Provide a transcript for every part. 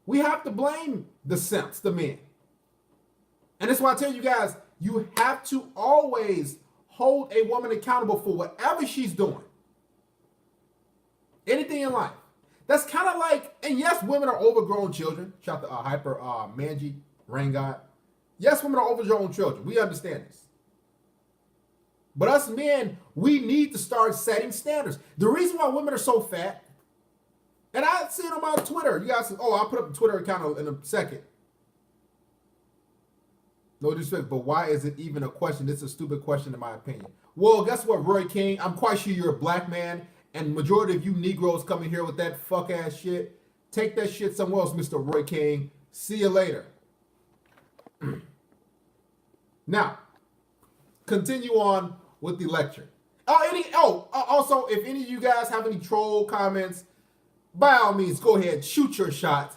we have to blame the simps, the men. And that's why I tell you guys, you have to always hold a woman accountable for whatever she's doing. Anything in life. That's kind of like, and yes, women are overgrown children. Shout out to Hyper Manji, Rain God. Yes, women are overgrown children. We understand this. But us men, we need to start setting standards. The reason why women are so fat, and I see it on my Twitter. You guys, I'll put up the Twitter account in a second. No disrespect, but why is it even a question? This is a stupid question in my opinion. Well, guess what, Roy King? I'm quite sure you're a black man, and majority of you Negroes coming here with that fuck ass shit. Take that shit somewhere else, Mr. Roy King. See you later. Now, continue on with the lecture. Also, if any of you guys have any troll comments, by all means, go ahead, shoot your shot.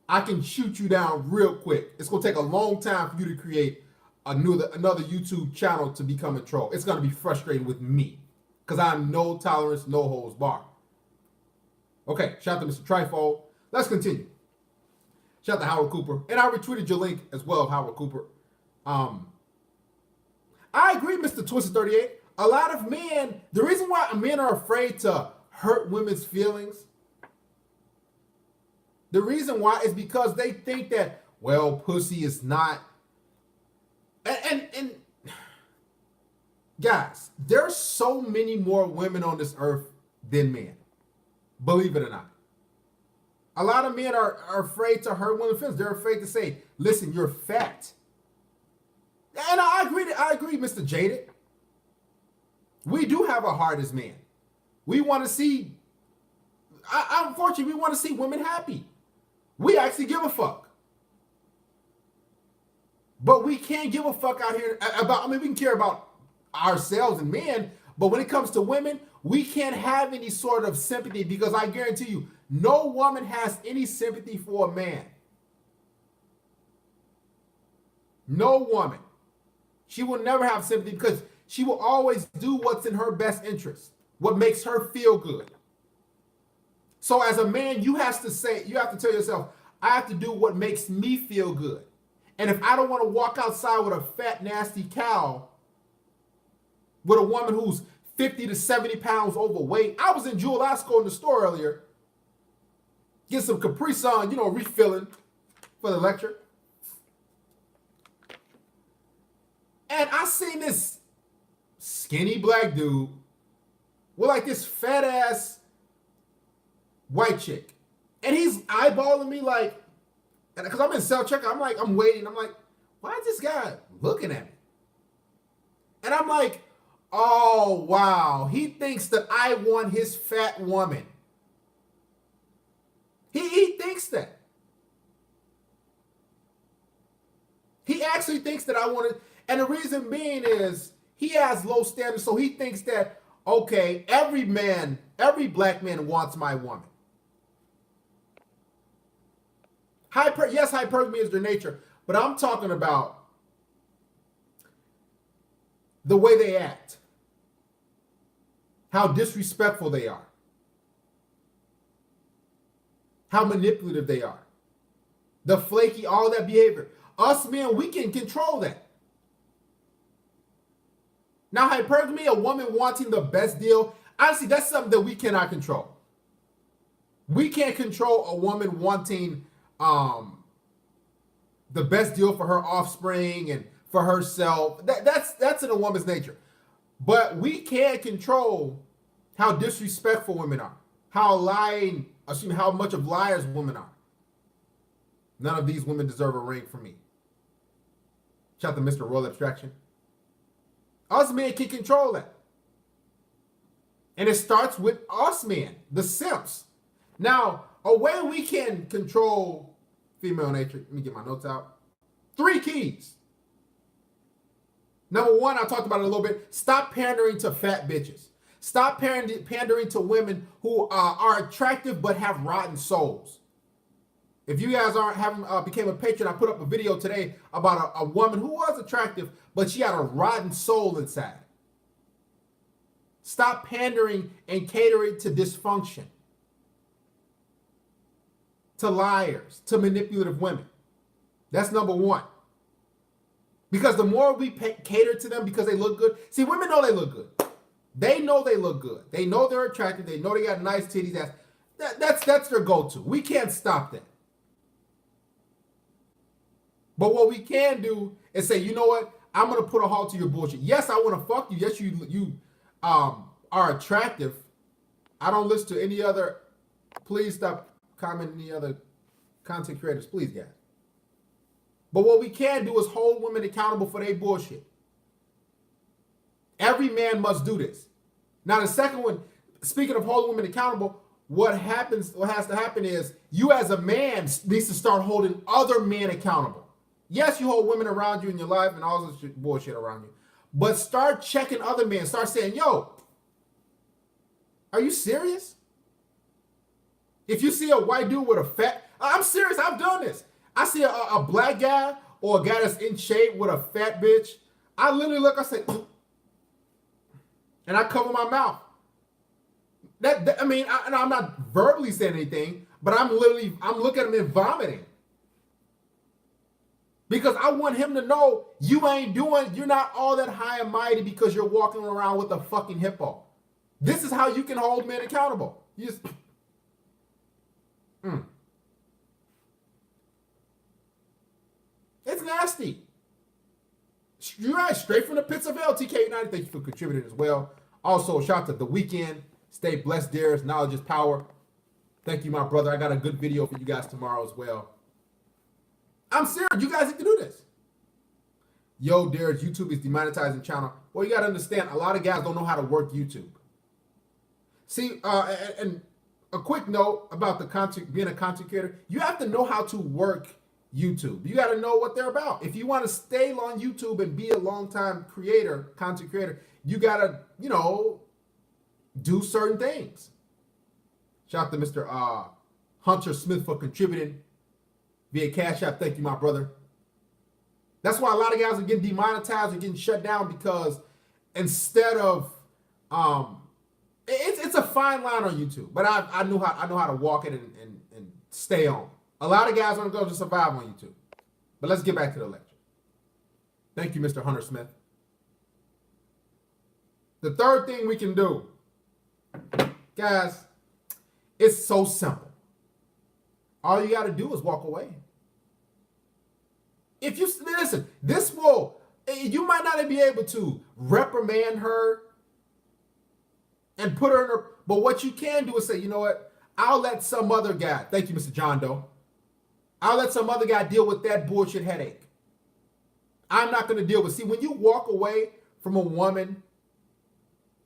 I can shoot you down real quick. It's gonna take a long time for you to create another YouTube channel to become a troll. It's gonna be frustrating with me because I'm no tolerance, no holds bar. Okay, shout out to Mr. Trifo. Let's continue. Shout out to Howard Cooper, and I retweeted your link as well, Howard Cooper. I agree, Mr. Twisted 38. A lot of men, the reason why men are afraid to hurt women's feelings, the reason why is because they think that, well, pussy is not. And guys, there's so many more women on this earth than men. Believe it or not. A lot of men are afraid to hurt women's feelings. They're afraid to say, listen, you're fat. And I agree, Mr. Jaded. We do have a heart as men. We want to see, unfortunately, we want to see women happy. We actually give a fuck. But we can't give a fuck out here about, we can care about ourselves and men, but when it comes to women, we can't have any sort of sympathy because I guarantee you, no woman has any sympathy for a man. No woman. She will never have sympathy because she will always do what's in her best interest, what makes her feel good. So as a man, you have to tell yourself, I have to do what makes me feel good. And if I don't want to walk outside with a fat, nasty cow, with a woman who's 50 to 70 pounds overweight. I was in Jewel Asco in the store earlier, get some Capri Sun, refilling for the lecture. And I seen this skinny black dude with like this fat ass white chick. And he's eyeballing me like, because I'm in self-checkout, I'm waiting. I'm like, why is this guy looking at me? And I'm like, oh, wow. He thinks that I want his fat woman. He thinks that. He actually thinks that I want it. And the reason being is he has low standards. So he thinks that, okay, every black man wants my woman. Yes, hypergamy is their nature. But I'm talking about the way they act. How disrespectful they are. How manipulative they are. The flaky, all that behavior. Us men, we can control that. Now, hypergamy, a woman wanting the best deal, honestly, that's something that we cannot control. We can't control a woman wanting the best deal for her offspring and for herself. That's in a woman's nature. But we can control how disrespectful women are, how much of liars women are. None of these women deserve a ring from me. Shout out to Mr. Royal Abstraction. Us men can control that. And it starts with us men, the simps. Now, a way we can control female nature, let me get my notes out. 3 keys. Number 1, I talked about it a little bit. Stop pandering to fat bitches. Stop pandering to women who are attractive but have rotten souls. If you guys haven't became a patron, I put up a video today about a woman who was attractive, but she had a rotten soul inside. Stop pandering and catering to dysfunction. to liars, to manipulative women. That's number one. Because the more we cater to them because they look good. See, women know they look good. They know they look good. They know they're attractive. They know they got nice titties. That's their go-to. We can't stop that. But what we can do is say, you know what? I'm gonna put a halt to your bullshit. Yes, I want to fuck you. Yes, you are attractive. I don't listen to any other. Please stop commenting any other content creators, please, guys. But what we can do is hold women accountable for their bullshit. Every man must do this. Now, the second one, speaking of holding women accountable, what has to happen is you as a man needs to start holding other men accountable. Yes, you hold women around you in your life and all this bullshit around you. But start checking other men. Start saying, yo, are you serious? If you see a white dude with a fat, I'm serious, I've done this. I see a black guy or a guy that's in shape with a fat bitch. I literally look, I say, and I cover my mouth. And I'm not verbally saying anything, but I'm looking at him and vomiting. Because I want him to know you're not all that high and mighty because you're walking around with a fucking hippo. This is how you can hold men accountable. You just, It's nasty. You're right, straight from the pits of hell. TK United, thank you for contributing as well. Also, shout out to The Weeknd. Stay blessed, dearest. Knowledge is power. Thank you, my brother. I got a good video for you guys tomorrow as well. I'm serious. You guys need to do this. Yo, Derek, YouTube is demonetizing channel. Well, you got to understand, a lot of guys don't know how to work YouTube. See, and a quick note about being a content creator, you have to know how to work YouTube. You got to know what they're about. If you want to stay on YouTube and be a long-time content creator, you got to, do certain things. Shout out to Mr. Hunter Smith for contributing via Cash App. Thank you, my brother. That's why a lot of guys are getting demonetized or getting shut down, because instead of it's a fine line on YouTube, but I know how to walk it and stay on. A lot of guys aren't going to survive on YouTube. But let's get back to the lecture. Thank you, Mr. Hunter Smith. The third thing we can do, guys, it's so simple. All you got to do is walk away. If you listen, you might not be able to reprimand her and put her in her, but what you can do is say, you know what? I'll let some other guy, thank you, Mr. John Doe. I'll let some other guy deal with that bullshit headache. I'm not going to deal with. See, when you walk away from a woman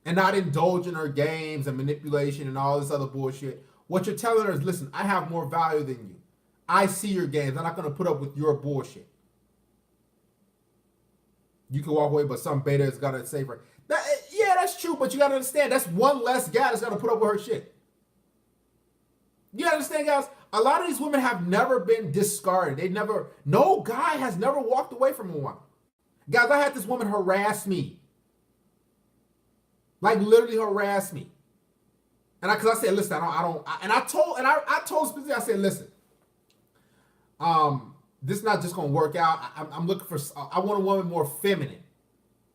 and not indulge in her games and manipulation and all this other bullshit, what you're telling her is, listen, I have more value than you. I see your games. I'm not going to put up with your bullshit. You can walk away, but some beta is going to save her. Yeah, that's true, but you got to understand, that's one less guy that's going to put up with her shit. You got to understand, guys, a lot of these women have never been discarded. No guy has never walked away from a woman. Guys, I had this woman harass me. Like, literally harass me. And because I said, listen, I told specifically, I said, listen, this is not just going to work out. I'm looking for, I want a woman more feminine.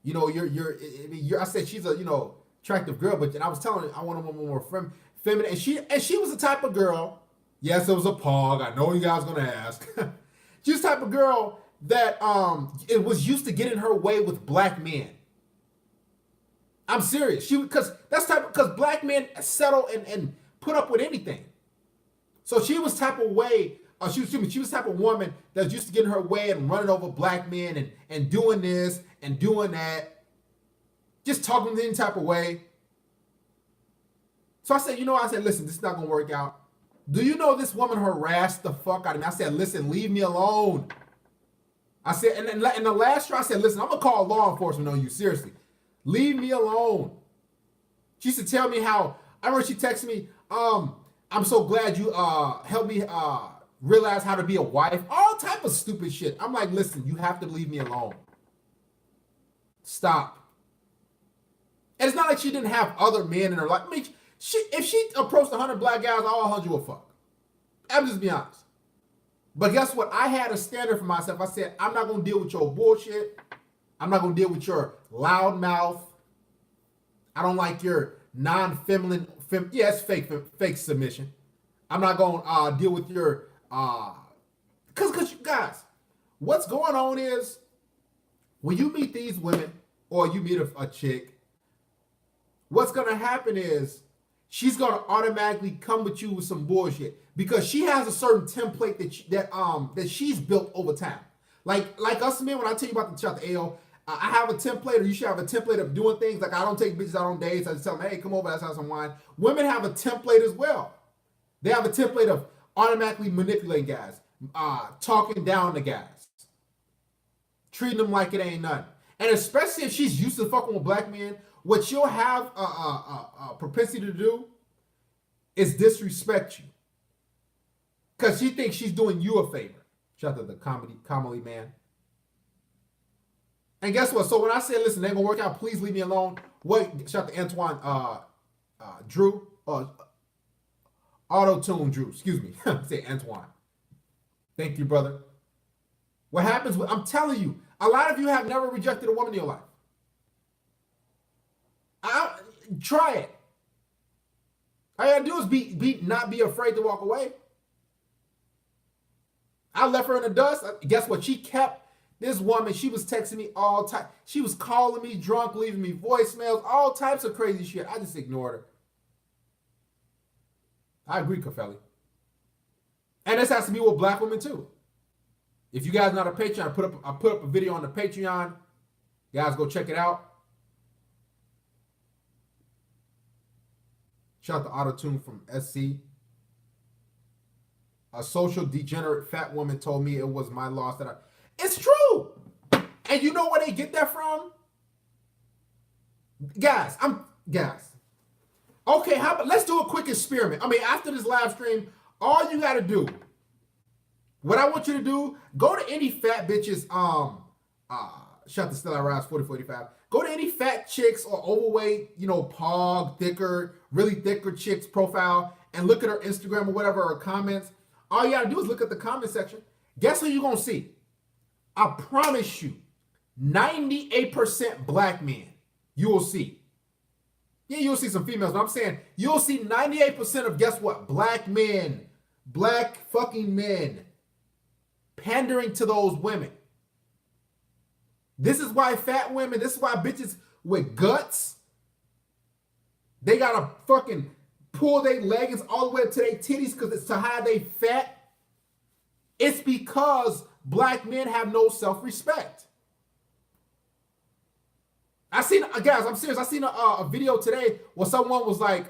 I said she's a, attractive girl, but I was telling her I want a woman more feminine. And she was the type of girl, yes, it was a pog. I know you guys going to ask. She was the type of girl that it was used to getting her way with black men. I'm serious. Because black men settle and put up with anything. So she was type of way. She was type of woman that was used to getting her way and running over black men and doing this and doing that, just talking in any type of way. So I said, listen, this is not gonna work out. Do you know this woman harassed the fuck out of me? I said, listen, leave me alone. I said, and in the last straw, I said, listen, I'm gonna call law enforcement on you, seriously. Leave me alone. She used to tell me how, I remember she texted me, I'm so glad you helped me realize how to be a wife. All type of stupid shit. I'm like, listen, you have to leave me alone. Stop. And it's not like she didn't have other men in her life. I mean, if she approached 100 black guys, all 100 would fuck. I'm just being honest. But guess what? I had a standard for myself. I said, I'm not going to deal with your bullshit. I'm not going to deal with your loud mouth. I don't like your non-feminine. Yeah, it's fake submission. I'm not going to deal with your. Because you guys, what's going on is when you meet these women or you meet a chick, what's going to happen is she's going to automatically come with you with some bullshit because she has a certain template that she's built over time. Like us men, when I tell you about the shot the AO, I have a template, or you should have a template of doing things. Like I don't take bitches out on dates. I just tell them, hey, come over, let's have some wine. Women have a template as well. They have a template of automatically manipulating guys, talking down to guys, treating them like it ain't nothing. And especially if she's used to fucking with black men, what you'll have a propensity to do is disrespect you. Because she thinks she's doing you a favor. Shout out to the comedy man. And guess what? So when I said, listen, they ain't gonna work out, please leave me alone. What? Shout out to Antoine Drew. Auto-tune Drew, excuse me. Say Antoine. Thank you, brother. What happens, I'm telling you, a lot of you have never rejected a woman in your life. Try it. All you gotta do is not be afraid to walk away. I left her in the dust. Guess what? She kept this woman. She was texting me all time. She was calling me drunk, leaving me voicemails, all types of crazy shit. I just ignored her. I agree, Kafeli. And this has to be with black women too. If you guys not a Patreon, I put up a video on the Patreon. You guys go check it out. Shout out to Auto-Tune from SC. A social degenerate fat woman told me it was my loss that It's true. And you know where they get that from? Guys. Okay, let's do a quick experiment. I mean, after this live stream, all you gotta do, what I want you to do, go to any fat bitches, shout to Stella Rise 4045. Go to any fat chicks or overweight, pog, really thicker chicks profile and look at her Instagram or whatever, or comments. All you gotta do is look at the comment section. Guess who you're gonna see? I promise you, 98% black men you will see. Yeah, you'll see some females, but I'm saying you'll see 98% of, guess what? Black men, black fucking men pandering to those women. This is why fat women, this is why bitches with guts, they gotta fucking pull their leggings all the way up to their titties because it's to hide they fat. It's because black men have no self-respect. Guys, I'm serious. I seen a video today where someone was like,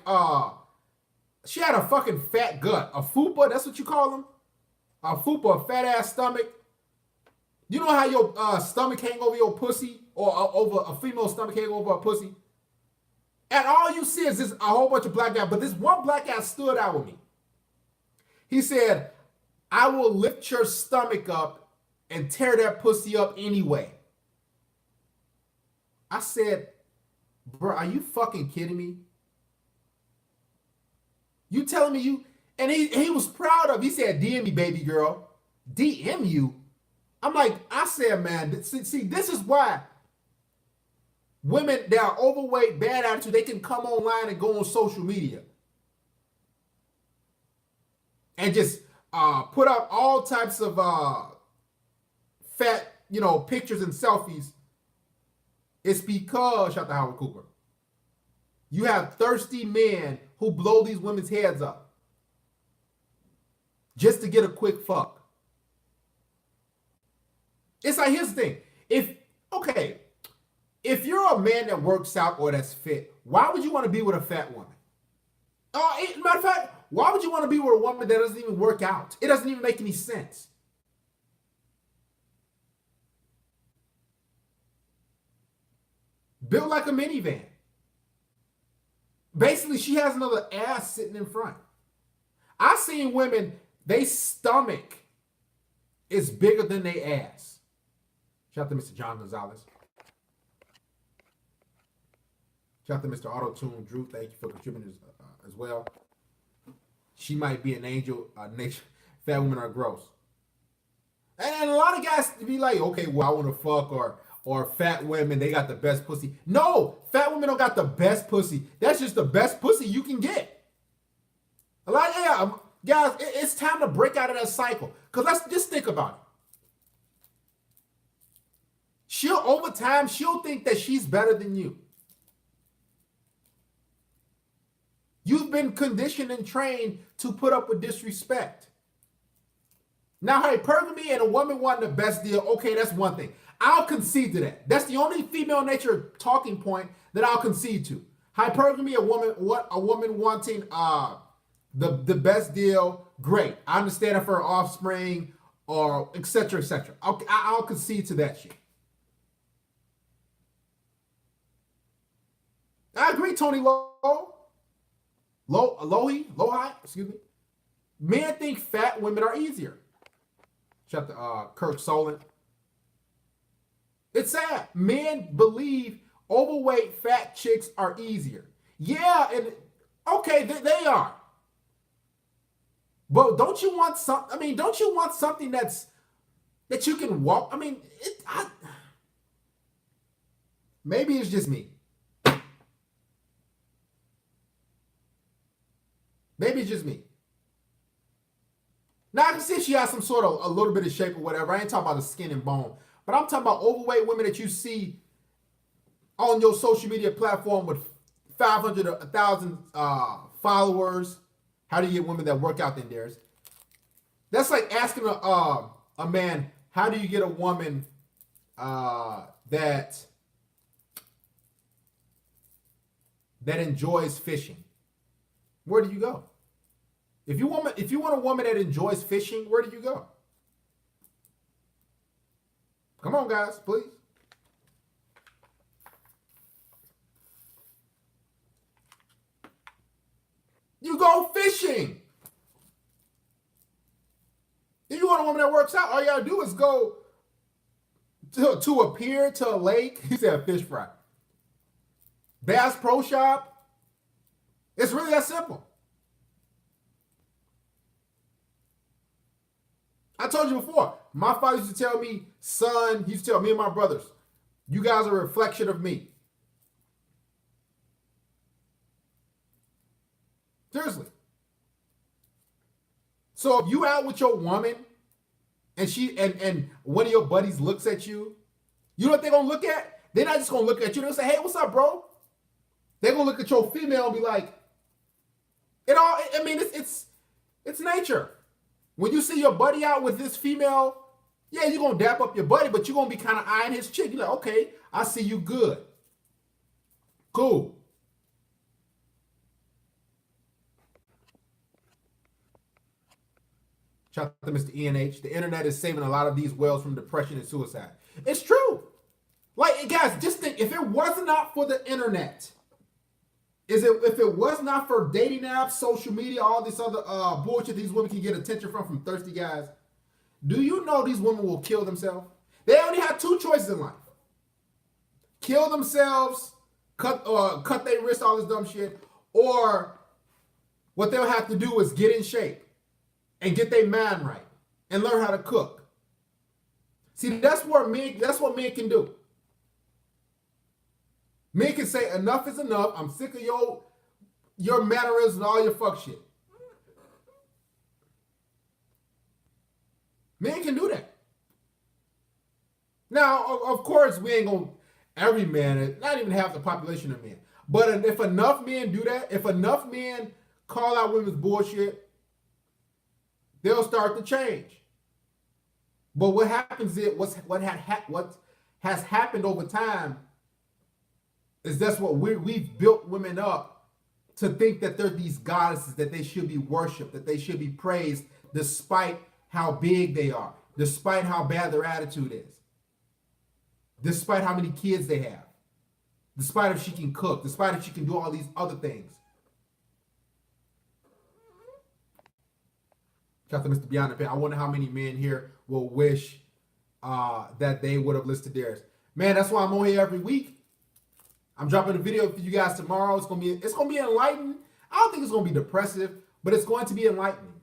she had a fucking fat gut. A fupa, that's what you call them? A fupa, a fat ass stomach. You know how your stomach hang over your pussy, or over a female stomach hang over a pussy? And all you see is this a whole bunch of black guys, but this one black guy stood out with me. He said, I will lift your stomach up and tear that pussy up anyway. I said, bro, are you fucking kidding me? You telling me you, and he was proud of, he said, DM me, baby girl. DM you? I'm like, I said, man, see, this is why women that are overweight, bad attitude, they can come online and go on social media and just put up all types of fat, pictures and selfies. It's because, shout out to Howard Cooper, you have thirsty men who blow these women's heads up just to get a quick fuck. It's like, here's the thing. If you're a man that works out or that's fit, why would you want to be with a fat woman? Matter of fact, why would you want to be with a woman that doesn't even work out? It doesn't even make any sense. Built like a minivan. Basically, she has another ass sitting in front. I've seen women, they stomach is bigger than their ass. Shout out to Mr. John Gonzalez. Shout out to Mr. Auto-Tune Drew. Thank you for contributing as well. she might be an angel. Nature, fat women are gross. And a lot of guys be like, okay, well, I want to fuck or fat women, they got the best pussy. No, fat women don't got the best pussy. That's just the best pussy you can get. A lot of guys, it's time to break out of that cycle. Because let's just think about it. Over time, she'll think that she's better than you. You've been conditioned and trained to put up with disrespect. Now, hypergamy and a woman wanting the best deal, okay, that's one thing. I'll concede to that. That's the only female nature talking point that I'll concede to. Hypergamy, a woman wanting the best deal, great. I understand it for her offspring or et cetera, et cetera. I'll concede to that shit. I agree, Tony Lohi, excuse me. Men think fat women are easier. Shout out to Kirk Solon. It's sad. Men believe overweight fat chicks are easier. Yeah, and okay, they are. But don't you want don't you want something that you can walk? I mean, maybe it's just me. Maybe it's just me. Now I can see she has some sort of a little bit of shape or whatever. I ain't talking about the skin and bone. But I'm talking about overweight women that you see on your social media platform with 500 or 1,000 followers. How do you get women that work out than theirs? That's like asking a man, how do you get a woman that enjoys fishing? Where do you go? If you want a woman that enjoys fishing, where do you go? Come on, guys, please. You go fishing. If you want a woman that works out, all you gotta do is go to a pier, to a lake. He said fish fry. Bass Pro Shop. It's really that simple. I told you before, my father used to tell me, son, he used to tell me and my brothers, you guys are a reflection of me. Seriously. So if you out with your woman and she and one of your buddies looks at you, you know what they're gonna look at? They're not just gonna look at you, they'll say, hey, what's up, bro? They're gonna look at your female and be like, it's nature. When you see your buddy out with this female, yeah, you're going to dap up your buddy, but you're going to be kind of eyeing his chick. You're like, okay, I see you good. Cool. Shout out to Mr. ENH. The internet is saving a lot of these whales from depression and suicide. It's true. Like, guys, just think, if it was not for the internet, if it was not for dating apps, social media, all this other bullshit these women can get attention from thirsty guys, do you know these women will kill themselves? They only have two choices in life. Kill themselves, cut their wrist, all this dumb shit, or what they'll have to do is get in shape and get their mind right and learn how to cook. See, that's what men can do. Men can say, enough is enough. I'm sick of your mannerisms and all your fuck shit. Men can do that. Now, of course, we ain't going to, every man, not even half the population of men. But if enough men do that, if enough men call out women's bullshit, they'll start to change. But what happens is, what has happened over time is that's what we've built women up to think that they're these goddesses, that they should be worshipped, that they should be praised despite how big they are, despite how bad their attitude is, despite how many kids they have, despite if she can cook, despite if she can do all these other things. Shout out to Mr. Beyond the Pen. I wonder how many men here will wish that they would have listed theirs. Man, that's why I'm on here every week. I'm dropping a video for you guys tomorrow. It's gonna be enlightening. I don't think it's gonna be depressive, but it's going to be enlightening.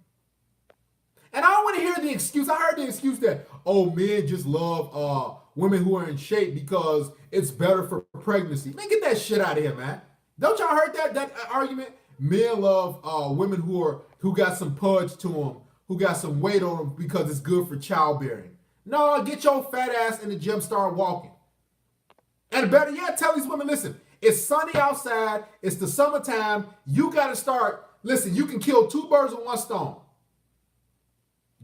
And I don't want to hear the excuse. I heard the excuse that, oh, men just love women who are in shape because it's better for pregnancy. Man, get that shit out of here, man. Don't y'all heard that argument? Men love women who got some pudge to them, who got some weight on them because it's good for childbearing. No, get your fat ass in the gym, start walking. And better yet, tell these women, listen, it's sunny outside, it's the summertime, you got to start, listen, you can kill two birds with one stone.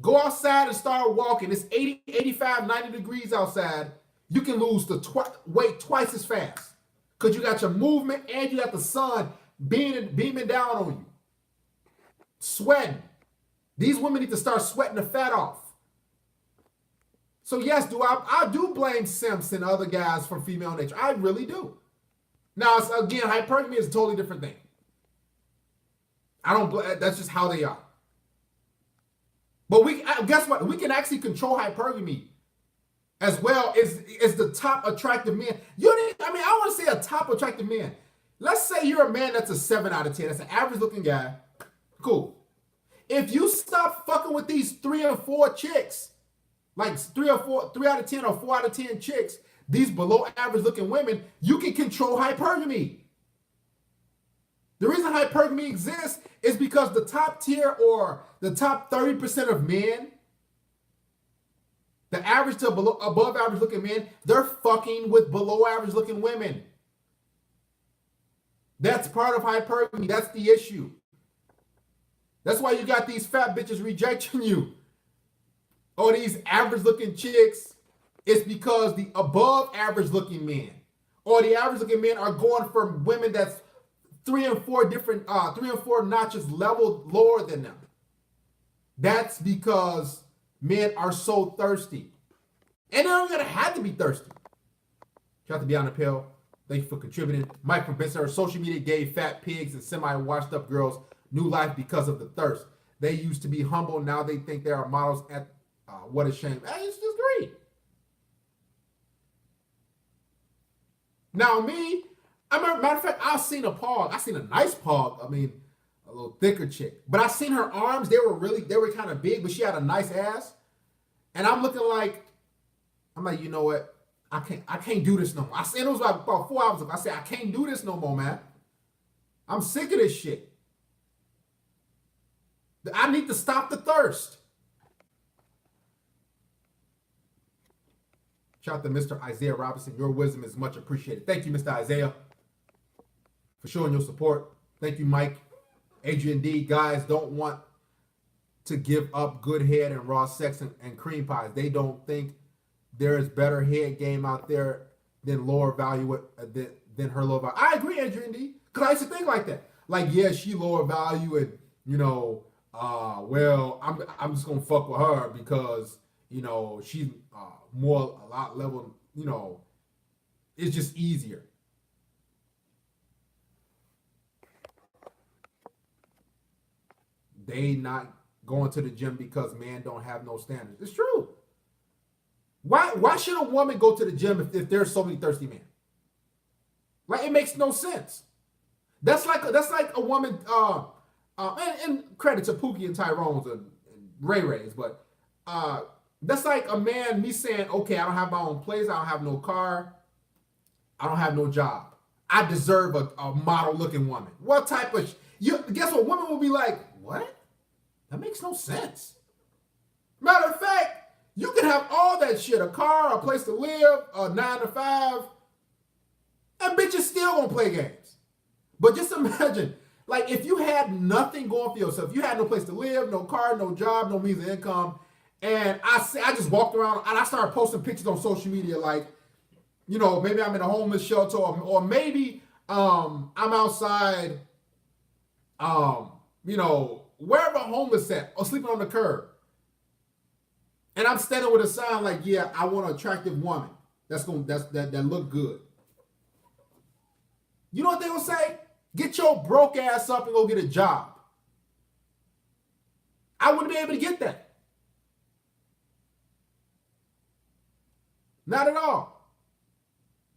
Go outside and start walking. It's 80, 85, 90 degrees outside. You can lose the weight twice as fast because you got your movement and you got the sun beaming down on you. Sweating. These women need to start sweating the fat off. So yes, I do blame simps and other guys for female nature. I really do. Now, again, hypergamy is a totally different thing. That's just how they are. But guess what? We can actually control hypergamy as well as the top attractive men. I want to say a top attractive man. Let's say you're a man that's a 7 out of 10. That's an average looking guy. Cool. If you stop fucking with these 3 or 4 chicks, like 3 out of 10 or 4 out of 10 chicks, these below average looking women, you can control hypergamy. The reason hypergamy exists is because the top tier or the top 30% of men, the average to above average looking men, they're fucking with below average looking women. That's part of hypergamy. That's the issue. That's why you got these fat bitches rejecting you. Or these average looking chicks. It's because the above average looking men or the average looking men are going for women that's 3 and 4 notches level lower than them. That's because men are so thirsty. And they're not gonna have to be thirsty. Shout out to Beyond the Pale. Thank you for contributing. Mike from Benson, social media gave fat pigs and semi-washed up girls new life because of the thirst. They used to be humble, now they think they are models at what a shame. It's just great. Now matter of fact, I've seen a pog. I seen a nice pog. A little thicker chick. But I seen her arms. They were kind of big, but she had a nice ass. And I'm like, you know what? I can't do this no more. I said it was like about 4 hours ago. I said, I can't do this no more, man. I'm sick of this shit. I need to stop the thirst. Shout out to Mr. Isaiah Robinson. Your wisdom is much appreciated. Thank you, Mr. Isaiah, for showing your support. Thank you, Mike. Adrian D. Guys don't want to give up good head and raw sex and cream pies. They don't think there is better head game out there than lower value than her lower value. I agree, Adrian D. Because I used to think like that. Like, yeah, she lower value and, well, I'm just going to fuck with her because, she's a lot level, it's just easier. They not going to the gym because men don't have no standards. It's true. Why should a woman go to the gym if there's so many thirsty men? Like, it makes no sense. That's like a woman, and credit to Pookie and Tyrone's and Ray Ray's, but that's like a man, me saying, okay, I don't have my own place, I don't have no car, I don't have no job. I deserve a model-looking woman. What type of... guess what? Women will be like, what? That makes no sense. Matter of fact, you can have all that shit, a car, a place to live, a 9 to 5, and bitches still gonna play games. But just imagine, like, if you had nothing going for yourself, you had no place to live, no car, no job, no means of income, and I just walked around and I started posting pictures on social media, like, maybe I'm in a homeless shelter, or maybe I'm outside, wherever homeless at, or sleeping on the curb. And I'm standing with a sign like, yeah, I want an attractive woman that look good. You know what they will say? Get your broke ass up and go get a job. I wouldn't be able to get that. Not at all.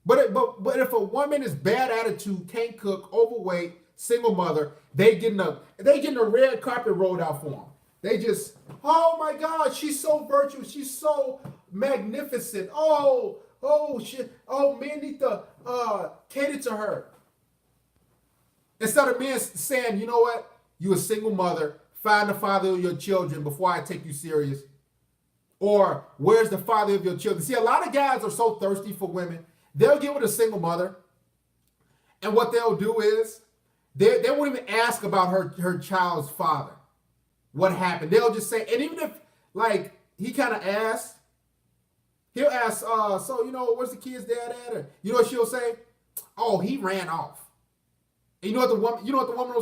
But if a woman is bad attitude, can't cook, overweight, single mother, they getting a red carpet rolled out for them. They just, oh my God, she's so virtuous, she's so magnificent. Oh shit, oh men need to cater to her. Instead of men saying, you know what, you a single mother, find the father of your children before I take you serious. Or where's the father of your children? See, a lot of guys are so thirsty for women, they'll get with a single mother, and what they'll do is they won't even ask about her child's father. What happened? They'll just say, and even if like he kind of asks, he'll ask, so you know, where's the kid's dad at? Or, you know what she'll say? Oh, he ran off. And you know what the woman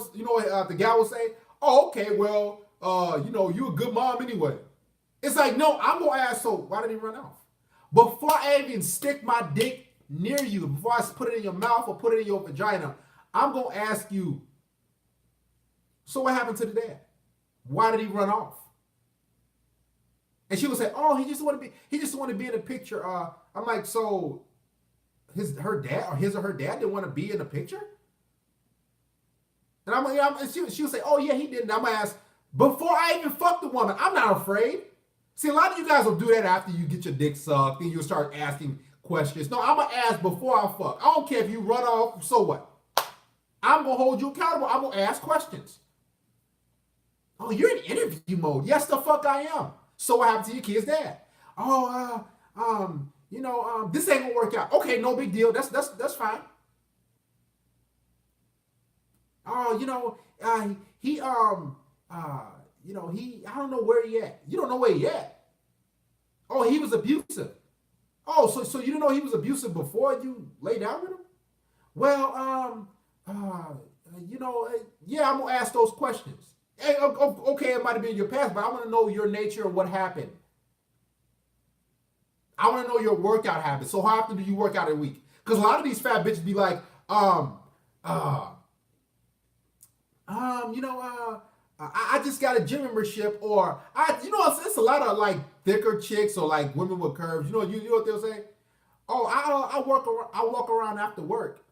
the guy will say? Oh, okay, well, you know, you a good mom anyway. It's like, no, I'm gonna ask, so why did he run off? Before I even stick my dick near you, before I put it in your mouth or put it in your vagina, I'm gonna ask you, so what happened to the dad? Why did he run off? And she would say, oh, he just wanted to be in the picture. I'm like, so his or her dad didn't want to be in the picture? And she would say, oh yeah, he didn't. I'm gonna ask, before I even fuck the woman, I'm not afraid. See, a lot of you guys will do that after you get your dick sucked, and you'll start asking questions. No, I'm gonna ask before I fuck. I don't care if you run off, so what? I'm gonna hold you accountable. I'm gonna ask questions. Oh, you're in interview mode. Yes, the fuck I am. So what happened to your kid's dad? Oh, this ain't gonna work out. Okay, no big deal. That's fine. Oh, he I don't know where he at. You don't know where he at. Oh, he was abusive. Oh, so you didn't know he was abusive before you lay down with him? Well, yeah, I'm gonna ask those questions. Hey, okay, it might have been your past, but I want to know your nature and what happened. I want to know your workout habits. So how often do you work out a week? Because a lot of these fat bitches be like, I just got a gym membership, or it's a lot of like thicker chicks or like women with curves. You know what they'll say? Oh, I walk around after work.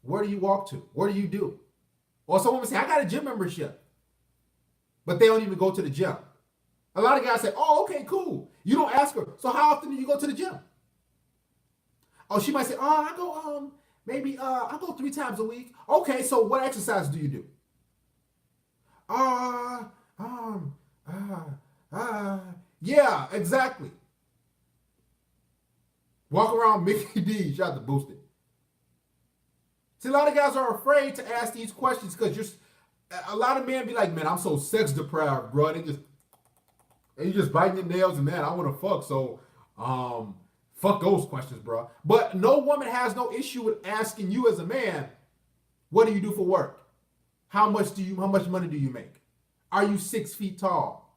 Where do you walk to? What do you do? Or someone would say, I got a gym membership, but they don't even go to the gym. A lot of guys say, oh, okay, cool. You don't ask her, so how often do you go to the gym? Oh, she might say, oh, I go I go 3 times a week. Okay, so what exercise do you do? Yeah, exactly. Walk around Mickey D. Shout out to Boosted. See, a lot of guys are afraid to ask these questions because a lot of men be like, man, I'm so sex deprived, bro. And you just biting your nails and man, I want to fuck. So, fuck those questions, bro. But no woman has no issue with asking you as a man, what do you do for work? How much money do you make? Are you 6 feet tall?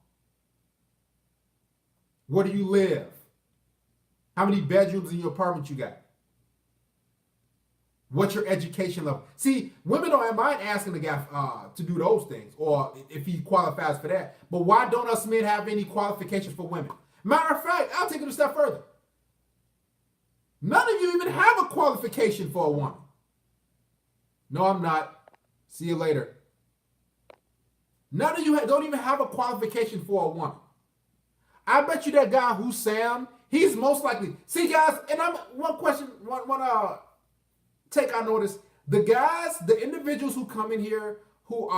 Where do you live? How many bedrooms in your apartment you got? What's your education level? See, women don't mind asking the guy to do those things, or if he qualifies for that. But why don't us men have any qualifications for women? Matter of fact, I'll take it a step further. None of you even have a qualification for a woman. No, I'm not. See you later. None of you don't even have a qualification for a woman. I bet you that guy Sam, he's most likely. See, guys, and one take I notice, the individuals who come in here who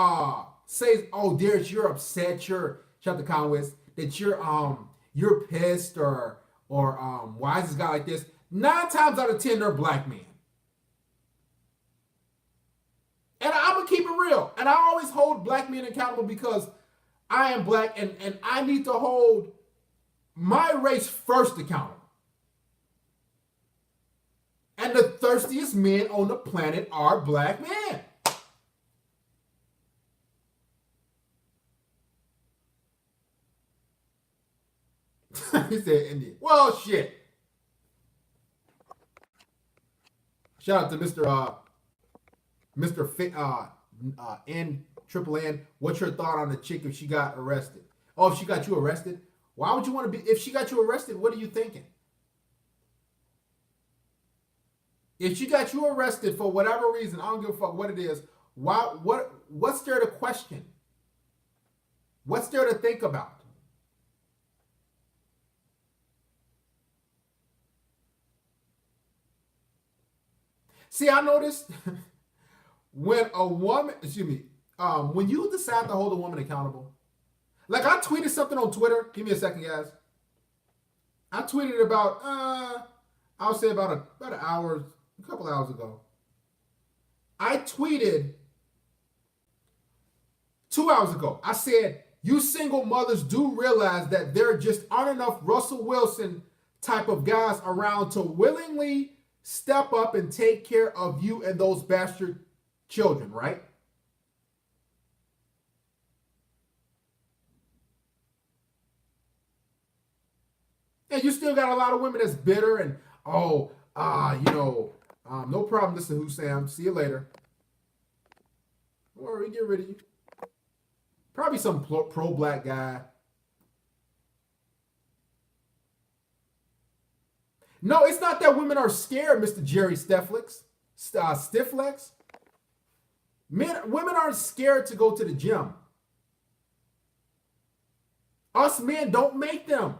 says, oh, Darius, you're upset, shut the comments, that you're pissed or why is this guy like this? 9 times out of 10, they're black men. And I'm gonna keep it real. And I always hold black men accountable because I am black and I need to hold my race first accountable. And the thirstiest men on the planet are black men. He said Indian. Well, shit. Shout out to Mr. N Triple N. What's your thought on the chick if she got arrested? Oh, if she got you arrested? Why would you want to be? If she got you arrested, what are you thinking? If she got you arrested for whatever reason, I don't give a fuck what it is. Why? What's there to question? What's there to think about? See, I noticed when a woman, excuse me, when you decide to hold a woman accountable, like I tweeted something on Twitter. Give me a second, guys. I tweeted about, I'll say about an hour, a couple hours ago. I tweeted 2 hours ago. I said, you single mothers do realize that there just aren't enough Russell Wilson type of guys around to willingly step up and take care of you and those bastard children, right? And you still got a lot of women that's bitter and, no problem, Mr. Husam. See you later. Or we get rid of you. Probably some pro-black guy. No, it's not that women are scared, Mr. Jerry Stifflex. Stifflex. Women aren't scared to go to the gym. Us men don't make them.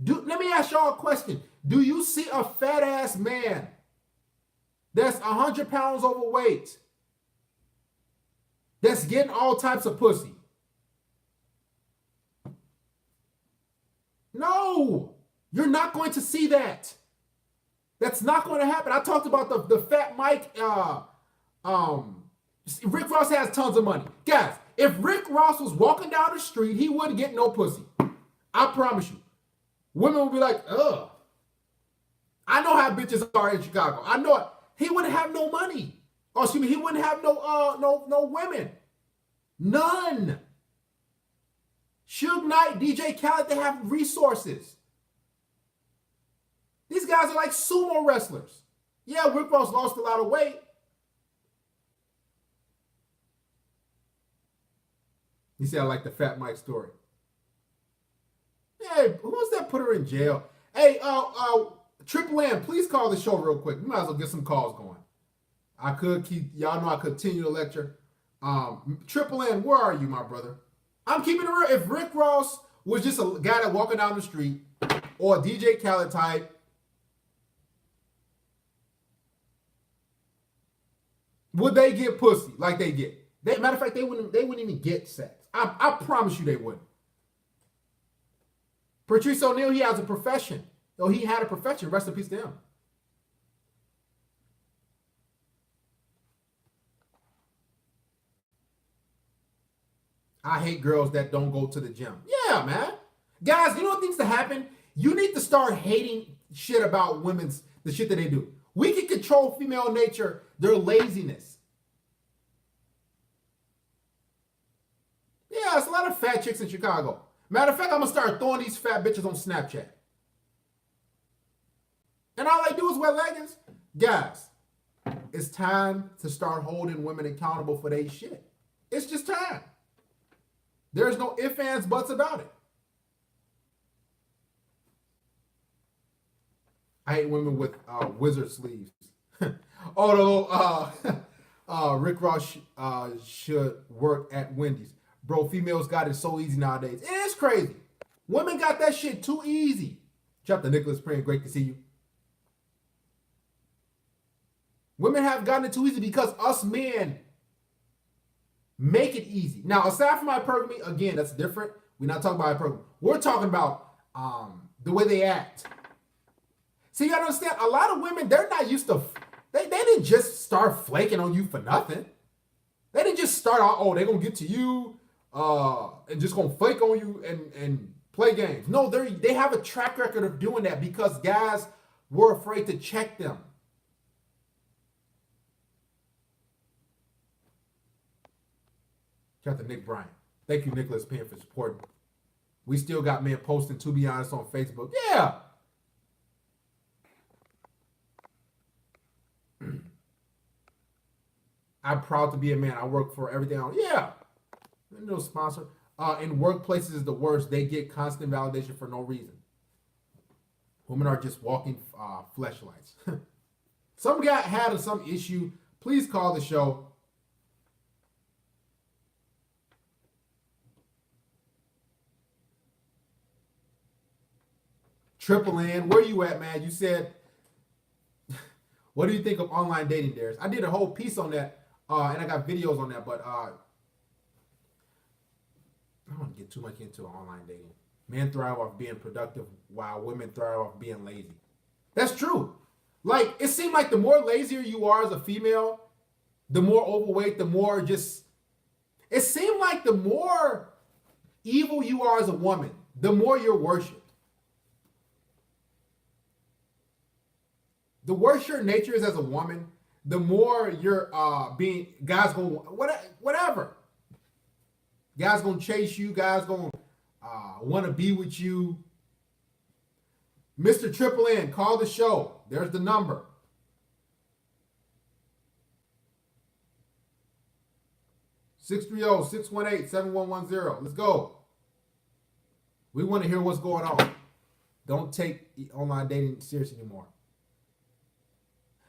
Let me ask y'all a question. Do you see a fat ass man that's 100 pounds overweight that's getting all types of pussy? No, you're not going to see that. That's not going to happen. I talked about the Fat Mike. Rick Ross has tons of money. Guys, if Rick Ross was walking down the street, he wouldn't get no pussy. I promise you. Women would be like, ugh. I know how bitches are in Chicago. I know it. He wouldn't have no money. Or excuse me, he wouldn't have no women. None. Suge Knight, DJ Khaled, they have resources. These guys are like sumo wrestlers. Yeah, Rick Ross lost a lot of weight. He said, I like the Fat Mike story. Hey, who was that put her in jail? Hey, Triple M, please call the show real quick. We might as well get some calls going. I could keep, y'all know I continue to lecture. Triple M, where are you, my brother? I'm keeping it real. If Rick Ross was just a guy that walking down the street or a DJ Khaled type, would they get pussy like they get? Matter of fact, they wouldn't even get sex. I promise you they wouldn't. Patrice O'Neal, he has a profession. Though he had a profession. Rest in peace to him. I hate girls that don't go to the gym. Yeah, man. Guys, you know what needs to happen? You need to start hating shit about the shit that they do. We can control female nature, their laziness. Yeah, it's a lot of fat chicks in Chicago. Matter of fact, I'm going to start throwing these fat bitches on Snapchat. And all I do is wear leggings. Guys, it's time to start holding women accountable for their shit. It's just time. There's no ifs, ands, buts about it. I hate women with wizard sleeves. Although Rick Ross should work at Wendy's. Bro, females got it so easy nowadays. It is crazy. Women got that shit too easy. Chapter Nicholas Pring, great to see you. Women have gotten it too easy because us men make it easy. Now, aside from hypergamy, again, that's different. We're not talking about hypergamy. We're talking about the way they act. See, you gotta understand, a lot of women, they're not used to, they didn't just start flaking on you for nothing. They didn't just start out, they're gonna get to you and just gonna flake on you and play games. No, they have a track record of doing that because guys were afraid to check them. Shout out to Nick Bryant. Thank you, Nicholas Penn, for supporting. We still got men posting, to be honest, on Facebook. Yeah. I'm proud to be a man. I work for everything else. Yeah. No sponsor. In workplaces is the worst. They get constant validation for no reason. Women are just walking fleshlights. Some guy had some issue. Please call the show. Triple N, where you at, man? You said, what do you think of online dating, Darius? I did a whole piece on that, and I got videos on that, but I don't want to get too much into online dating. Men thrive off being productive while women thrive off being lazy. That's true. Like, it seemed like the more lazier you are as a female, the more overweight, the more just... It seemed like the more evil you are as a woman, the more you're worshipped. The worse your nature is as a woman, the more you're being... Guys going... Whatever. Guys gonna chase you. Guys gonna want to be with you. Mr. Triple N, call the show. There's the number. Six 618-7110. Let's go. We want to hear what's going on. Don't take online dating serious anymore.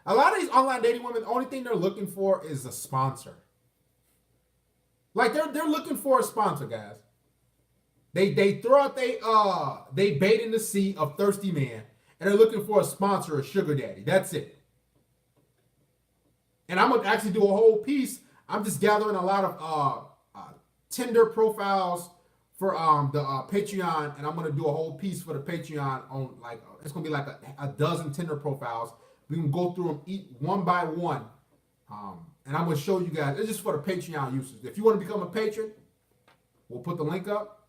A lot of these online dating women, the only thing they're looking for is a sponsor. Like they're looking for a sponsor, guys. They throw out they bait in the sea of thirsty men, and they're looking for a sponsor, a sugar daddy. That's it. And I'm gonna actually do a whole piece. I'm just gathering a lot of Tinder profiles for the Patreon, and I'm gonna do a whole piece for the Patreon on like it's gonna be like a dozen Tinder profiles. We can go through them one by one, and I'm gonna show you guys. It's just for the Patreon users. If you want to become a patron, we'll put the link up.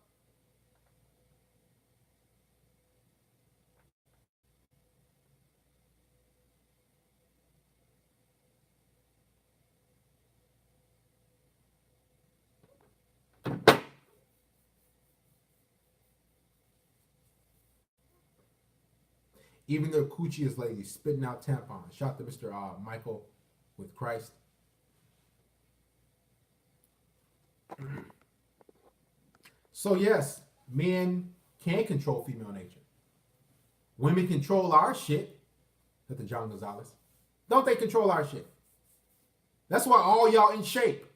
Even their coochie is lazy, spitting out tampons. Shout to Mr. Michael with Christ. So yes, men can control female nature. Women control our shit. At the John Gonzalez. Don't they control our shit? That's why all y'all in shape.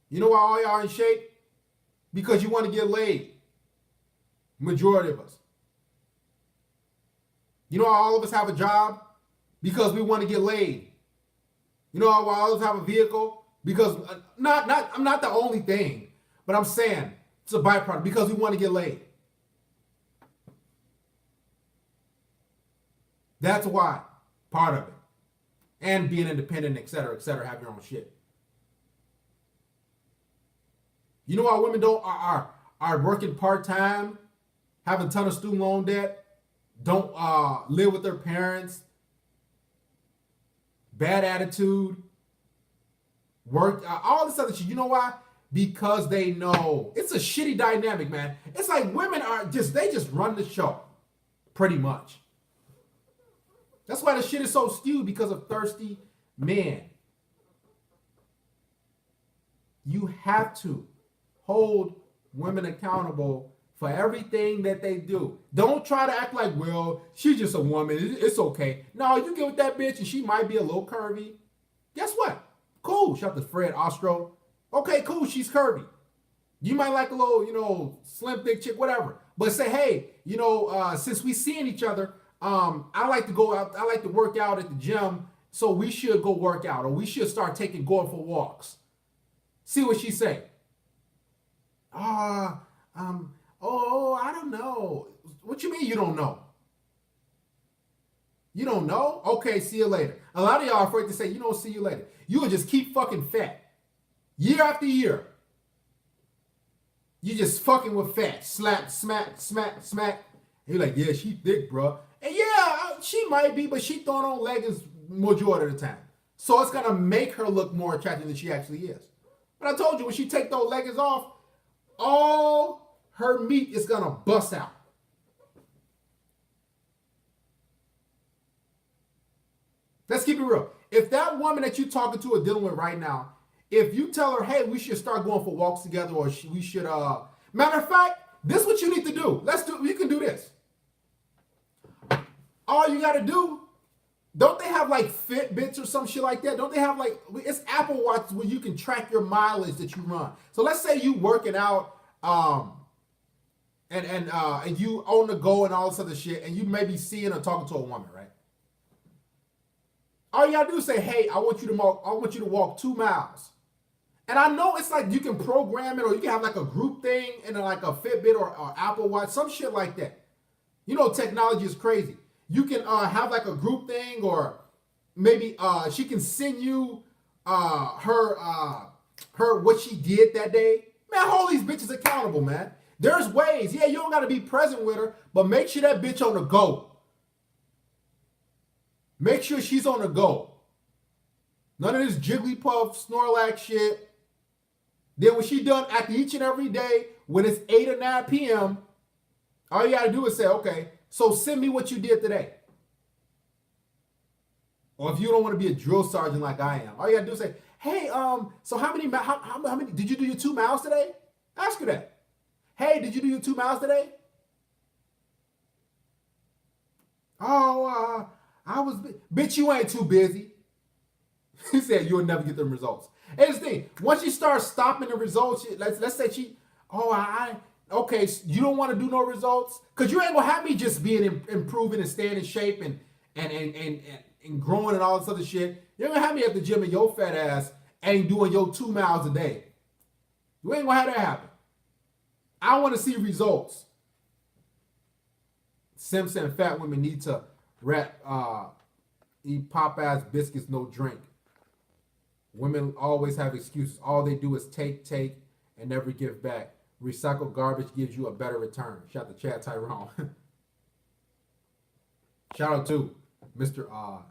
You know why all y'all in shape? Because you want to get laid. Majority of us. You know why all of us have a job? Because we want to get laid. You know why all of us have a vehicle? Because I'm not the only thing, but I'm saying it's a byproduct because we want to get laid. That's why, part of it. And being independent, et cetera, have your own shit. You know why women are working part-time, having a ton of student loan debt, don't live with their parents, bad attitude, work, all this other shit. You know why? Because they know it's a shitty dynamic, man. It's like women they just run the show, pretty much. That's why the shit is so skewed, because of thirsty men. You have to hold women accountable for everything that they do. Don't try to act like, well, she's just a woman. It's okay. No, you get with that bitch and she might be a little curvy. Guess what? Cool. Shout out to Fred Ostro. Okay, cool. She's curvy. You might like a little, slim, thick chick, whatever. But say, hey, since we seeing each other, I like to go out. I like to work out at the gym. So we should go work out, or we should start going for walks. See what she say. I don't know. What you mean you don't know? You don't know? Okay, see you later. A lot of y'all are afraid to say, see you later. You will just keep fucking fat. Year after year. You just fucking with fat. Slap, smack, smack, smack. And you're like, yeah, she thick, bro. And yeah, she might be, but she throwing on leggings majority of the time. So it's going to make her look more attractive than she actually is. But I told you, when she take those leggings off, all her meat is going to bust out. Let's keep it real. If that woman that you're talking to or dealing with right now, if you tell her, hey, we should start going for walks together, or we should, matter of fact, this is what you need to do. We can do this. All you got to do, Don't they have like Fitbits or some shit like that? Don't they have like it's Apple Watch where you can track your mileage that you run? So let's say you working out, and you on the go and all this other shit, and you may be seeing or talking to a woman, right? All you gotta do is say, "Hey, I want you to walk 2 miles." And I know it's like you can program it, or you can have like a group thing and like a Fitbit or Apple Watch, some shit like that. You know, technology is crazy. You can have like a group thing, or maybe she can send you her what she did that day. Man, hold these bitches accountable, man. There's ways. Yeah, you don't gotta be present with her, but make sure that bitch on the go. Make sure she's on the go. None of this Jigglypuff, Snorlax shit. Then when she done after each and every day, when it's 8 or 9 p.m., all you gotta do is say, okay, so send me what you did today. Or if you don't want to be a drill sergeant like I am, all you gotta do is say, hey, so how many did you do your 2 miles today? Ask her that. Hey, did you do your 2 miles today? Oh, I was, bitch, you ain't too busy. He said you'll never get the results. And here's the thing, once you start stopping the results, let's say okay, you don't want to do no results, because you ain't gonna have me just being improving and staying in shape and growing and all this other shit. You're gonna have me at the gym and your fat ass ain't doing your 2 miles a day. You ain't gonna have that happen. I want to see results. Simpson and fat women need to eat Popeye's biscuits, no drink. Women always have excuses. All they do is take, and never give back. Recycled garbage gives you a better return. Shout out to Chad Tyrone. Shout out to Mr.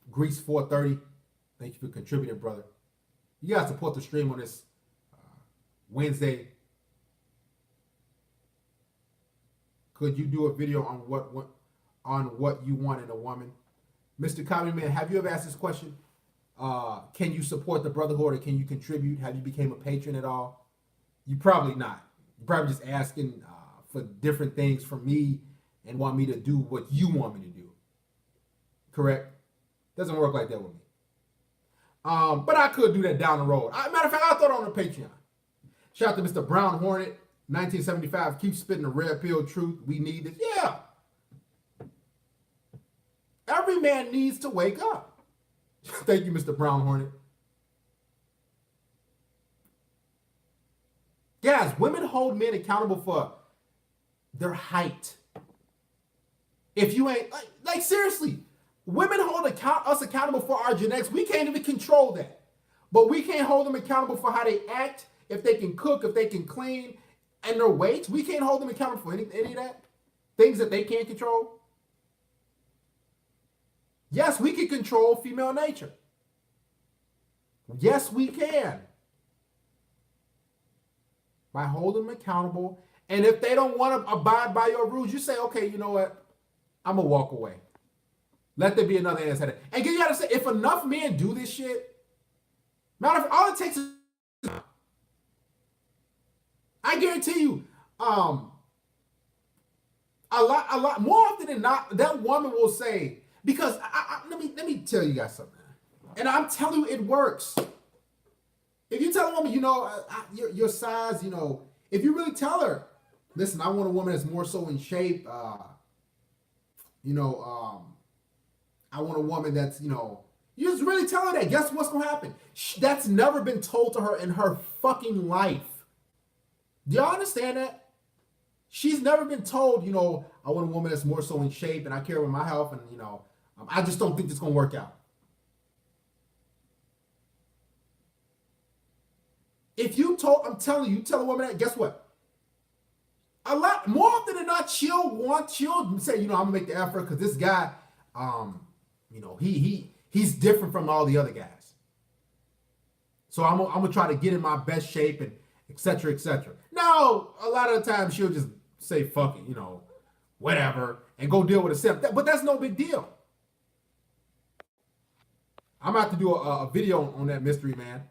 Grease 430. Thank you for contributing, brother. You guys support the stream on this Wednesday. Could you do a video on what you want in a woman? Mr. Comedy Man, have you ever asked this question? Can you support the brotherhood, or can you contribute? Have you became a patron at all? You probably not. You're probably just asking for different things from me and want me to do what you want me to do. Correct? Doesn't work like that with me. But I could do that down the road. Matter of fact, I'll throw it on the Patreon. Shout out to Mr. Brown Hornet, 1975. Keep spitting the red pill truth. We need it. Yeah. Every man needs to wake up. Thank you, Mr. Brown Hornet. Guys, women hold men accountable for their height. If you ain't, like seriously, women hold us accountable for our genetics. We can't even control that. But we can't hold them accountable for how they act, if they can cook, if they can clean, and their weight. We can't hold them accountable for any of that. Things that they can't control. Yes, we can control female nature. Yes, we can. By holding them accountable. And if they don't want to abide by your rules, you say, okay, you know what? I'm going to walk away. Let there be another ass headed. And you got to say, if enough men do this shit, matter of fact, all it takes is, I guarantee you, a lot more often than not, that woman will say, because let me tell you guys something. And I'm telling you, it works. If you tell a woman, your size, if you really tell her, listen, I want a woman that's more so in shape. I want a woman that's, you just really tell her that. Guess what's going to happen? That's never been told to her in her fucking life. Do y'all understand that? She's never been told, I want a woman that's more so in shape and I care about my health and, I just don't think it's going to work out. I'm telling you, tell a woman that, guess what? A lot more often than not, she'll say, I'm gonna make the effort because this guy, he's different from all the other guys. So I'm gonna try to get in my best shape and et cetera, et cetera. Now, a lot of the time she'll just say, fuck it, whatever, and go deal with a simp. But that's no big deal. I'm about to do a video on that mystery, man.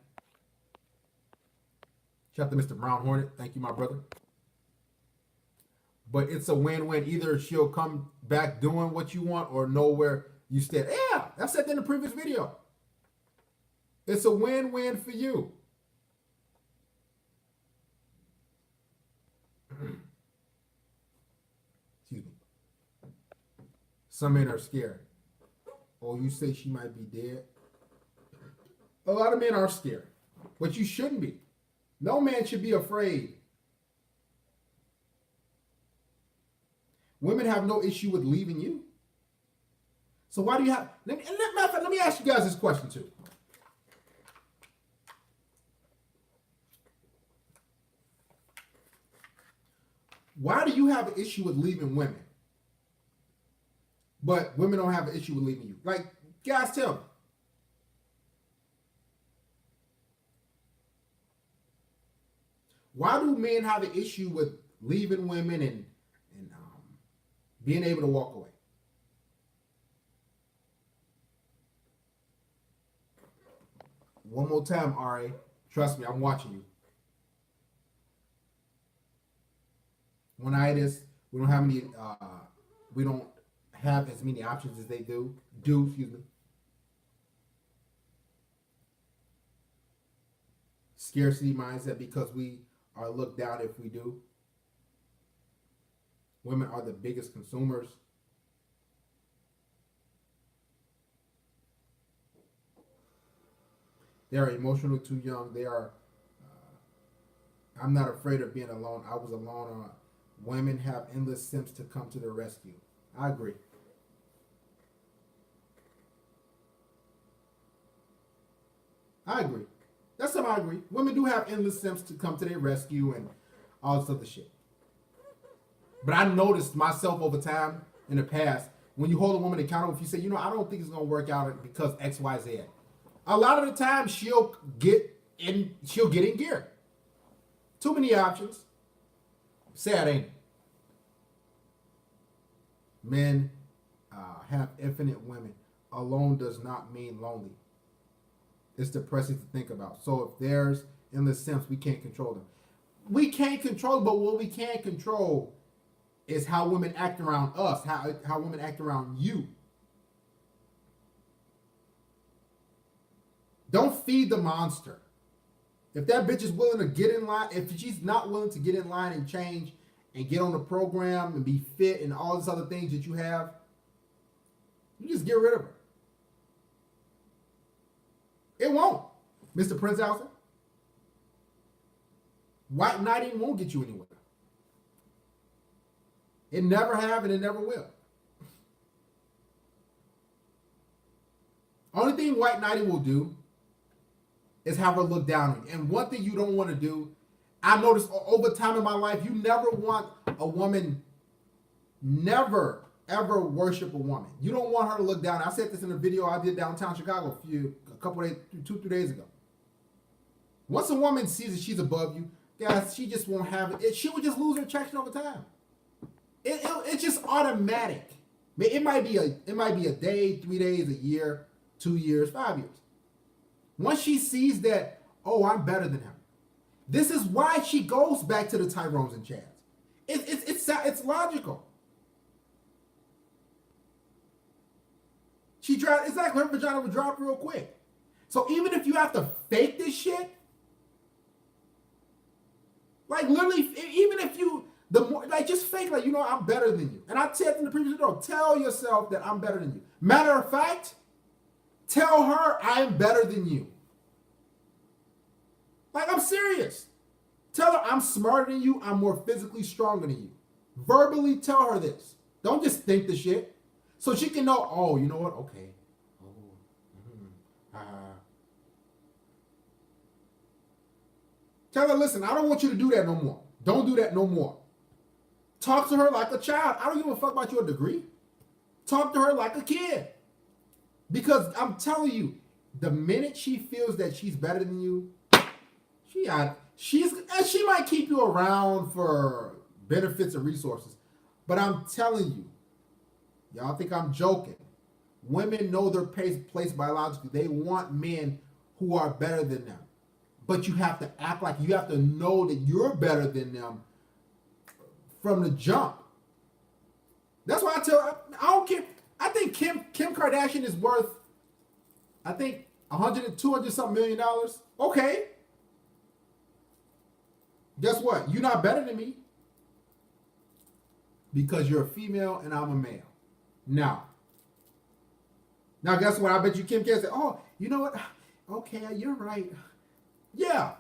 Shout out to Mr. Brown Hornet. Thank you, my brother. But it's a win-win. Either she'll come back doing what you want or nowhere You said, yeah, I said that in the previous video. It's a win-win for you. Excuse me. Some men are scared. Oh, you say she might be dead? A lot of men are scared, but you shouldn't be. No man should be afraid. Women have no issue with leaving you. So why do you have... Let me ask you guys this question too. Why do you have an issue with leaving women, but women don't have an issue with leaving you? Like, guys, tell me. Why do men have an issue with leaving women and being able to walk away? One more time, Ari. Trust me, I'm watching you. One-itis, we don't have as many options as they do. Excuse me. Scarcity mindset because we are looked down if we do. Women are the biggest consumers. They are emotional too young. They are, I'm not afraid of being alone. I was alone. Women have endless simps to come to their rescue. I agree. I agree. That's something I agree. Women do have endless simps to come to their rescue and all this other shit. But I noticed myself over time in the past, when you hold a woman accountable, if you say, I don't think it's going to work out because X, Y, Z. A lot of the time she'll get in gear. Too many options. Sad, ain't it? Men have infinite women. Alone does not mean lonely. It's depressing to think about. So if there's endless simps, we can't control them. We can't control, but what we can control is how women act around us, how women act around you. Don't feed the monster. If that bitch is willing to get in line, if she's not willing to get in line and change and get on the program and be fit and all these other things that you have, you just get rid of her. It won't, Mr. Prince Hauser. White knighting won't get you anywhere. It never have and it never will. Only thing white knighting will do is have her look down on you. And one thing you don't want to do, I noticed over time in my life, you never want a woman, never, ever worship a woman. You don't want her to look down. I said this in a video I did downtown Chicago a couple days, 2-3 days ago. Once a woman sees that she's above you, guys, she just won't have it. She will just lose her attraction over time. It's just automatic. It might be a day, 3 days, a year, 2 years, 5 years. Once she sees that, oh, I'm better than him. This is why she goes back to the Tyrones and Chads. It's logical. It's like her vagina would drop real quick. So even if you have to fake this shit, like literally, even if you, just fake, I'm better than you. And I said in the previous video, tell yourself that I'm better than you. Matter of fact, tell her I'm better than you. Like, I'm serious. Tell her I'm smarter than you. I'm more physically stronger than you. Verbally tell her this. Don't just think the shit. So she can know, oh, you know what? Okay. Tell her, listen, I don't want you to do that no more. Don't do that no more. Talk to her like a child. I don't give a fuck about your degree. Talk to her like a kid. Because I'm telling you, the minute she feels that she's better than you, she might keep you around for benefits and resources. But I'm telling you, y'all think I'm joking. Women know their place biologically. They want men who are better than them. But you have to act like you have to know that you're better than them from the jump. That's why I don't care. I think think Kim Kardashian is worth, I think 200 something $100 million. Okay. Guess what? You're not better than me because you're a female and I'm a male. Now guess what? I bet you Kim can say, oh, you know what? Okay, you're right. Yeah.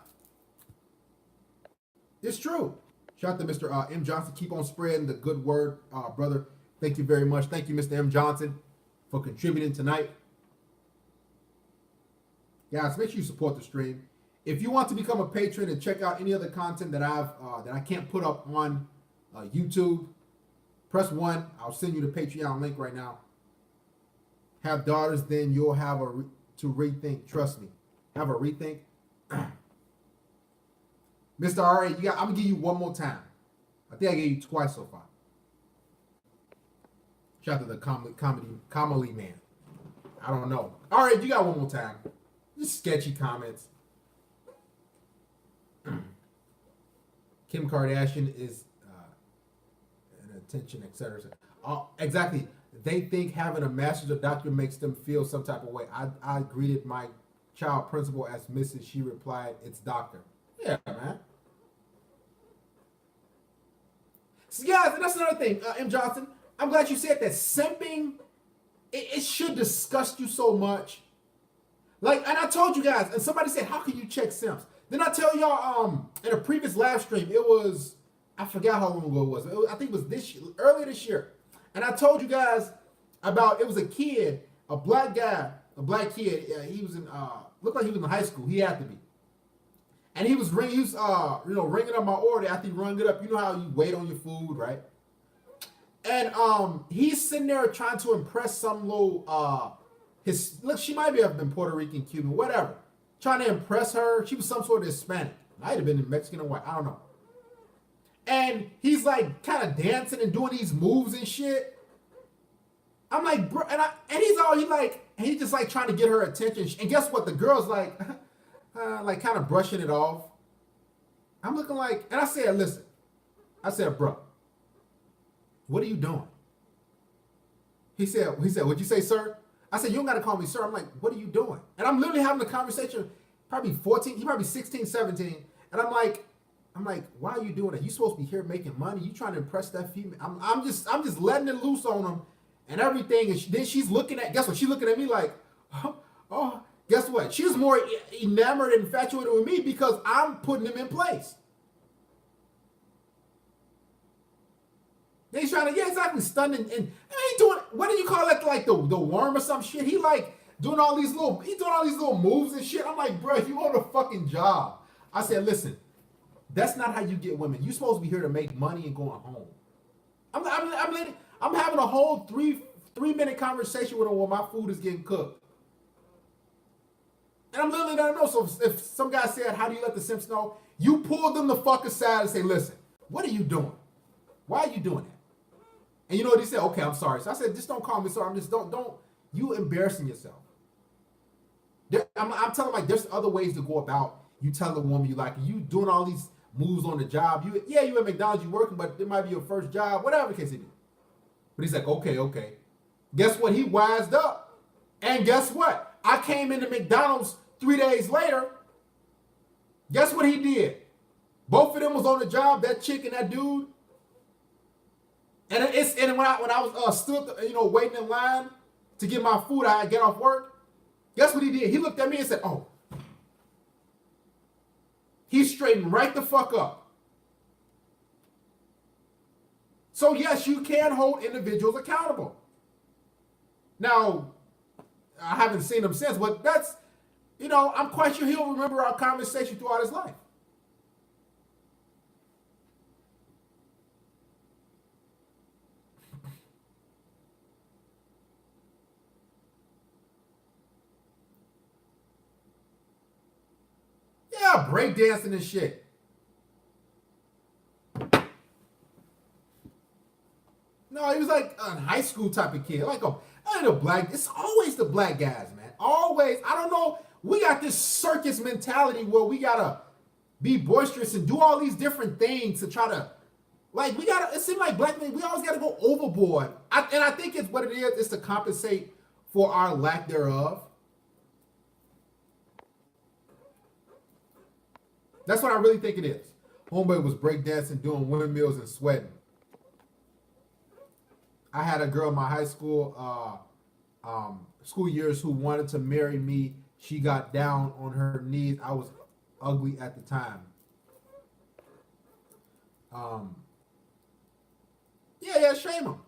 It's true. Shout out to Mr. M. Johnson. Keep on spreading the good word, brother. Thank you very much. Thank you, Mr. M. Johnson, for contributing tonight. Guys, make sure you support the stream. If you want to become a patron and check out any other content that I can't put up on YouTube, press 1. I'll send you the Patreon link right now. Have daughters, then you'll have to rethink. Trust me, have a rethink. Mr. R.A., I'm gonna give you one more time. I think I gave you twice so far. Shout out to the comedy man. I don't know. All right, you got one more time. Just sketchy comments. Kim Kardashian is an attention, etc. Exactly. They think having a master's or doctorate makes them feel some type of way. I greeted my child principal as Mrs. She replied, "It's doctor." Yeah, man. So guys, and that's another thing, M. Johnson. I'm glad you said that. Simping, it should disgust you so much. Like, and I told you guys, and somebody said, how can you check simps? Then I tell y'all, in a previous live stream, it was, I forgot how long ago it was. I think it was earlier this year. And I told you guys about, it was a kid, a black kid. He was looked like he was in high school. He had to be. And he was ringing up my order after he rung it up. You know how you wait on your food, right? And he's sitting there trying to impress some little she might have been Puerto Rican, Cuban, whatever. Trying to impress her. She was some sort of Hispanic. Might have been Mexican or white. I don't know. And he's like kind of dancing and doing these moves and shit. I'm like, bro, and he's just like trying to get her attention. And guess what? The girl's like kind of brushing it off. I'm looking like, and I said, listen. I said, bro, what are you doing? He said, what'd you say, sir? I said, you don't got to call me sir. I'm like, what are you doing? And I'm literally having a conversation, probably 14, he probably 16, 17. And I'm like, why are you doing that? You supposed to be here making money. You trying to impress that female. I'm just letting it loose on him and everything. And then she's looking at, guess what? She's looking at me like, oh, guess what? She's more enamored and infatuated with me because I'm putting him in place. He's trying to, yeah, exactly, stunning. And he doing, what do you call that, like the worm or some shit? He like doing all these little moves and shit. I'm like, bro, you on a fucking job. I said, listen, that's not how you get women. You're supposed to be here to make money and going home. I'm having a whole three-minute conversation with her while my food is getting cooked. And I'm literally letting her know. So if some guy said, how do you let the simps know? You pull them the fuck aside and say, listen, what are you doing? Why are you doing that? And you know what he said? Okay, I'm sorry. So I said, just don't call me sorry. I'm just don't you embarrassing yourself. I'm telling like there's other ways to go about you telling a woman you like you doing all these moves on the job. You at McDonald's, you working, but it might be your first job, whatever the case it is. But he's like, okay. Guess what? He wised up. And guess what? I came into McDonald's 3 days later. Guess what he did? Both of them was on the job, that chick and that dude. And when I was stood waiting in line to get my food, I get off work. Guess what he did? He looked at me and said, "Oh." He straightened right the fuck up. So yes, you can hold individuals accountable. Now, I haven't seen him since, but that's, I'm quite sure he'll remember our conversation throughout his life. Yeah, breakdancing and shit. No, he was like a high school type of kid. It's always the black guys, man. Always. I don't know. We got this circus mentality where we gotta be boisterous and do all these different things to try to Like we gotta, it seems like black men, we always gotta go overboard. And I think it's what it is, it's to compensate for our lack thereof. That's what I really think it is. Homeboy was breakdancing, doing windmills and sweating. I had a girl in my high school school years who wanted to marry me. She got down on her knees. I was ugly at the time. Yeah, shame them.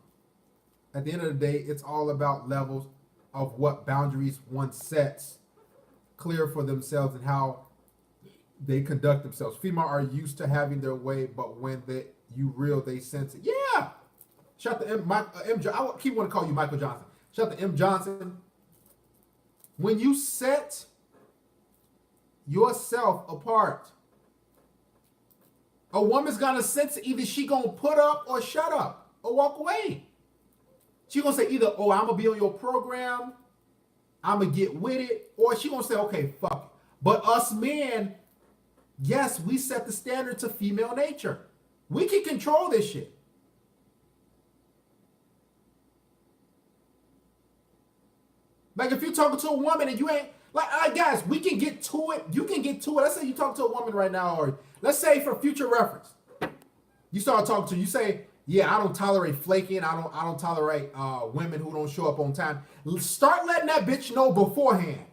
At the end of the day, it's all about levels of what boundaries one sets clear for themselves and how they conduct themselves. Female are used to having their way, but when you real, they sense it. Yeah. Shout to M. I keep wanting to call you Michael Johnson. Shout to M. Johnson. When you set yourself apart, a woman's gonna sense it. Either she gonna put up or shut up or walk away. She gonna say either, oh, I'm gonna be on your program, I'm gonna get with it, or she gonna say, okay, fuck it. But us men, yes, we set the standard to female nature. We can control this shit. Like if you're talking to a woman and you ain't like guys, we can get to it. You can get to it. Let's say you talk to a woman right now, or let's say for future reference, you start talking to her, you say, yeah, I don't tolerate flaking. I don't tolerate women who don't show up on time. Start letting that bitch know beforehand.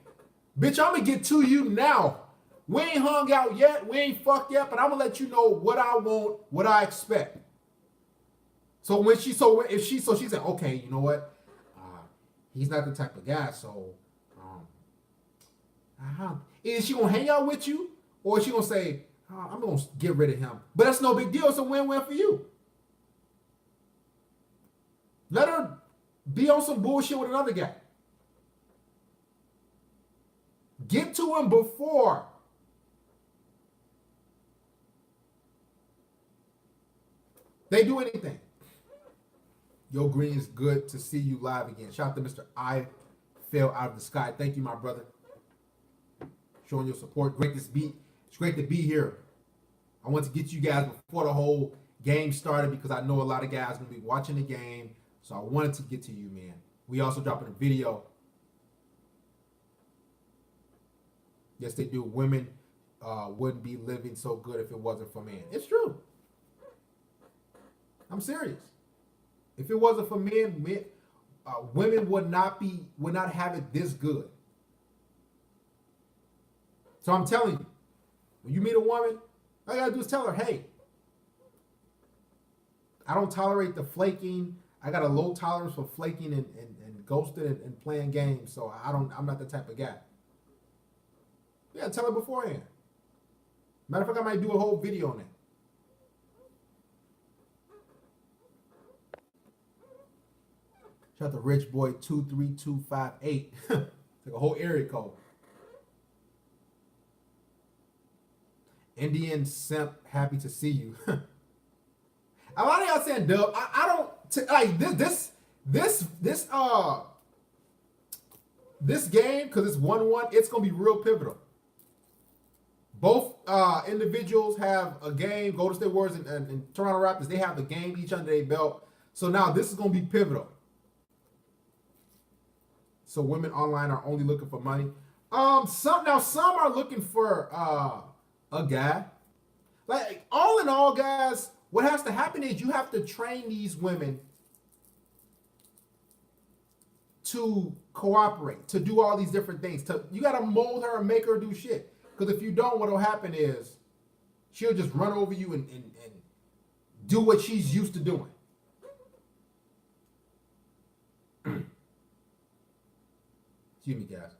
Bitch, I'm gonna get to you now. We ain't hung out yet. We ain't fucked yet, but I'm gonna let you know what I want, what I expect. So when she said, okay, you know what? He's not the type of guy, so is she gonna hang out with you, or is she gonna say, I'm gonna get rid of him? But that's no big deal. It's a win-win for you. Let her be on some bullshit with another guy. Get to him before. They do anything. Yo, Green, is good to see you live again. Shout out to Mr. I Fell Out of the Sky. Thank you, my brother. Showing your support. It's great to be here. I want to get you guys before the whole game started because I know a lot of guys are going to be watching the game. So I wanted to get to you, man. We also dropping a video. Yes, they do. Women wouldn't be living so good if it wasn't for men. It's true. I'm serious. If it wasn't for men, women would not have it this good. So I'm telling you, when you meet a woman, all you gotta do is tell her, hey, I don't tolerate the flaking. I got a low tolerance for flaking and ghosting and playing games. So I'm not the type of guy. Yeah, tell her beforehand. Matter of fact, I might do a whole video on that. Shout out to Rich Boy 23258. It's like a whole area code. Indian Simp, happy to see you. A lot of y'all saying dub. I don't like this game, because it's 1-1, it's gonna be real pivotal. Both individuals have a game. Golden State Warriors and Toronto Raptors, they have a game each under their belt. So now this is gonna be pivotal. So women online are only looking for money. Some are looking for a guy. Like all in all, guys, what has to happen is you have to train these women to cooperate, to do all these different things. You got to mold her and make her do shit. Because if you don't, what will happen is she'll just run over you and do what she's used to doing. Excuse me, guys.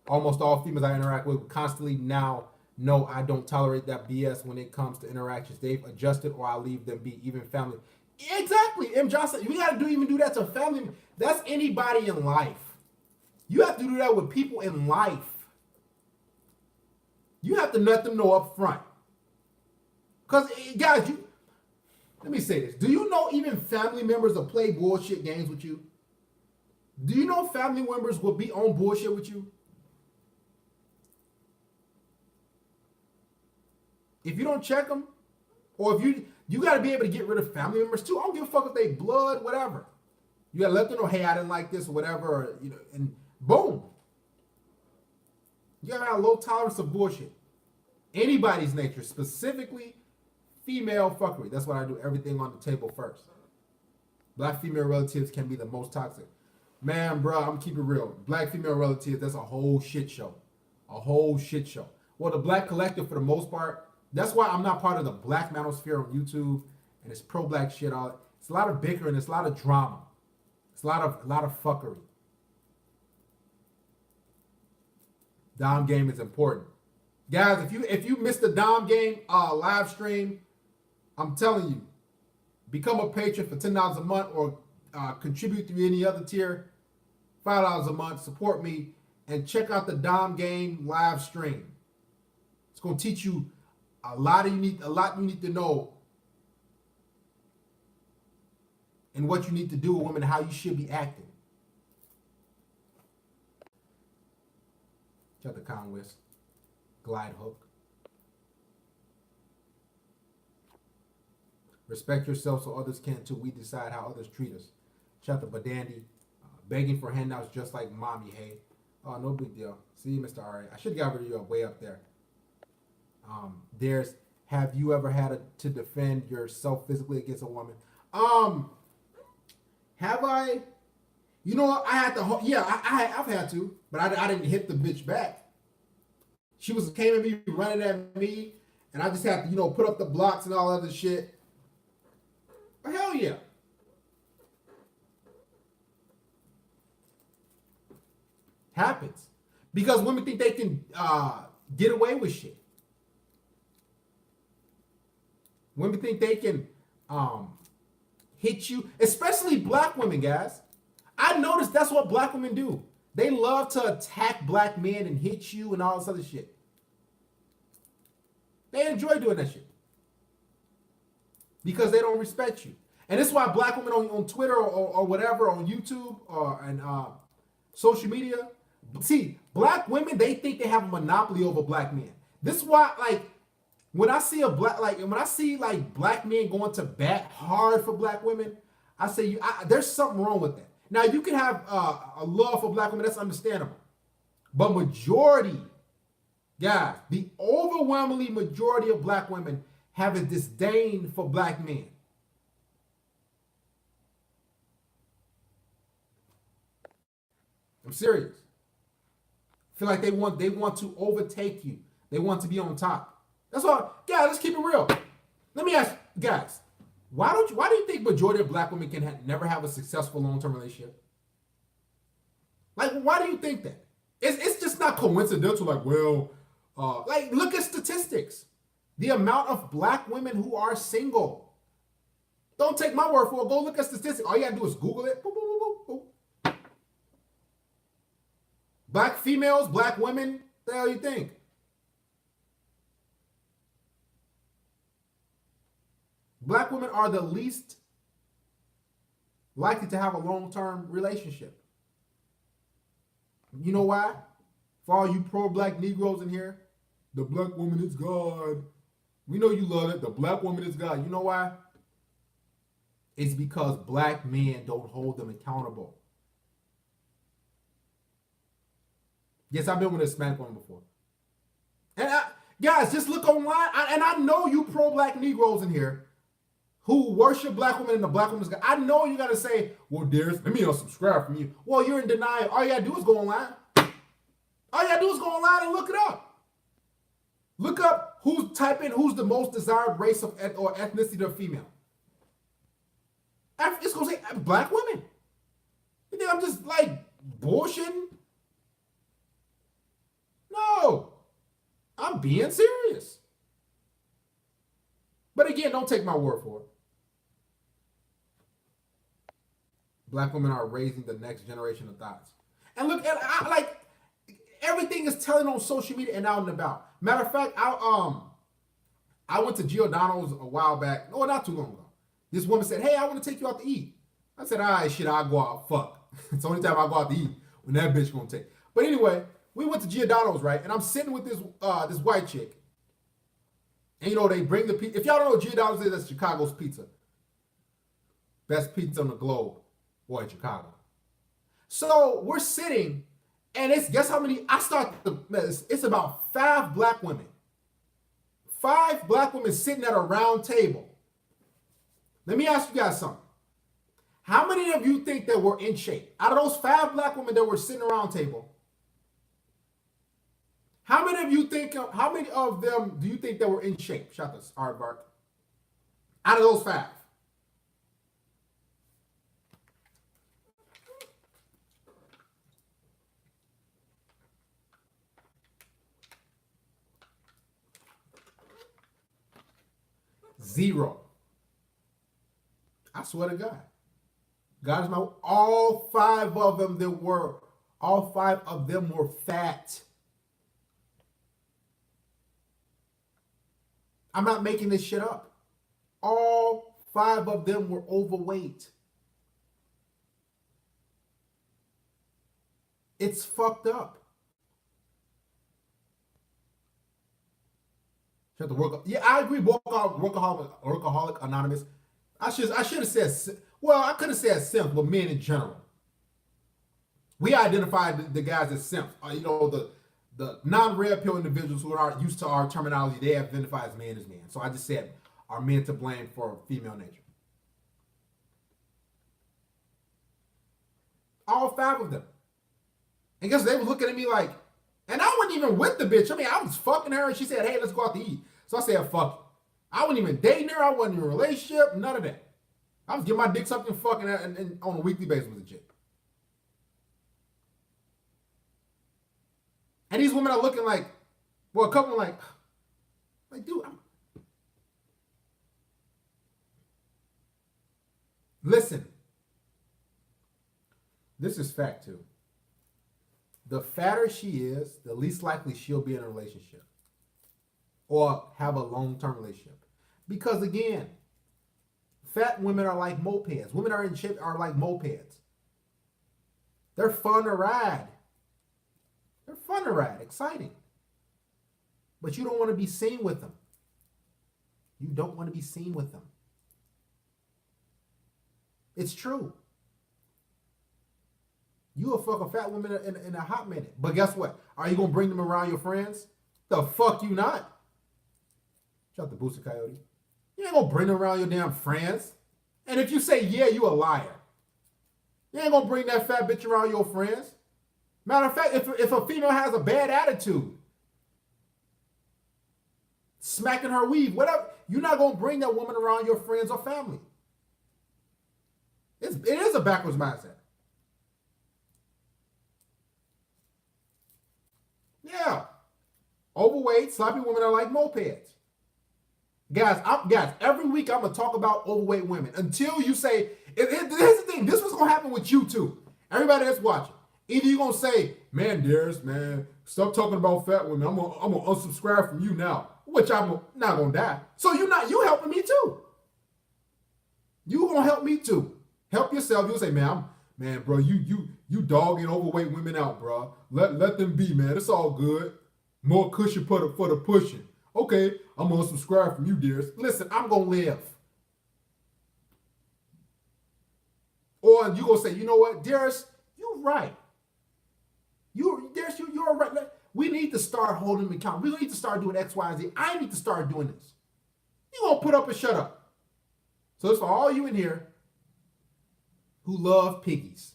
Almost all females I interact with constantly now know I don't tolerate that BS when it comes to interactions. They've adjusted or I leave them be, even family. Exactly, M. Johnson. We got to even do that to family. That's anybody in life. You have to do that with people in life. You have to let them know up front. Because guys, let me say this. Do you know even family members will play bullshit games with you? Do you know family members will be on bullshit with you? If you don't check them, or if you got to be able to get rid of family members too. I don't give a fuck if they blood, whatever. You got to let them know, hey, I didn't like this or whatever, or, and boom. You got to have a low tolerance of bullshit. Anybody's nature, specifically female fuckery. That's why I do everything on the table first. Black female relatives can be the most toxic. Man, bro, I'm keeping it real. Black female relatives, that's a whole shit show. A whole shit show. Well, the Black Collective, for the most part, that's why I'm not part of the Black Manosphere on YouTube and it's pro-black shit. It's a lot of bickering. It's a lot of drama. It's a lot of fuckery. Dom game is important. Guys, if you missed the Dom game live stream, I'm telling you, become a patron for $10 a month or contribute through any other tier, $5 a month, support me, and check out the Dom game live stream. It's going to teach you a lot you need to know and what you need to do with women, how you should be acting. Check the Conwist, Glide Hook. Respect yourself so others can too. We decide how others treat us. Shout out to Badandi. Begging for handouts just like mommy, hey. Oh, no big deal. See you, Mr. R.A. I should have got rid of you way up there. There's, have you ever had to defend yourself physically against a woman? Have I? You know, I had to, yeah, I've had to, but I didn't hit the bitch back. She came at me, running at me, and I just had to, put up the blocks and all other shit. But hell yeah. Happens. Because women think they can get away with shit. Women think they can hit you, especially black women, guys. I noticed that's what black women do. They love to attack black men and hit you and all this other shit. They enjoy doing that shit. Because they don't respect you. And that's why black women on Twitter or whatever, on YouTube and social media, see, black women, they think they have a monopoly over black men. This is why, when I see black men going to bat hard for black women, I say there's something wrong with that. Now you can have a love for black women, that's understandable, but majority, guys, the overwhelmingly majority of black women have a disdain for black men. I'm serious. Feel like they want to overtake you. They want to be on top. That's why, guys, let's keep it real. Let me ask you, guys, why do you think majority of black women can never have a successful long-term relationship? Why do you think that? It's just not coincidental. Look at statistics. The amount of black women who are single. Don't take my word for it. Go look at statistics. All you gotta do is Google it. Boop, boop, boop, boop, boop. Black females, black women, what the hell you think? Black women are the least likely to have a long-term relationship. You know why? For all you pro-black Negroes in here, the black woman is God. We know you love it. The black woman is God. You know why? It's because black men don't hold them accountable. Yes, I've been with a Hispanic woman before. And guys, just look online. I know you pro-black Negroes in here who worship black women and the black woman's God. I know you got to say, well, Darius, let me unsubscribe from you. Well, you're in denial. All you got to do is go online. All you got to do is go online and look it up. Look up type in who's the most desired race or ethnicity of female. It's going to say black women. You think I'm just bullshitting? No. I'm being serious. But again, don't take my word for it. Black women are raising the next generation of thoughts. And look, everything is telling on social media and out and about. Matter of fact, I went to Giordano's a while back. No, not too long ago. This woman said, "Hey, I want to take you out to eat." I said, "All right, shit, I'll go out. Fuck." It's the only time I go out to eat when that bitch gonna take. But anyway, we went to Giordano's, right? And I'm sitting with this white chick. And you know, they bring the pizza. If y'all don't know what Giordano's is, that's Chicago's pizza. Best pizza on the globe. Boy, in Chicago. So we're sitting, and it's, guess how many? It's about 5 black women. 5 black women sitting at a round table. Let me ask you guys something. How many of you think that were in shape? Out of those 5 black women that were sitting around the table, how many of them do you think that were in shape? Shout out to Aardvark. Out of those 5. Zero. I swear to God. God is my, all 5 of them were fat. I'm not making this shit up. All 5 of them were overweight. It's fucked up. You have to work. Yeah, I agree. Workaholic Anonymous. I should have said. Well, I could have said simp, but men in general. We identified the guys as simps. You know, the non-red pill individuals who are used to our terminology, they identify as man. So I just said, are men to blame for female nature? All 5 of them. And guess they were looking at me like, and I wasn't even with the bitch. I mean, I was fucking her, and she said, "Hey, let's go out to eat." So I said, "Fuck it." I wasn't even dating her. I wasn't in a relationship. None of that. I was getting my dick sucked and fucking and on a weekly basis with the chick. And these women are looking like, well, a couple like dude, listen. This is fact too. The fatter she is, the least likely she'll be in a relationship or have a long-term relationship. Because again, fat women are like mopeds. Women are in shape are like mopeds. They're fun to ride. They're fun to ride, exciting. But you don't want to be seen with them. You don't want to be seen with them. It's true. You will fuck a fat woman in a hot minute. But guess what? Are you going to bring them around your friends? The fuck you not. Shout out to Booster Coyote. You ain't going to bring them around your damn friends. And if you say yeah, you a liar. You ain't going to bring that fat bitch around your friends. Matter of fact, if a female has a bad attitude, smacking her weave, whatever, you're not going to bring that woman around your friends or family. It is a backwards mindset. Yeah. Overweight, sloppy women are like mopeds. Guys, every week I'm going to talk about overweight women until you say, here's the thing, this was going to happen with you too. Everybody that's watching. Either you're going to say, "Man, Darius, man, stop talking about fat women. I'm going to unsubscribe from you now," which I'm not going to die. So you helping me too. You going to help me too. Help yourself. You'll say, "Man, bro, you dogging overweight women out, bro. Let them be, man. It's all good. More cushion for the pushing." Okay, I'm gonna subscribe from you, Darius. Listen, I'm gonna live. Or you gonna say, "You know what, Darius, you're right. Darius, you're right. We need to start holding them accountable. We need to start doing X, Y, and Z. I need to start doing this." You gonna put up and shut up. So it's for all you in here who love piggies.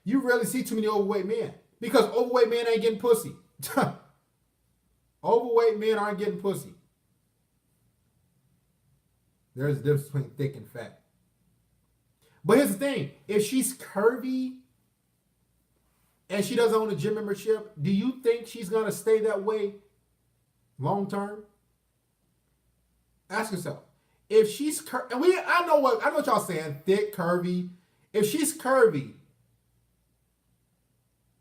You rarely see too many overweight men because overweight men ain't getting pussy. Overweight men aren't getting pussy. There's a difference between thick and fat. But here's the thing. If she's curvy and she doesn't own a gym membership, do you think she's going to stay that way long term? Ask yourself. if she's and I know what y'all saying, thick, curvy. If she's curvy,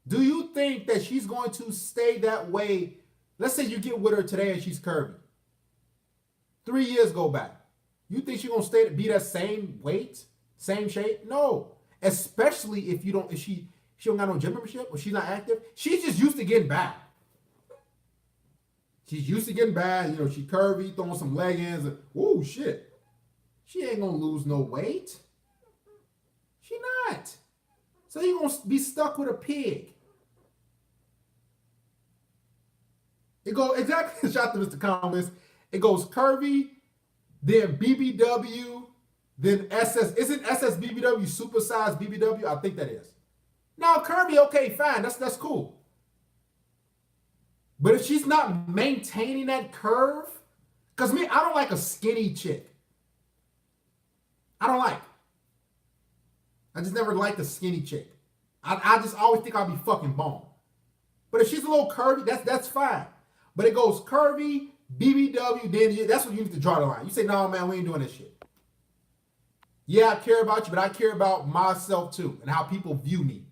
do you think that she's going to stay that way? Let's say you get with her today and she's curvy. 3 years go by. You think she's gonna be that same weight, same shape? No. Especially if she don't got no gym membership or she's not active. She's just used to getting bad. She's used to getting bad. She curvy, throwing some leggings. Oh shit. She ain't gonna lose no weight. She not. So you're gonna be stuck with a pig. It goes exactly. Shout out to Mr. Comments. It goes curvy, then BBW, then SS. Isn't SSBBW supersized BBW? I think that is. Now curvy, okay, fine. That's cool. But if she's not maintaining that curve, because I don't like a skinny chick. I just never liked a skinny chick. I just always think I'll be fucking boned. But if she's a little curvy, that's fine. But it goes curvy, BBW, then that's when you need to draw the line. You say, no, man, we ain't doing this shit. Yeah, I care about you, but I care about myself too and how people view me.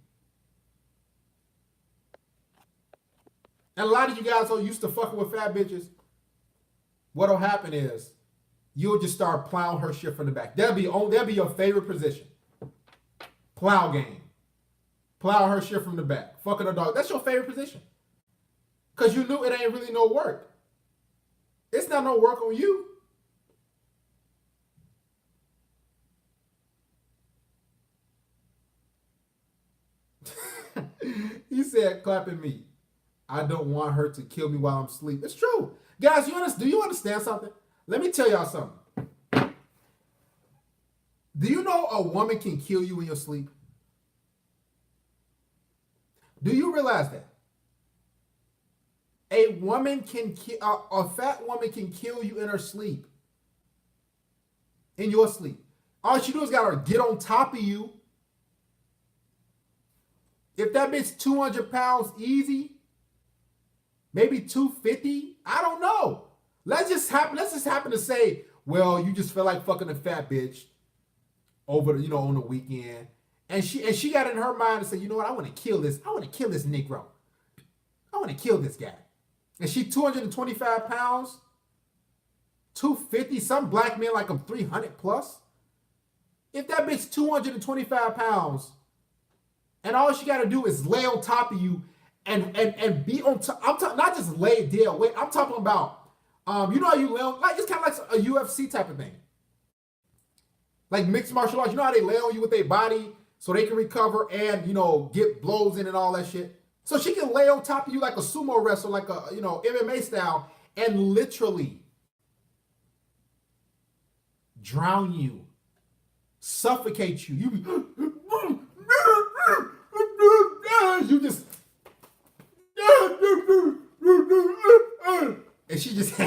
And a lot of you guys are used to fucking with fat bitches. What'll happen is you'll just start plowing her shit from the back. That'll be your favorite position. Plow game. Plow her shit from the back. Fucking her dog. That's your favorite position. Because you knew it ain't really no work. It's not no work on you. He said, clapping me. I don't want her to kill me while I'm asleep. It's true. Guys, do you understand something? Let me tell y'all something. Do you know a woman can kill you in your sleep? Do you realize that? A fat woman can kill you in her sleep. In your sleep. All she do is got to get on top of you. If that bitch 200 pounds easy, maybe 250, I don't know. Let's just happen to say, well, you just feel like fucking a fat bitch over on the weekend. And she got in her mind to say, you know what, I want to kill this Negro. I want to kill this guy. And she 225 pounds, 250, some black men like them 300 plus. If that bitch 225 pounds, and all she got to do is lay on top of you and be on top. I'm talking not just lay dead weight. I'm talking about, how you lay on, like it's kind of like a UFC type of thing. Like mixed martial arts. You know how they lay on you with their body so they can recover and, get blows in and all that shit. So she can lay on top of you like a sumo wrestler, like a, MMA style, and literally drown you, suffocate you. You just, and she just,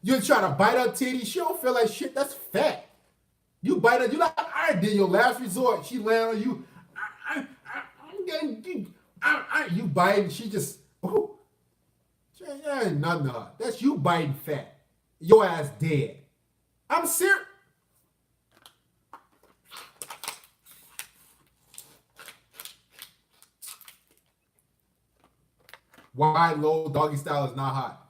you try to bite her titty. She don't feel like shit. That's fat. You bite her. You like, I did your last resort. She land on you. You bite and she just, she ain't nothing to her. That's you biting fat. Your ass dead. I'm serious. Wide, low, doggy style is not hot.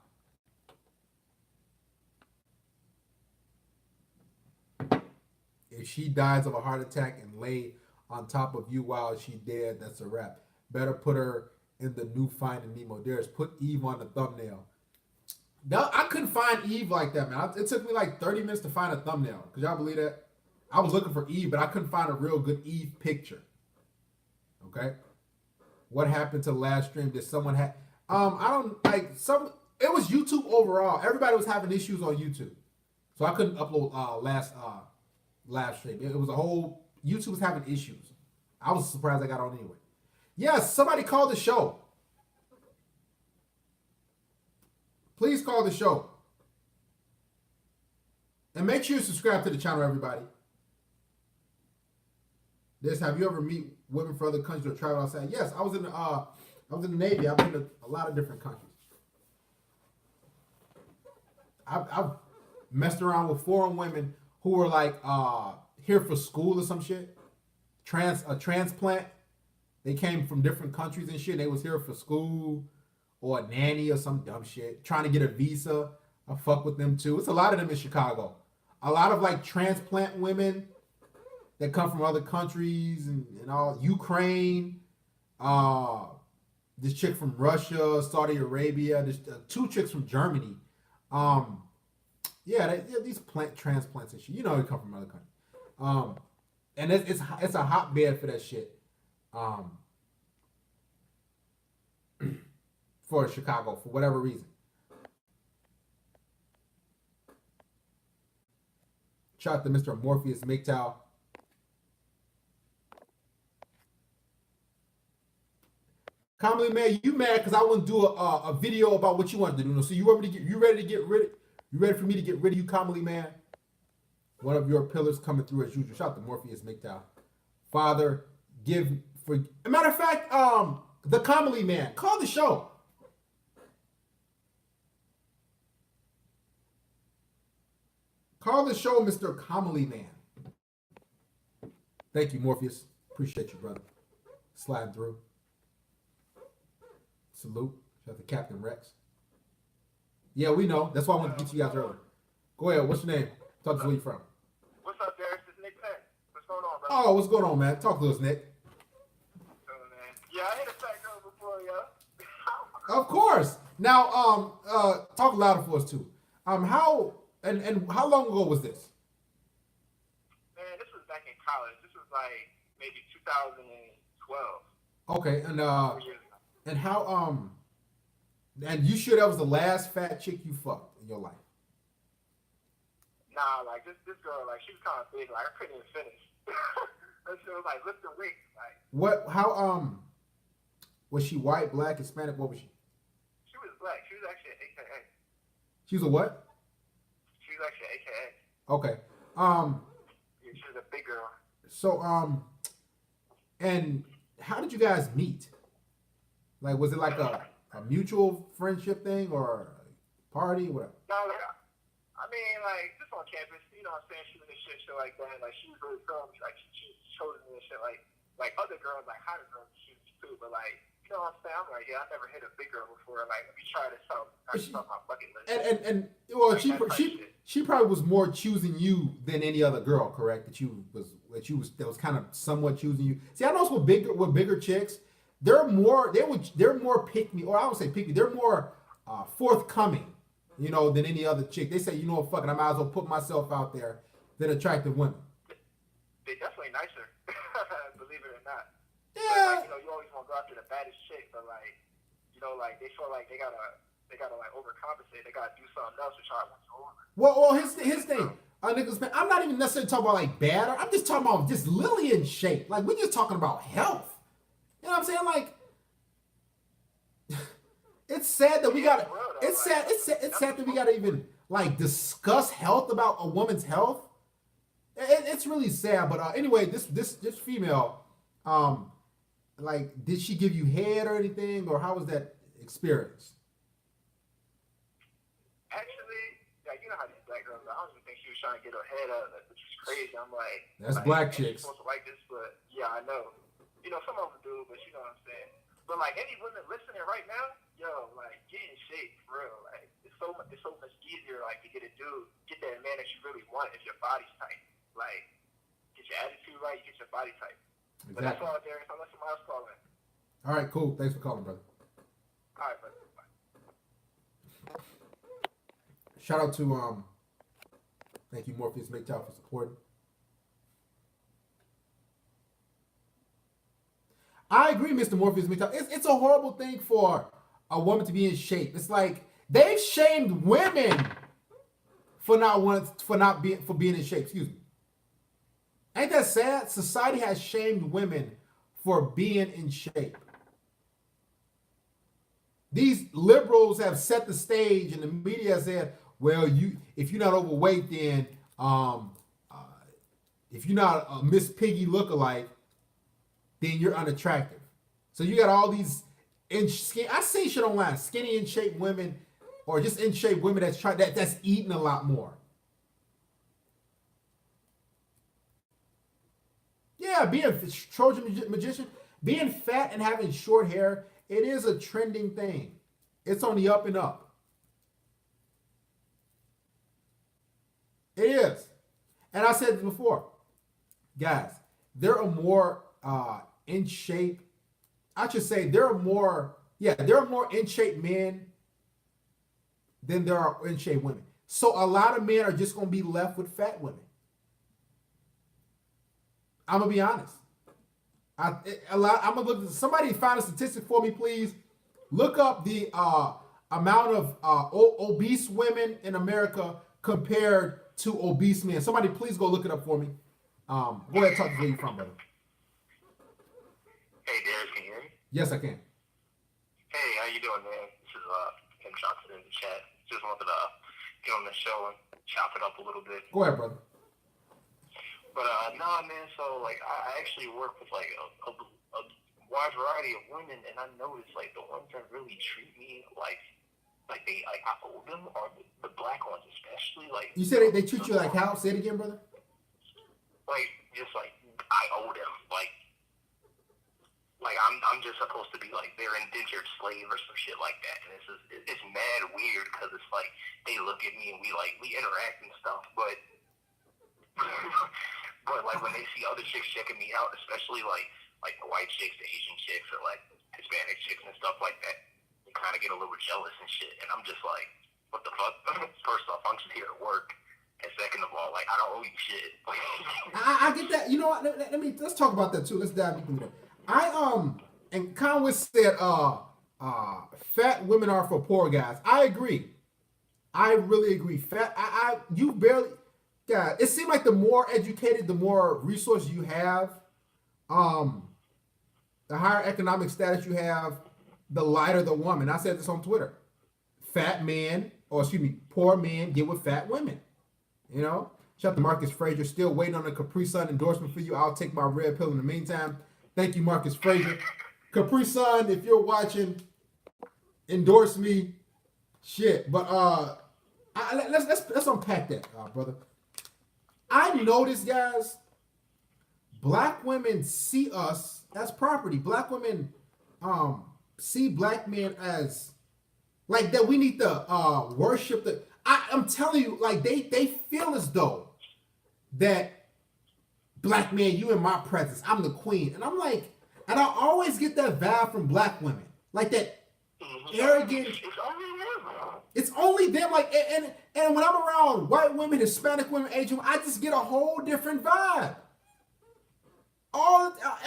If she dies of a heart attack and lay on top of you while she dead, that's a wrap. Better put her in the new Finding Nemo. There's put Eve on the thumbnail. Now, I couldn't find Eve like that, man. It took me like 30 minutes to find a thumbnail. Could y'all believe that? I was looking for Eve, but I couldn't find a real good Eve picture. Okay? What happened to the last stream? Did someone have... it was YouTube overall. Everybody was having issues on YouTube. So I couldn't upload last live stream. It was a whole... YouTube was having issues. I was surprised I got on anyway. Yes, somebody call the show. Please call the show. And make sure you subscribe to the channel, everybody. Have you ever meet women from other countries or travel outside? Yes, I was in the Navy. I've been to a lot of different countries. messed around with foreign women who were like here for school or some shit. A transplant. They came from different countries and shit. They was here for school or a nanny or some dumb shit. Trying to get a visa. I fuck with them too. It's a lot of them in Chicago. A lot of like transplant women that come from other countries and all. Ukraine. This chick from Russia, Saudi Arabia. There's two chicks from Germany. These plant transplants and shit. You know they come from other countries. And it's a hotbed for that shit. For Chicago, for whatever reason. Shout out to Mr. Morpheus MGTOW. Commonly, man, you mad because I want to do a video about what you want to do. So you ready for me to get rid of you, Commonly, man? One of your pillars coming through as usual. Shout out to Morpheus MGTOW. Father, a matter of fact, the Commonly man, call the show. Call the show, Mr. Commonly man. Thank you, Morpheus. Appreciate you, brother. Sliding through. Salute. Shout out to Captain Rex. Yeah, we know. That's why I wanted to get you guys earlier. Go ahead. What's your name? Talk to us where you from. What's up, Darius? It's Nick Penn. What's going on, bro? Oh, what's going on, man? Talk to us, Nick. Man. Yeah, I hit a fat girl before, yo. Of course. Now, talk louder for us too. How long ago was this? Man, this was back in college. This was like maybe 2012. Okay, 4 years ago. and how and you sure that was the last fat chick you fucked in your life? Nah, like this girl, like she was kind of big. Like I couldn't even finish. That shit was like lifting weights. Like What? How? Was she white, black, Hispanic? What was she? she was black. She was actually an AKA. She was a what? She was actually an AKA. Okay. Yeah, she was a big girl. So and how did you guys meet? Like, was it like a mutual friendship thing or a party, whatever? No, like, I mean, like, just on campus, you know what I'm saying? She was in shit like that. Like, she was really feeling me. Like, she chose me and shit. Like other girls, like, hotter girls, she was too. But, like, you know what I'm saying? I'm like, yeah, I never hit a big girl before. Like, let me try this out. That's on my bucket list. And well, like, she probably was more choosing you than any other girl, correct? That was kind of somewhat choosing you. See, I noticed with bigger chicks, they're more pick me, or I would say pick me. They're more forthcoming, you know, than any other chick. They say, you know what, fuck it, I might as well put myself out there than attractive women. They're definitely nicer, believe it or not. Yeah. But, like, you know, you always want to go after the baddest chick, but like, you know, like they feel like they gotta like overcompensate. They gotta do something else to try to win you over. Well, his thing. Niggas, man, I'm not even necessarily talking about like bad. I'm just talking about just Lillian shape. Like, we're just talking about health. You know what I'm saying? Like, it's sad that we gotta. It's sad. It's sad that we gotta even like discuss health about a woman's health. It's really sad. But anyway, this female, like, did she give you head or anything, or how was that experience? Actually, like, you know how these black girls are. I don't even think she was trying to get her head out of it, which is crazy. I'm like, That's like, black she's chicks. supposed to like this, but yeah, I know. You know, some of them do, but you know what I'm saying. But like any women listening right now, yo, like get in shape for real. Like it's so much easier like to get that man that you really want if your body's tight. Like get your attitude right, you get your body tight. Exactly. But that's all, Darius. I'll let somebody else call in. All right, cool. Thanks for calling, brother. All right, brother. Bye. Shout out to thank you, Morpheus MGTOW, for supporting. I agree, Mr. Morpheus MGTOW. It's a horrible thing for a woman to be in shape. It's like they've shamed women for being in shape. Excuse me. Ain't that sad? Society has shamed women for being in shape. These liberals have set the stage, and the media has said, "Well, if you're not overweight, then if you're not a Miss Piggy lookalike, then you're unattractive." So you got all these I see shit online, skinny in shape women, or just in shape women that's eating a lot more. Yeah, being a Trojan magician, being fat and having short hair, it is a trending thing. It's on the up and up. It is. And I said this before, guys, there are more in shape. I should say there are more, yeah, there are more in shape men than there are in shape women. So a lot of men are just gonna be left with fat women. I'm gonna be honest. I'm gonna look. Somebody find a statistic for me, please. Look up the amount of obese women in America compared to obese men. Somebody, please go look it up for me. Go ahead, talk to where you from, brother. Hey, Darius, can you hear me? Yes, I can. Hey, how you doing, man? This is Kim Johnson in the chat. Just wanted to get on the show and chop it up a little bit. Go ahead, brother. But nah, man. So like, I actually work with like a wide variety of women, and I noticed like the ones that really treat me like they like I owe them are the black ones, especially like. You said they treat you like how? Say it again, brother. Like just like I owe them, like I'm just supposed to be like their indentured slave or some shit like that, and it's mad weird because it's like they look at me and we interact and stuff, but but like when they see other chicks checking me out, especially like the white chicks, the Asian chicks, or like Hispanic chicks and stuff like that, they kind of get a little jealous and shit, and I'm just like, what the fuck? First off, I'm just here to work. And second of all, like I don't owe you shit. I get that. You know what? Let's talk about that too. Let's dive into that. And Conway said fat women are for poor guys. I agree. I really agree. You barely, God, it seems like the more educated, the more resources you have, the higher economic status you have, the lighter the woman. I said this on Twitter. Poor men get with fat women. You know? Shout out to Marcus Frazier. Still waiting on a Capri Sun endorsement for you. I'll take my red pill in the meantime. Thank you, Marcus Frazier. Capri Sun, if you're watching, endorse me. Shit. But let's unpack that, brother. I noticed, guys, black women see us as property. Black women see black men as like that we need to worship the. I'm telling you, like they feel as though that black man, you in my presence, I'm the queen, and I'm like, and I always get that vibe from black women, like that arrogant. It's only them, like, and when I'm around white women, Hispanic women, Asian women, I just get a whole different vibe.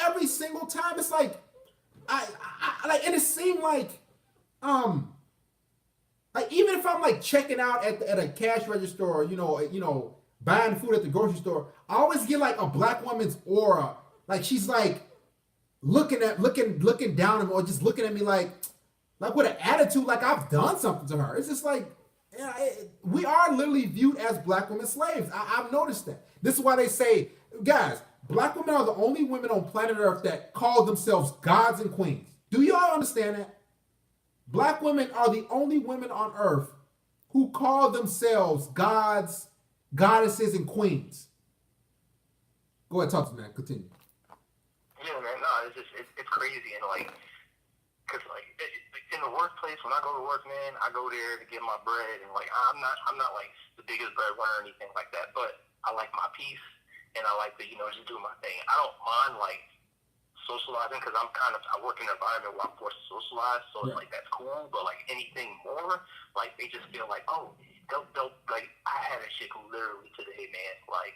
Every single time, it's like, I like, and it seemed like even if I'm like checking out at a cash register or you know buying food at the grocery store, I always get like a black woman's aura, like she's like looking down at me or just looking at me like with an attitude like I've done something to her. It's just like we are literally viewed as black women slaves. I've noticed that. This is why they say, guys, black women are the only women on planet Earth that call themselves gods and queens. Do y'all understand that? Black women are the only women on earth who call themselves gods, goddesses, and queens. Go ahead, talk to me, man. Continue. Yeah, man. No, it's crazy, and like, cause like in the workplace when I go to work, man, I go there to get my bread, and like I'm not like the biggest breadwinner or anything like that, but I like my peace, and I like to just do my thing. I don't mind like socializing because I work in an environment where I'm forced to socialize, so it's like that's cool. But like anything more, like they just feel like, oh, they'll like I had a chick literally today, man. Like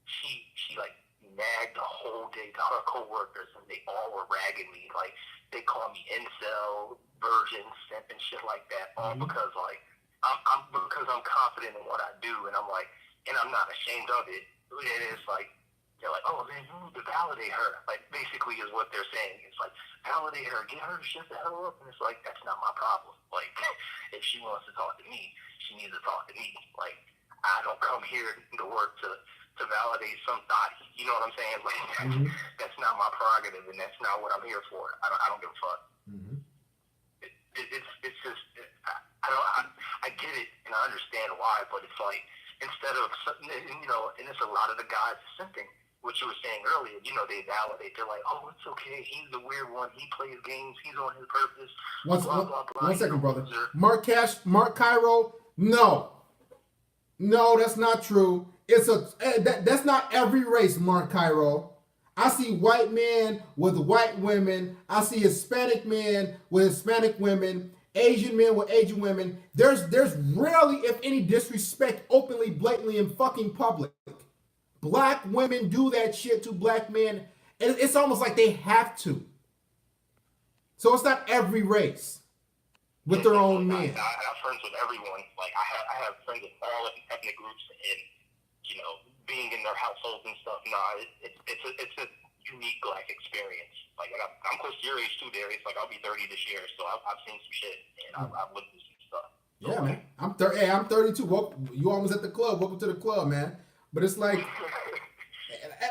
she like nagged the whole day to her coworkers, and they all were ragging me. Like they call me incel, virgin, simp, and shit like that, all because like I'm confident in what I do, and I'm like, and I'm not ashamed of it. And it's like. They're like, oh, man, you need to validate her. Like, basically is what they're saying. It's like, validate her, get her to shut the hell up. And it's like, that's not my problem. Like, if she wants to talk to me, she needs to talk to me. Like, I don't come here to work to validate some thought. You know what I'm saying? Like, that's not my prerogative, and that's not what I'm here for. I don't give a fuck. It's just, I get it, and I understand why, but it's like, instead of, and it's a lot of the guys simping. what you were saying earlier, you know, they validate. They're like, oh, it's okay. He's the weird one. He plays games. He's on his purpose. Blah, blah, blah. One second, brother. Mark Cairo. No, that's not true. That's not every race, Mark Cairo. I see white men with white women. I see Hispanic men with Hispanic women. Asian men with Asian women. There's rarely, if any, disrespect openly, blatantly in fucking public. Black women do that shit to black men. And it's almost like they have to. So it's not every race with their own men. I have friends with everyone. Like I have friends with all ethnic groups, and you know, being in their households and stuff. It's a unique black experience. Like I'm close to your age too, Darius. Like I'll be 30 this year, so I've seen some shit, and I've lived through some stuff. So, yeah, man. I'm 32. You almost at the club. Welcome to the club, man. But it's like,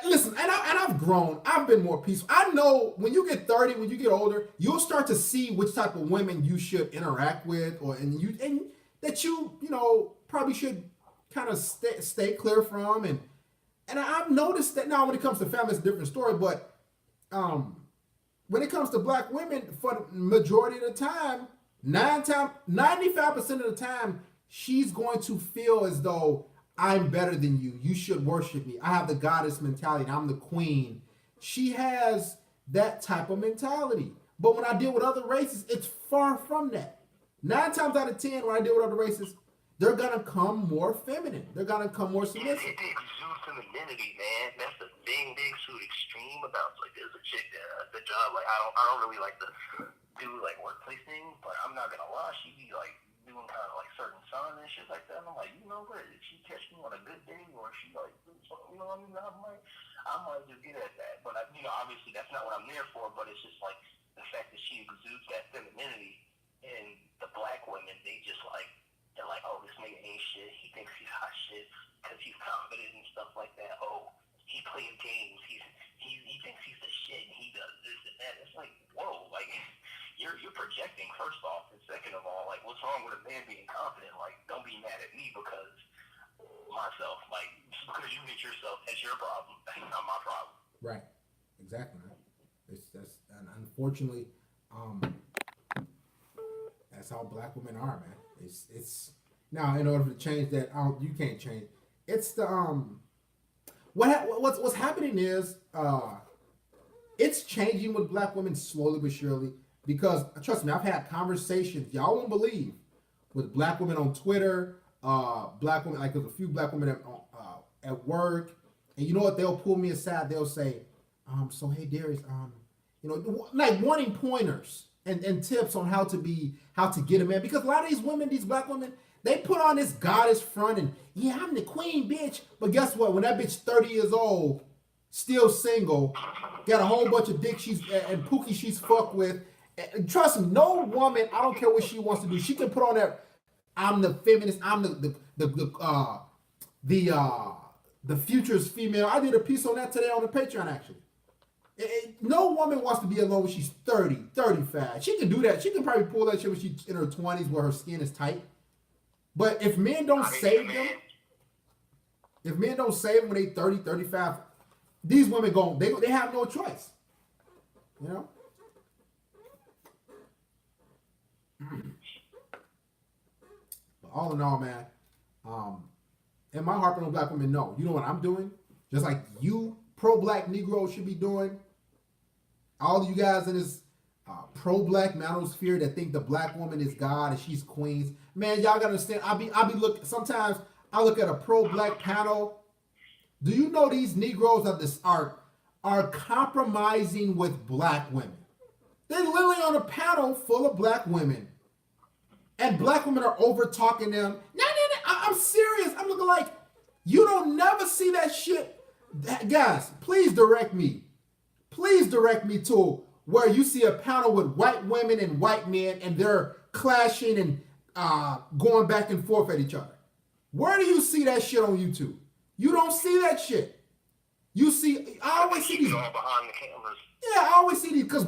listen, and I've grown. I've been more peaceful. I know when you get 30, when you get older, you'll start to see which type of women you should interact with, and that you probably should kind of stay clear from. And I've noticed that now when it comes to family, it's a different story. But when it comes to black women, for the majority of the time, 95% of the time, she's going to feel as though I'm better than you. You should worship me. I have the goddess mentality. I'm the queen. She has that type of mentality. But when I deal with other races, it's far from that. 9 times out of 10, when I deal with other races, they're going to come more feminine. They're going to come more submissive. They exude femininity, man. That's the thing. They exude extreme amounts. Like, there's a chick that the job, like, I don't really like to do, like, workplace things, but I'm not going to lie. She be, like, doing kind of like certain signs and shit like that. And I'm like, you know what? If she catch me on a good day, or if she like, you know what I mean? I might just get at that. But obviously that's not what I'm there for. But it's just like the fact that she exudes that femininity, and the black women, they're like, oh, this nigga ain't shit. He thinks he's hot shit because he's confident and stuff like that. Oh, he plays games. He thinks he's the shit, and he does this and that. It's like, whoa, like. You're projecting, first off, and second of all, like, what's wrong with a man being confident? Like, don't be mad at me because myself, like, just because you hit yourself, that's your problem. That's not my problem. Right. Exactly. And unfortunately, that's how black women are, man. It's now, in order to change that, you can't change. It's the what's happening is it's changing with black women slowly but surely. Because trust me, I've had conversations y'all won't believe with black women on Twitter, black women, like there's a few black women at work, and you know what? They'll pull me aside. They'll say, so hey Darius, like wanting pointers and tips on how to get a man. Because a lot of these women, these black women, they put on this goddess front and yeah, I'm the queen, bitch. But guess what? When that bitch 30 years old, still single, got a whole bunch of dick and pookie she's fucked with. And trust me, no woman, I don't care what she wants to do. She can put on that. I'm the feminist. I'm the future's female. I did a piece on that today on the Patreon. Actually, no woman wants to be alone when she's 30, 35. She can do that. She can probably pull that shit when she's in her 20s, where her skin is tight. But if men don't save them, when they 30, 35, these women they have no choice. You know. But all in all, man, and my heart on black women, no. You know what I'm doing? Just like you pro-black Negro should be doing. All of you guys in this pro-black manosphere that think the black woman is God and she's queens. Man, y'all gotta understand, I be looking, sometimes I look at a pro-black panel. Do you know these Negroes are compromising with black women? They're literally on a panel full of black women. And black women are over talking them. No, I'm serious. I'm looking like, you don't never see that shit. Guys, please direct me. Please direct me to where you see a panel with white women and white men and they're clashing and going back and forth at each other. Where do you see that shit on YouTube? You don't see that shit. You see, I always see these all behind the cameras. Yeah, I always see these because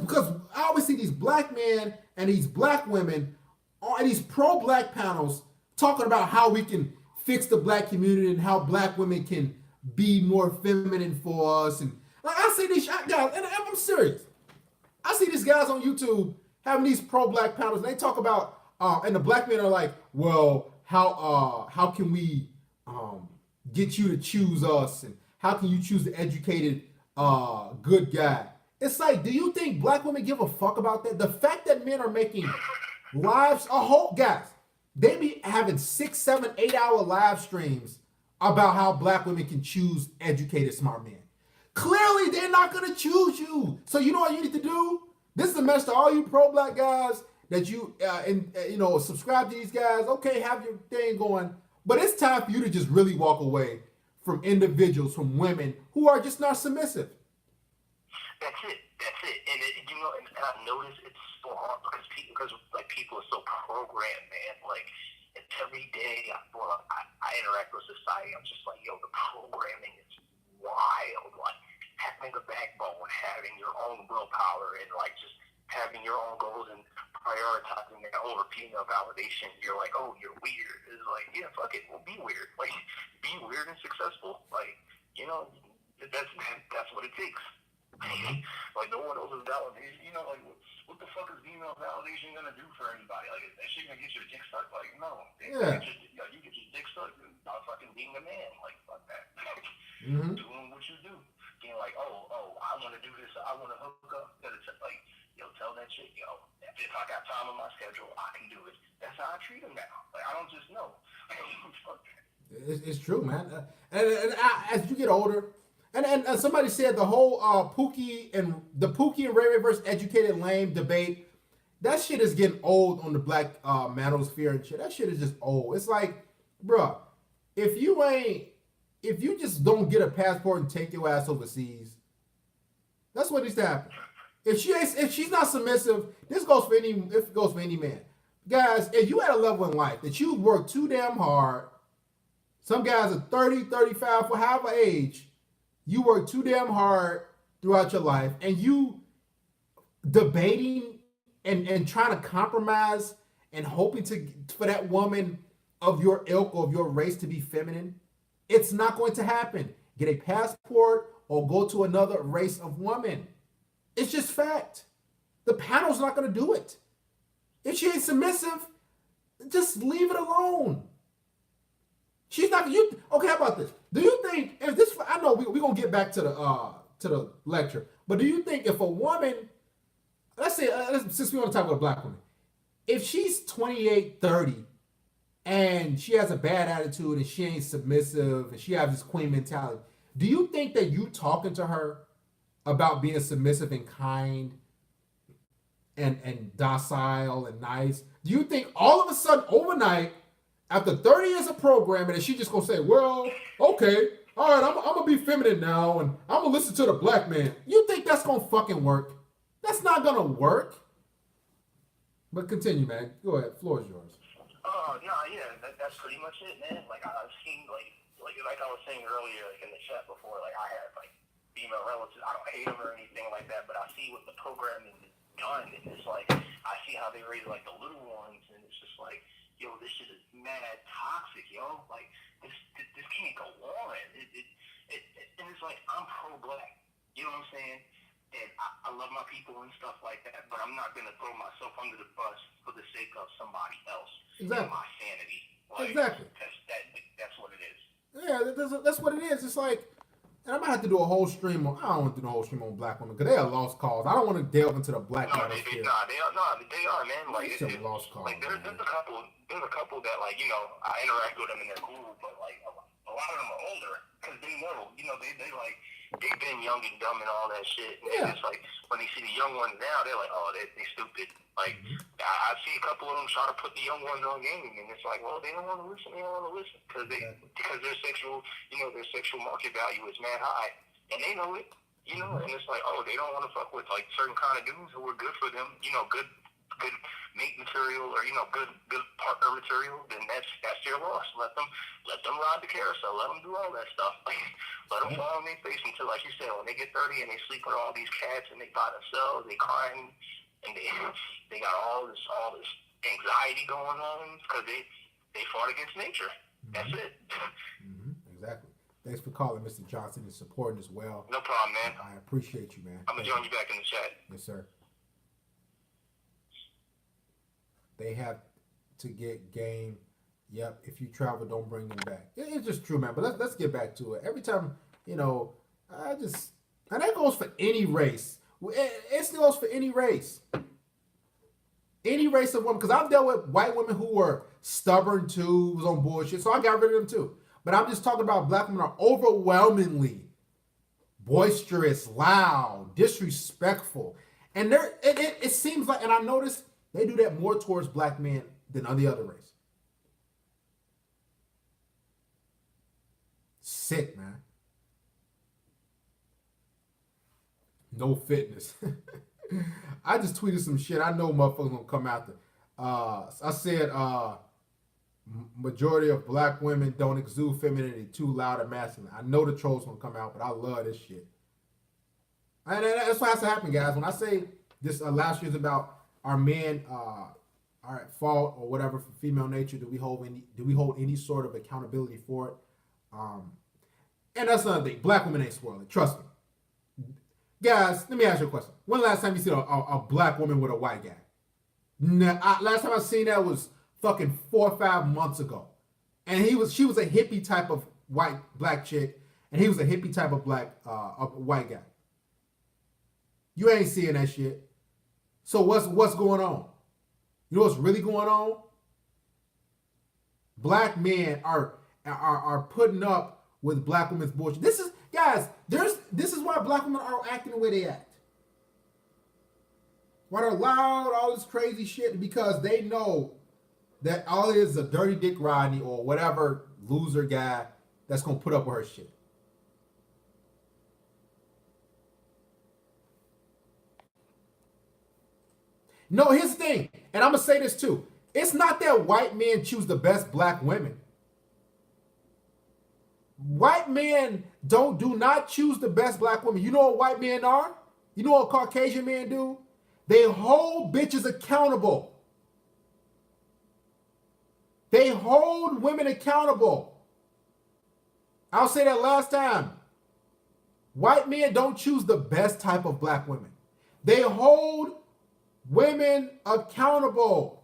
I always see these black men and these black women on these pro-black panels talking about how we can fix the black community and how black women can be more feminine for us. And like I see these guys, and I'm serious. I see these guys on YouTube having these pro-black panels, and they talk about, and the black men are like, well, how can we get you to choose us, and how can you choose the educated, good guy? It's like, do you think black women give a fuck about that? The fact that men are making lives, a whole guys, they be having 6, 7, 8 hour live streams about how black women can choose educated, smart men. Clearly, they're not gonna choose you. So you know what you need to do? This is a message to all you pro-black guys that you subscribe to these guys. Okay, have your thing going, but it's time for you to just really walk away from individuals, from women who are just not submissive. That's it. And and I've noticed it's so hard because people are so programmed, man. Like, and every day I interact with society, I'm just like, yo, the programming is wild. Like, having a backbone, having your own willpower, and like just having your own goals and prioritizing that over female validation. You're like, oh, you're weird. It's like, yeah, fuck it, well, be weird. Like, be weird and successful. Like, that's what it takes. Like, no one else is validation. Like, what the fuck is female validation gonna do for anybody? Like, is that shit gonna get your dick sucked? Like, no. Yeah. You get your dick sucked by fucking being a man. Like, fuck that. Doing what you do. Being like, oh, I want to do this. I want to hook up. Tell that chick, if I got time on my schedule, I can do it. That's how I treat them now. Like, I don't just know. Fuck that. It's true, man. As you get older, and somebody said the whole Pookie and Ray Ray versus Educated Lame debate, that shit is getting old on the black manosphere and shit. That shit is just old. It's like, bruh, if you just don't get a passport and take your ass overseas, that's what needs to happen. If she's not submissive, this goes for any man. Guys, if you at a level in life that you work too damn hard, some guys are 30, 35, for however age, you work too damn hard throughout your life, and you debating and trying to compromise and hoping for that woman of your ilk or of your race to be feminine, it's not going to happen. Get a passport or go to another race of woman. It's just fact. The panel's not going to do it. If she ain't submissive, just leave it alone. She's not. Okay? How about this? Do you think if this? I know we're gonna get back to the lecture, but do you think if a woman, let's say, since we want to talk about a black woman, if she's 28, 30, and she has a bad attitude and she ain't submissive and she has this queen mentality, do you think that you talking to her about being submissive and kind and docile and nice, do you think all of a sudden overnight, after 30 years of programming, that she just gonna say, well, okay, all right, I'm gonna be feminine now and I'm gonna listen to the black man? You think that's gonna fucking work? That's not gonna work. But continue, man. Go ahead. Floor is yours. That's pretty much it, man. Like, I've seen, like I was saying earlier, like in the chat before, like, I have, like, female relatives. I don't hate them or anything like that, but I see what the programming is done, and it's like, I see how they raise, like, the little ones, and it's just like, yo, this shit is mad toxic, yo. Like, this can't go on. And it's like, I'm pro-black. You know what I'm saying? And I love my people and stuff like that, but I'm not going to throw myself under the bus for the sake of somebody else. Exactly. And my sanity. Like, exactly. That's what it is. Yeah, that's what it is. It's like, and I might have to do a whole stream on, I don't want to do a whole stream on black women because they are lost cause. I don't want to delve into the black manosphere. They are, man. Like, it's a lost cause. Like, there's a couple that, like, I interact with them and they're cool, but, like, a lot of them are older because they know, they've been young and dumb and all that shit. And it's like, when they see the young ones now, they're like, oh, they stupid. Like, I see a couple of them try to put the young ones on game, and it's like, well, they don't want to listen. They don't want to listen because their sexual, their sexual market value is mad high, and they know it. And it's like, oh, they don't want to fuck with, like, certain kind of dudes who are good for them. Good mate material or good partner material. Then that's their loss. Let them ride the carousel. Let them do all that stuff. Like, let them fall on their face until, like you said, when they get 30 and they sleep with all these cats and they by themselves, they crying and they got all this anxiety going on because they fought against nature. That's it. Exactly. Thanks for calling, Mr. Johnson, and supporting as well. No problem, man. I appreciate you, man. I'm going to join you back in the chat. Yes, sir. They have to get game. Yep. If you travel, don't bring them back. It's just true, man. But let's get back to it. Every time, and that goes for any race. It goes for any race. Any race of women. Because I've dealt with white women who were stubborn too, was on bullshit. So I got rid of them too. But I'm just talking about black women are overwhelmingly boisterous, loud, disrespectful. And it seems like, and I noticed they do that more towards black men than on the other race. Sick, man. No fitness. I just tweeted some shit. I know motherfuckers gonna come after. I said majority of black women don't exude femininity, too loud and masculine. I know the trolls gonna come out, but I love this shit. And that's what has to happen, guys. When I say this last year's about our men are at fault or whatever for female nature, do we hold any sort of accountability for it? And that's another thing. Black women ain't spoiling. Trust me. Guys, let me ask you a question. When the last time you seen a black woman with a white guy? Last time I seen that was fucking 4 or 5 months ago. And she was a hippie type of black chick, and he was a hippie type of white guy. You ain't seeing that shit. So what's going on? You know what's really going on? Black men are putting up with black women's bullshit. This is why black women are acting the way they act. Why they're loud, all this crazy shit, because they know that all it is a dirty Dick Rodney or whatever loser guy that's gonna put up with her shit. No, here's the thing, and I'm gonna say this too. It's not that white men choose the best black women. White men do not choose the best black women. You know what white men are? You know what Caucasian men do? They hold bitches accountable. They hold women accountable. I'll say that last time. White men don't choose the best type of black women. They hold women accountable.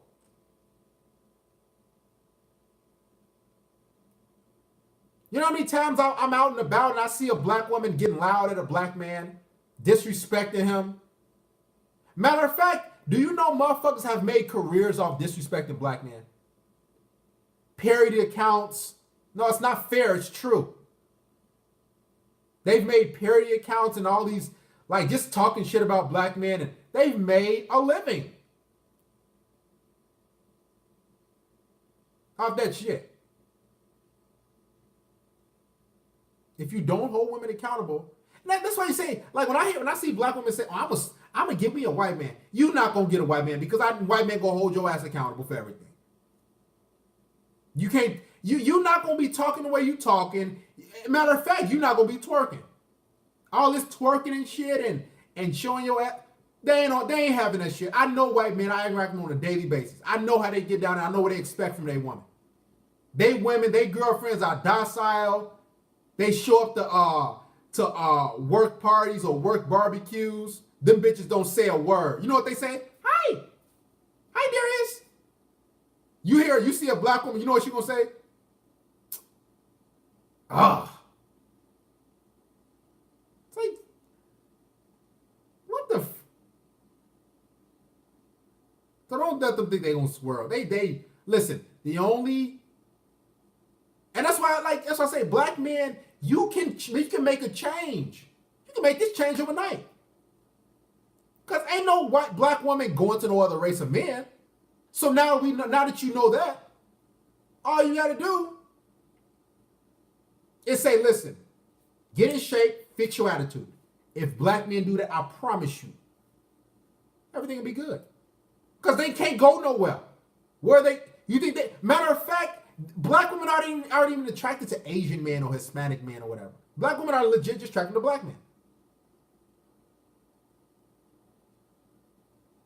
You know how many times I'm out and about and I see a black woman getting loud at a black man, disrespecting him? Matter of fact, do you know motherfuckers have made careers off disrespecting black men? Parody accounts. No, it's not fair. It's true. They've made parody accounts and all these, like, just talking shit about black men, and they've made a living off that shit. If you don't hold women accountable, that's why you say, like, when I see black women say, oh, I'm gonna give me a white man. You're not gonna get a white man because white man gonna hold your ass accountable for everything. You can't. You're not gonna be talking the way you talking. Matter of fact, you're not gonna be twerking. All this twerking and shit and showing your ass. They ain't having that shit. I know white men. I interact with them on a daily basis. I know how they get down there. I know what they expect from their woman. They girlfriends are docile. They show up to work parties or work barbecues. Them bitches don't say a word. You know what they say? Hi, Darius. You see a black woman. You know what she gonna say? It's like, what the? So don't let them think they gonna swirl. They listen. And that's why I say, black men, you can make a change. You can make this change overnight. Because ain't no black woman going to no other race of men. So now that you know that, all you got to do is say, listen, get in shape, fix your attitude. If black men do that, I promise you, everything will be good. Because they can't go nowhere. Matter of fact, black women aren't even attracted to Asian men or Hispanic men or whatever. Black women are legit just attracted to black men.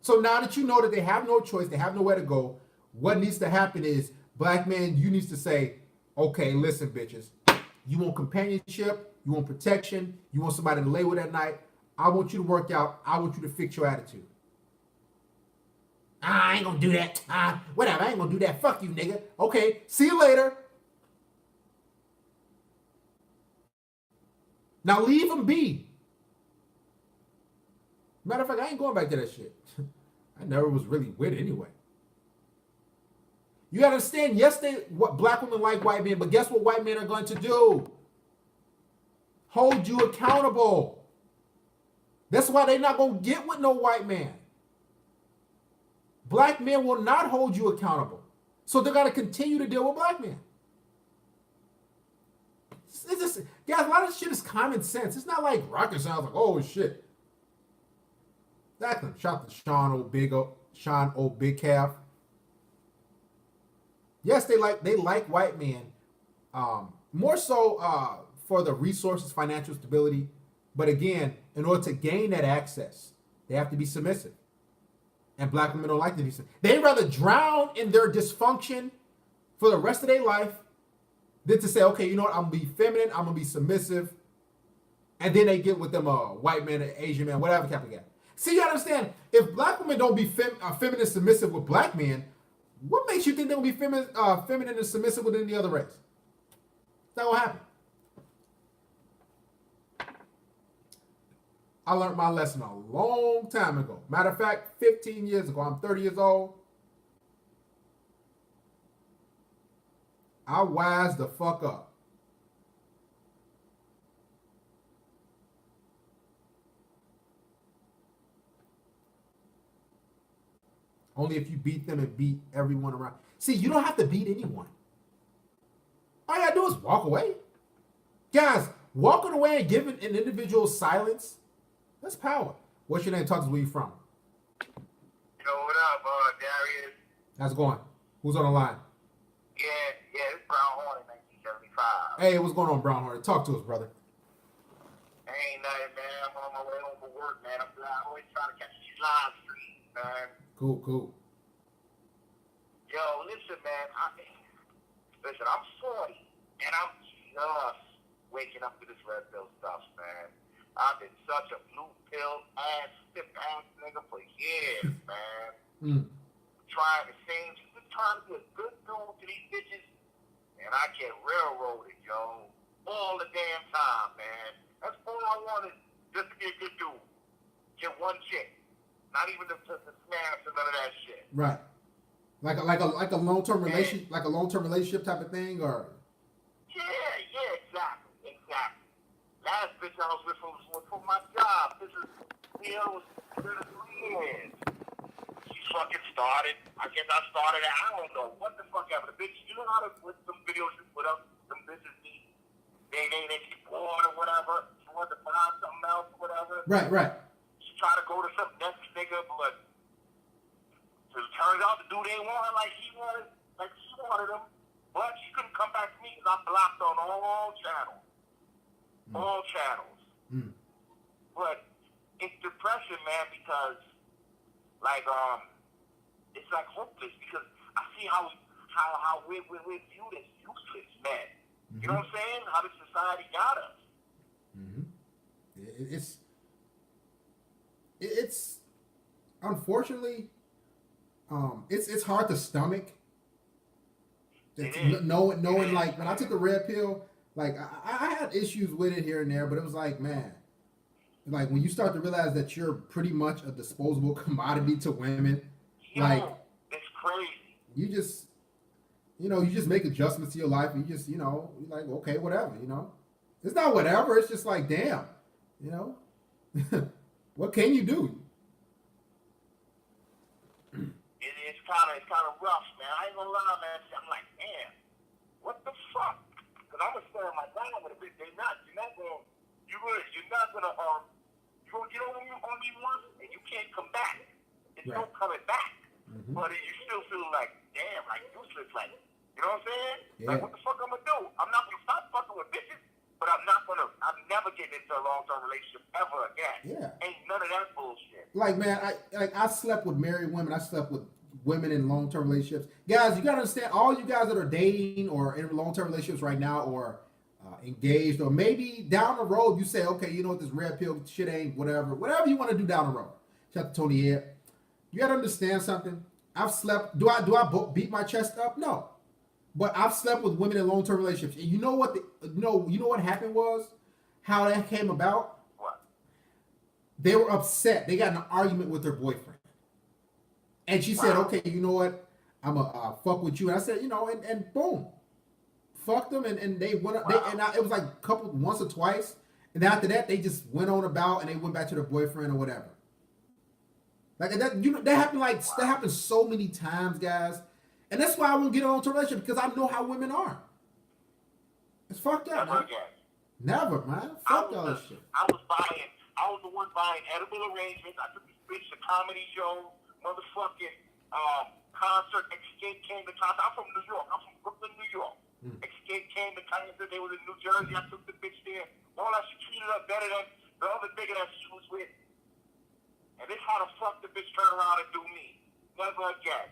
So now that you know that they have no choice, they have nowhere to go, what needs to happen is, black men, you need to say, okay, listen, bitches, you want companionship, you want protection, you want somebody to lay with at night. I want you to work out. I want you to fix your attitude. I ain't gonna do that. Whatever, I ain't gonna do that. Fuck you, nigga. Okay, see you later. Now leave him be. Matter of fact, I ain't going back to that shit. I never was really with it anyway. You gotta understand, yes, what black women like white men, but guess what white men are going to do? Hold you accountable. That's why they're not gonna get with no white man. Black men will not hold you accountable. So they're gonna continue to deal with black men. It's just, guys, a lot of this shit is common sense. It's not like rocket science, like, oh shit. Exactly. Shout out to Sean O. Big Calf. Yes, they like white men, more so for the resources, financial stability. But again, in order to gain that access, they have to be submissive. And black women don't like to be submissive. They'd rather drown in their dysfunction for the rest of their life than to say, okay, you know what, I'm gonna be feminine, I'm gonna be submissive, and then they get with them white man, Asian man, whatever kind of guy. See, you understand? If black women don't be feminine, submissive with black men, what makes you think they'll be feminine and submissive with any other race? It's not gonna happen. I learned my lesson a long time ago. Matter of fact, 15 years ago. I'm 30 years old. I wised the fuck up. Only if you beat them and beat everyone around. See, you don't have to beat anyone. All you gotta do is walk away. Guys, walking away and giving an individual silence, that's power. What's your name? Talk to us. Where you from? Yo, what up, Darius? How's it going? Who's on the line? Yeah, it's Brown Horn in 1975. Hey, what's going on, Brown Horn? Talk to us, brother. Ain't nothing, man. I'm on my way home from work, man. I'm always trying to catch these live streams, man. Cool. Yo, listen, man. I'm 40, and I'm just waking up to this red pill stuff, man. I've been such a blue pill stiff ass nigga for years, man. Trying to be a good dude to these bitches, and I get railroaded, yo, all the damn time, man. That's all I wanted, just to be a good dude. Get one chick, not even to smash or none of that shit. Right. Like a long-term relationship, like a long-term relationship type of thing, or. Yeah, exactly. Last bitch I was with was for my job. This is, was 3 years. She fucking started. I guess I started it. I don't know what the fuck happened. The bitch, you know how to put some videos you put up, some bitches they keep bored or whatever. She wanted to find something else or whatever. Right. She tried to go to some next nigga, but it turns out the dude ain't want her like she wanted him. But she couldn't come back to me because I blocked on all channels. All channels. But it's depression, man, because it's like hopeless because I see how we're viewed as useless men. You know what I'm saying? How the society got us. It's unfortunately it's hard to stomach. Knowing like when I took the red pill, like I had issues with it here and there, but it was like, man, like when you start to realize that you're pretty much a disposable commodity to women, like it's crazy. You just make adjustments to your life, and you just, you're like, okay, whatever, It's not whatever, it's just like, damn, what can you do? It's kind of rough, man. I ain't gonna lie, man. I'm like, damn, what the fuck? Because I'm gonna stand my ground with a bit. You're not gonna get on me once and you can't come back. There's no coming back. But you still feel like, damn, like useless, like, you know what I'm saying? Yeah. Like, what the fuck I'm gonna do? I'm not gonna stop fucking with bitches, but I'm never getting into a long-term relationship ever again. Yeah. Ain't none of that bullshit. Like, man, I slept with married women. I slept with women in long-term relationships. Guys, you gotta understand, all you guys that are dating or in long-term relationships right now, or engaged, or maybe down the road you say, okay, you know what, this red pill shit ain't whatever you want to do down the road. Shout out to Tony Ed. You gotta understand something. I've slept. Beat my chest up? No, but I've slept with women in long-term relationships, and you know what? You know what happened was how that came about. What? They were upset. They got in an argument with their boyfriend, and she said, okay, you know what? I'm a fuck with you. And I said, and boom, fucked them, and they went up. It was like once or twice, and after that, they just went on about, and they went back to their boyfriend or whatever. Like that, that happened. That happened so many times, guys, and that's why I won't get on to a relationship, because I know how women are. It's fucked up, man. Never, man. Fuck all this shit. I was the one buying edible arrangements. I took this bitch to comedy show, motherfucking concert. Escape came to concert. I'm from New York. I'm from Brooklyn, New York. Escape came to concert. They was in New Jersey. I took the bitch there. All that, she treated her better than the other nigga that she was with. And this how the fuck the bitch turned around and do me. Never again.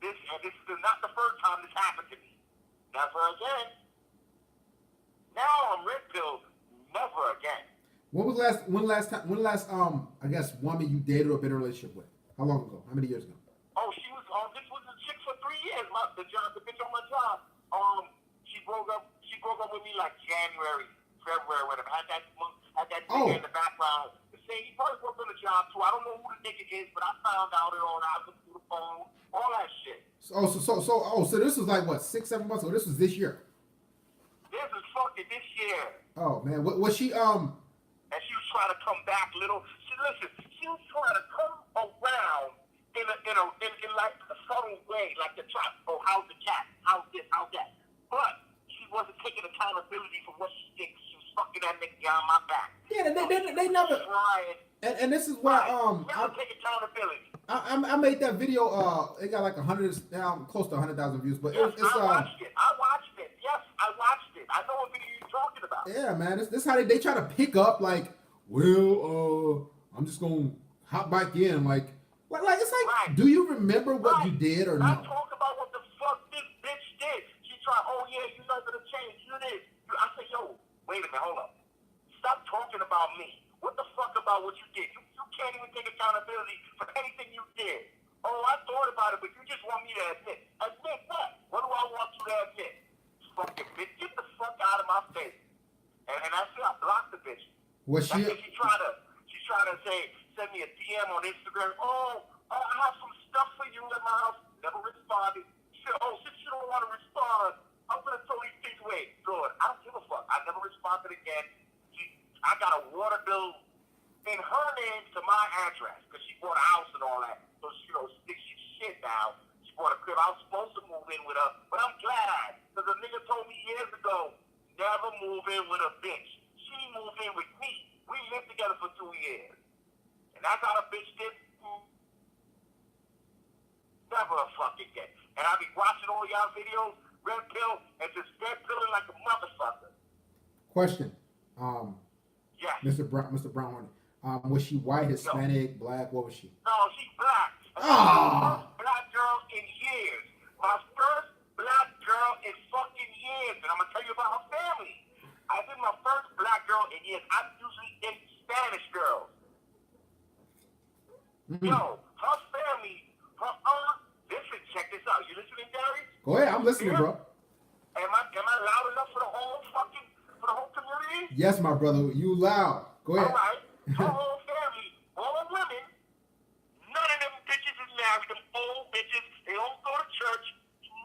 This is not the first time this happened to me. Never again. Now I'm red pilled. Never again. When last I guess woman you dated or been in a relationship with? How long ago? How many years ago? Oh, she was this was a chick for 3 years. The bitch on my job. She broke up with me like January, February, whatever. Had that nigga in the background. He probably worked on the job too. I don't know who the nigga is, but I found out it all. I looked through the phone, all that shit. So this was like what, 6-7 months ago? This was this year. This is fucking this year. Oh man, what was she? And she was trying to come back, little. She was trying to come around in like a subtle way, like the try. Oh, how's the cat? How's this? How's that? But she wasn't taking accountability for what she did. She was fucking that nigga behind my back. Yeah, they never. And this is why never take accountability. I made that video. It got like 100, close to 100,000 views. But yes, I watched it. Yes, I watched it. I know what video you're talking about. Yeah, man. This how they try to pick up, like, well, I'm just gonna hop back in, like it's like, do you remember what you did or not? I talk about what the fuck this bitch did. She tried. Oh yeah, you're not gonna change. You this. I said, yo, wait a minute, hold up. Stop talking about me. What the fuck about what you did? You can't even take accountability for anything you did. Oh, I thought about it, but you just want me to admit. Admit what? What do I want you to admit? Fucking bitch, get the fuck out of my face. And I said I blocked the bitch. Was she? She tried to send me a DM on Instagram. Oh, I have some stuff for you at my house. Never responded. She said, oh, since you don't want to respond, I'm gonna throw these things away. Good. I don't give a fuck. I never responded again. I got a water bill in her name to my address because she bought a house and all that. So she's shit now. She bought a crib. I was supposed to move in with her, but I'm glad because the nigga told me years ago, never move in with a bitch. She moved in with me. We lived together for 2 years, and that's how the bitch did. Never a fucking get. And I be watching all y'all videos, red pill, and just red pilling like a motherfucker. Question. Yes. Mr. Brown, was she white, Hispanic, black? What was she? No, she's black. Ah. Black girl in years. My first black girl in fucking years. And I'm going to tell you about her family. I think my first black girl in years. I'm usually in Spanish girls. Yo, her family, her aunt, listen, check this out. You listening, Gary? Go ahead, I'm listening, bro. Am I loud enough for the whole community? Yes, my brother. You loud. Go ahead. All right. Her whole family, all women, none of them bitches is married. Them old bitches, they don't go to church.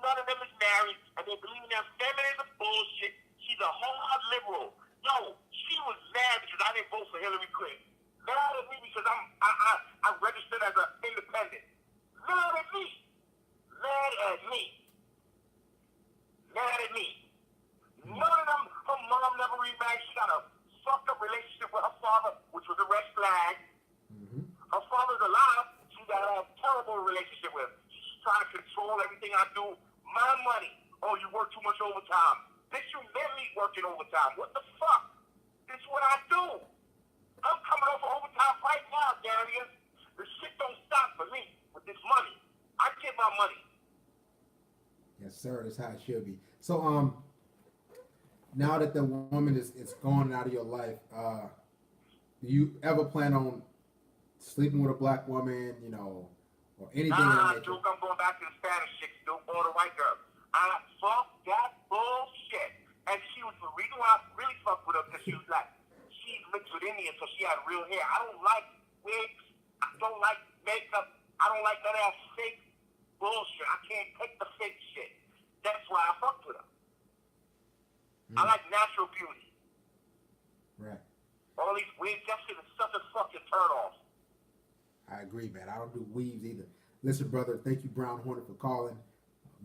None of them is married, and they believe in that feminism bullshit. She's a hard liberal. Yo, she was mad because I didn't vote for Hillary Clinton. Mad at me because I registered as an independent. Mad at me. Mad at me. Mad at me. None of them, her mom never remarried. She got a fucked up relationship with her father, which was a red flag. Her father's alive. She got a terrible relationship with him. She's trying to control everything I do. My money. Oh, you work too much overtime. Bitch, you let me working overtime. What the fuck? This is what I do. I'm coming off of overtime right now, Darius. The shit don't stop for me with this money. I get my money. Yes, sir. That's how it should be. So, now that the woman is gone out of your life, do you ever plan on sleeping with a black woman, you know, or anything of that nature? Duke, I'm going back to the Spanish chicks, Duke, or the white girl. I fuck that bullshit. And she was the reason why I really fucked with her, because she was like, she's mixed with Indian, so she had real hair. I don't like wigs. I don't like makeup. I don't like that ass fake bullshit. I can't take the fake shit. That's why I fucked with her. I like natural beauty. Right. All these wigs, that shit is such a fucking turn off. I agree, man. I don't do weaves either. Listen, brother, thank you, Brown Hornet, for calling.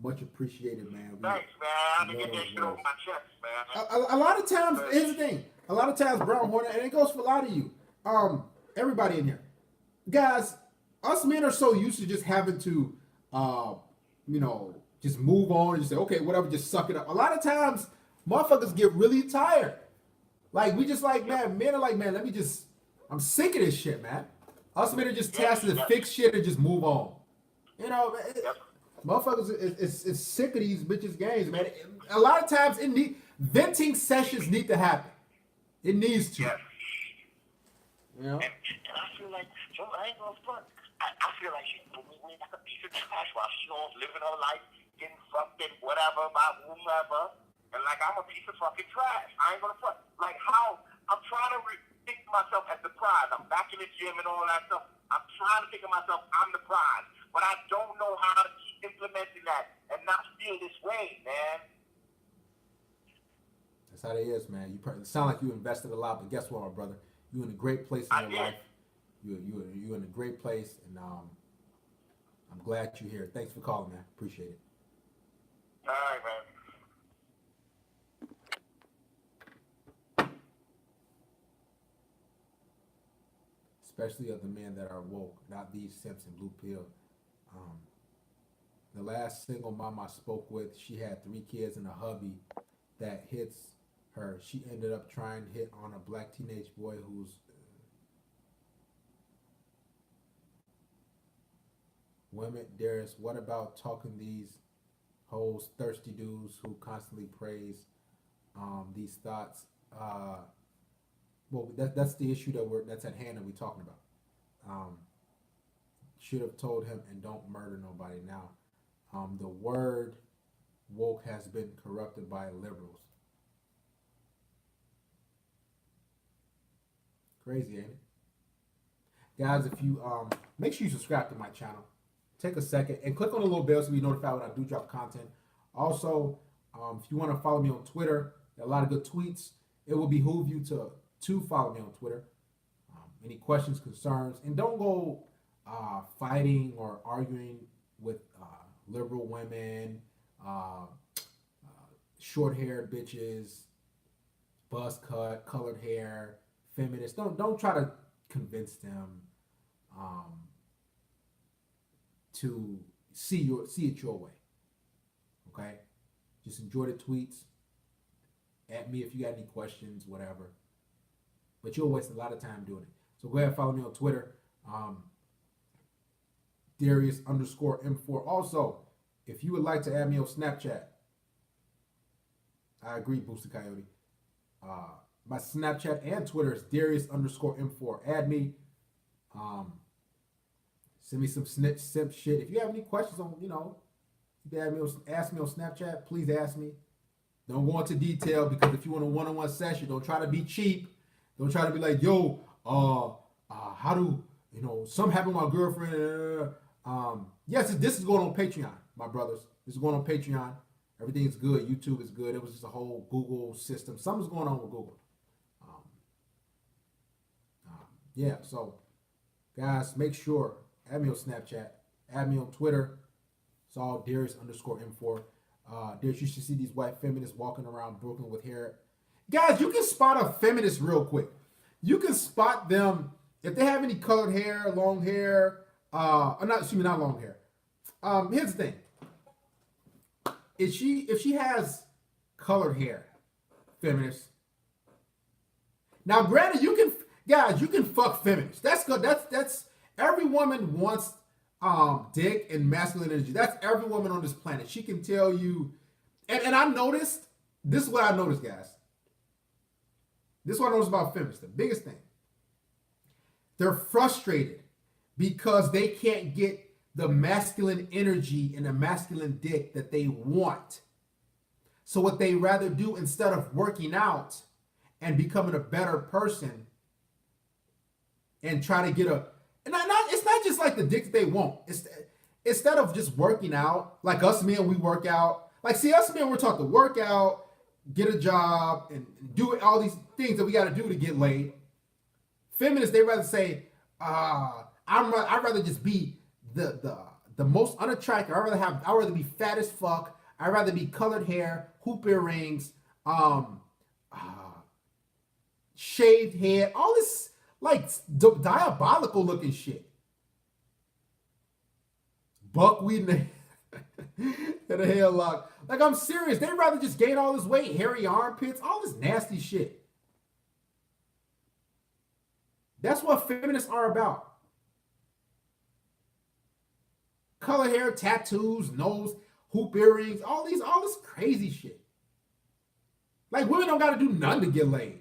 Much appreciated, man. Thanks, man. I need to get that shit off my chest, man. A lot of times, here's the thing. A lot of times, Brown Hornet, and it goes for a lot of you. Everybody in here, guys. Us men are so used to just having to, you know, just move on and just say, okay, whatever, just suck it up. A lot of times, motherfuckers get really tired. Like, we just like, man, men are like, man, I'm sick of this shit, man. Us men are just tasked to fix shit and just move on. You know, motherfuckers is sick of these bitches' games, man. A lot of times, venting sessions need to happen. It needs to. Yes. You know? And I feel like, Joe, I ain't gonna front. I feel like she's moving me like a piece of trash while she's on living her life, getting fucked and whatever by whomever. And like, I'm a piece of fucking trash. I ain't gonna front. Like, how? I'm trying to think of myself as the prize. I'm back in the gym and all that stuff. I'm trying to think of myself, I'm the prize. But I don't know how to keep implementing that and not feel this way, man. That's how it is, man. You sound like you invested a lot, but guess what, my brother? You're in a great place in your life. You're in a great place, and I'm glad you're here. Thanks for calling, man. Appreciate it. All right, man. Especially of the men that are woke, not these simps and blue pill. The last single mom I spoke with, she had 3 kids and a hubby that hits her. She ended up trying to hit on a black teenage boy who's women. Darius, what about talking these hoes, thirsty dudes who constantly praise these thoughts? Well, that's the issue that's at hand that we're talking about. Should have told him and don't murder nobody now. The word woke has been corrupted by liberals. Crazy, ain't it? Guys, if you make sure you subscribe to my channel. Take a second and click on the little bell so you be notified when I do drop content. Also, if you want to follow me on Twitter, there are a lot of good tweets. It will behoove you to follow me on Twitter. Any questions, concerns, and don't go fighting or arguing with liberal women, short-haired bitches, buzz cut, colored hair, feminists. Don't try to convince them to see it your way. Okay? Just enjoy the tweets. At me if you got any questions, whatever. But you'll waste a lot of time doing it. So go ahead and follow me on Twitter. Darius_M4. Also, if you would like to add me on Snapchat, I agree, Booster Coyote. My Snapchat and Twitter is Darius_M4. Add me. Send me some simp shit. If you have any questions on, you can ask me on Snapchat. Please ask me. Don't go into detail, because if you want a one-on-one session, don't try to be cheap. Don't try to be like, yo, how do, something happened with my girlfriend. Yes, this is going on Patreon, my brothers. This is going on Patreon. Everything's good. YouTube is good. It was just a whole Google system. Something's going on with Google. Yeah, so guys, make sure, add me on Snapchat, add me on Twitter. It's all Darius_M4. Darius, you should see these white feminists walking around Brooklyn with hair. Guys, you can spot a feminist real quick. You can spot them if they have any colored hair, long hair, not long hair. Here's the thing. If she has colored hair, feminist. Now, granted, you can fuck feminists. That's good. That's every woman wants dick and masculine energy. That's every woman on this planet. She can tell you, and I noticed, this is what I noticed, guys. This is what I notice about feminists. The biggest thing. They're frustrated because they can't get the masculine energy and the masculine dick that they want. So what they rather do instead of working out and becoming a better person and try to get it's not just like the dick that they want. It's instead of just working out, like us men, we work out. Like, see, us men, we're taught to work out, get a job, and do all these things that we got to do to get laid. Feminists, they rather say, I'd rather just be the most unattractive. I'd rather be fat as fuck. I'd rather be colored hair, hoop earrings, shaved head, all this like diabolical looking shit. Buckwheat in the headlock. Like, I'm serious. They'd rather just gain all this weight, hairy armpits, all this nasty shit. That's what feminists are about. Color hair, tattoos, nose, hoop earrings, all this crazy shit. Like, women don't got to do nothing to get laid.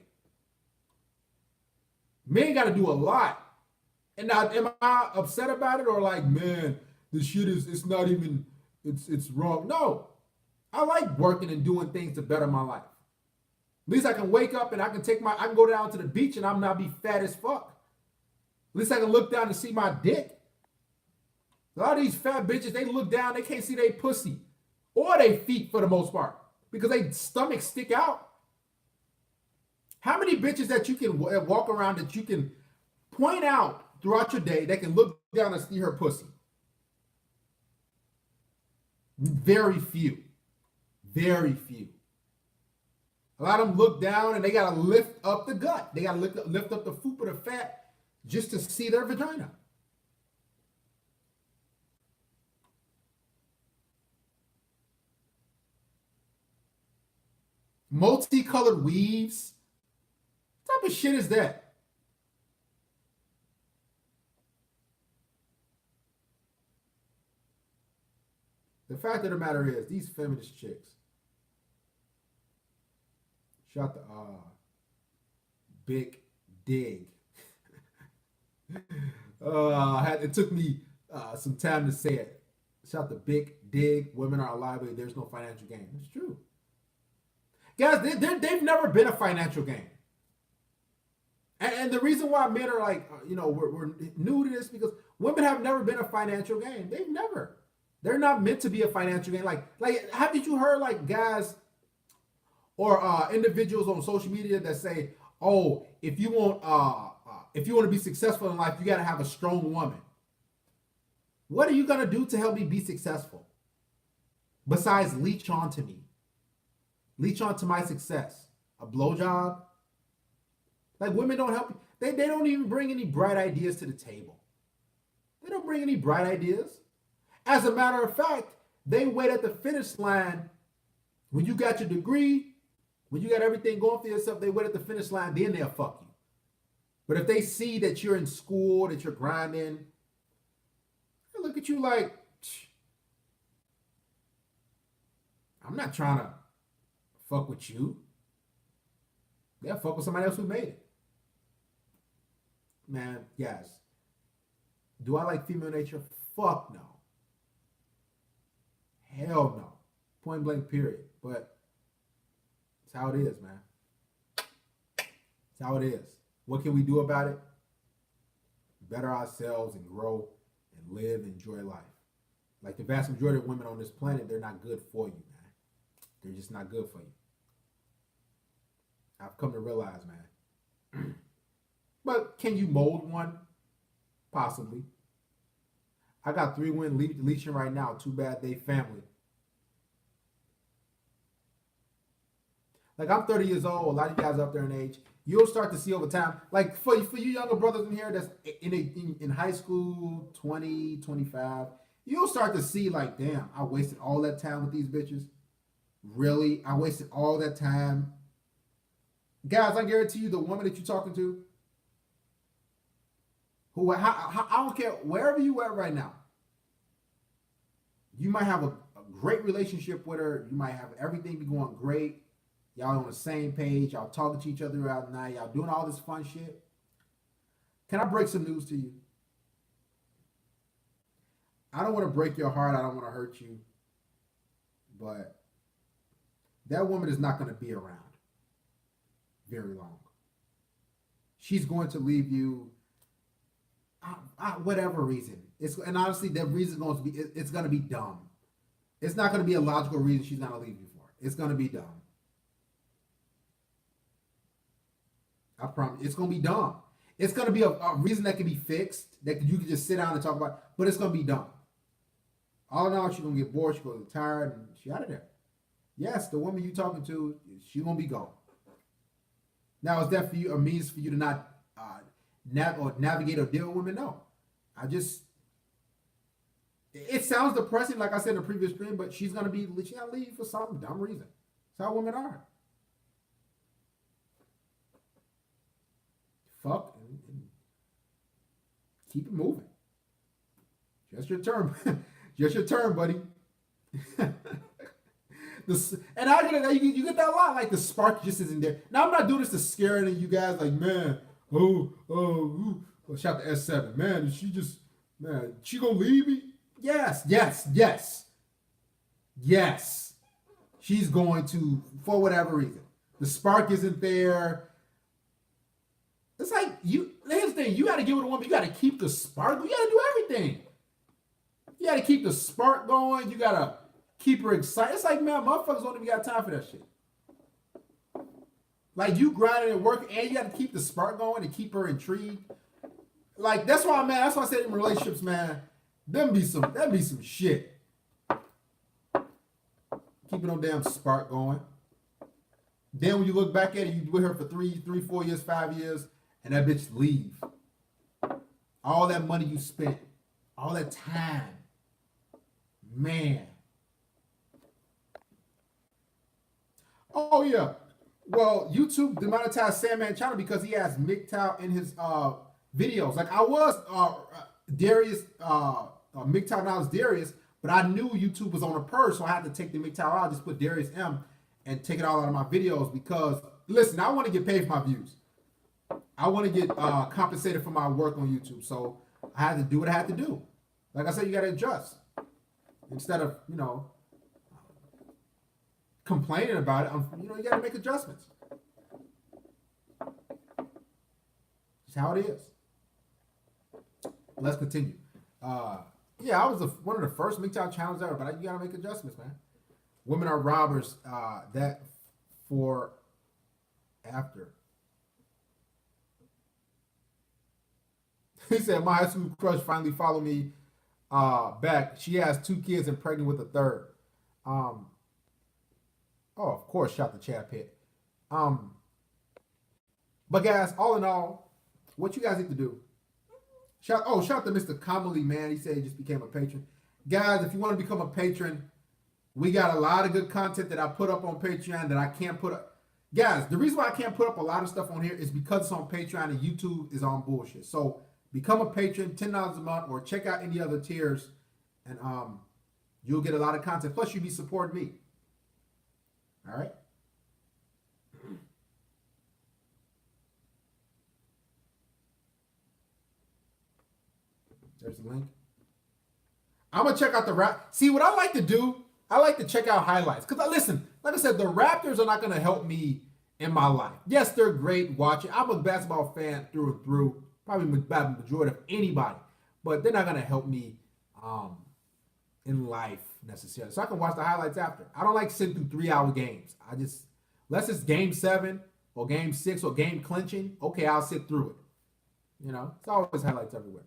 Men got to do a lot. And now, am I upset about it or like, man, this shit it's not even, it's wrong? No. I like working and doing things to better my life. At least I can wake up and I can go down to the beach and I'm not be fat as fuck. At least I can look down and see my dick. A lot of these fat bitches, they look down, they can't see their pussy or their feet for the most part because they stomachs stick out. How many bitches that you can walk around that you can point out throughout your day that can look down and see her pussy? Very few. Very few. A lot of them look down and they got to lift up the gut. They got to lift up the fupa, the fat, just to see their vagina. Multicolored weaves. What type of shit is that? The fact of the matter is, these feminist chicks, shout to Big Dig. It took me some time to say it. Shout to Big Dig. Women are a liability. There's no financial gain. It's true. Guys, they've never been a financial gain. And the reason why men are like, we're new to this because women have never been a financial gain. They've never. They're not meant to be a financial gain. Like, haven't you heard like guys or individuals on social media that say, "Oh, if you want to be successful in life, you got to have a strong woman." What are you gonna do to help me be successful? Besides leech on to me, leech on to my success, a blowjob. Like, women don't help you. They don't even bring any bright ideas to the table. They don't bring any bright ideas. As a matter of fact, they wait at the finish line. When you got your degree, when you got everything going for yourself, they wait at the finish line, then they'll fuck you. But if they see that you're in school, that you're grinding, they look at you like, I'm not trying to fuck with you. They'll fuck with somebody else who made it. Man, guys, do I like female nature? Fuck no. Hell no. Point blank, period. But it's how it is, man. It's how it is. What can we do about it? Better ourselves and grow and live and enjoy life. Like the vast majority of women on this planet, they're not good for you, man. They're just not good for you. I've come to realize, man. But can you mold one? Possibly. I got 3 women leeching right now. Too bad they family. Like, I'm 30 years old. A lot of you guys are up there in age. You'll start to see over time. Like, for you younger brothers in here that's in high school, 20, 25, you'll start to see like, damn, I wasted all that time with these bitches. Really? I wasted all that time. Guys, I guarantee you the woman that you're talking to, I don't care, wherever you are right now, you might have a great relationship with her. You might have everything be going great. Y'all on the same page. Y'all talking to each other throughout the night. Y'all doing all this fun shit. Can I break some news to you? I don't want to break your heart. I don't want to hurt you. But that woman is not going to be around very long. She's going to leave you, whatever reason. And honestly, that reason is going to be, it's going to be dumb. It's not going to be a logical reason she's going to leave you for. It's going to be dumb. I promise. It's going to be dumb. It's going to be a reason that can be fixed, that you can just sit down and talk about, but it's going to be dumb. All in all, she's going to get bored, she's going to get tired, and she's out of there. Yes, the woman you talking to, she's going to be gone. Now, is that for you a means for you to not navigate or deal with women? No. It sounds depressing, like I said in the previous stream, but she's going to leave for some dumb reason. That's how women are. Fuck and keep it moving. Just your turn. Just your turn, buddy. And I get it. You get that a lot. Like the spark just isn't there. Now I'm not doing this to scare any of you guys. Like, man, shout to S7. Man, she gonna leave me? Yes. She's going to, for whatever reason. The spark isn't there. It's like here's the thing, you gotta get with a woman, you gotta keep the spark, you gotta do everything. You gotta keep the spark going, you gotta keep her excited. It's like, man, motherfuckers don't even got time for that shit. Like, you grinding at work and you gotta keep the spark going and keep her intrigued. Like, that's why I said in relationships, man, that'd be some shit. Keeping no damn spark going. Then when you look back at it, you with her for 3, 4 years, 5 years, and that bitch leave. All that money you spent, all that time, man. Oh yeah, well, YouTube demonetized Sandman channel because he has MGTOW in his videos. Like I was Darius, MGTOW now is Darius, but I knew YouTube was on a purge, so I had to take the MGTOW out. Just put Darius M and take it all out of my videos because, listen, I want to get paid for my views. I want to get compensated for my work on YouTube. So I had to do what I had to do. Like I said, you got to adjust. Instead of, complaining about it, you got to make adjustments. That's how it is. Let's continue. Yeah, I was one of the first MGTOW channels ever, but you got to make adjustments, man. Women are robbers. That for after. He said, my high school crush finally followed me back. She has 2 kids and pregnant with a 3rd. Oh, of course, shout to Chad Pitt. But guys, all in all, what you guys need to do. Shout to Mr. Commonly, man. He said he just became a patron. Guys, if you want to become a patron, we got a lot of good content that I put up on Patreon that I can't put up. Guys, the reason why I can't put up a lot of stuff on here is because it's on Patreon and YouTube is on bullshit. So become a patron, $10 a month, or check out any other tiers, and you'll get a lot of content. Plus, you'll be supporting me. All right? There's the link. I'm going to check out the rap. See, what I like to do, I like to check out highlights. Because, listen, like I said, the Raptors are not going to help me in my life. Yes, they're great watching. I'm a basketball fan through and through. Probably by the majority of anybody. But they're not going to help me in life necessarily. So I can watch the highlights after. I don't like sitting through 3-hour games. Unless it's game 7 or game 6 or game clinching, okay, I'll sit through it. It's always highlights everywhere.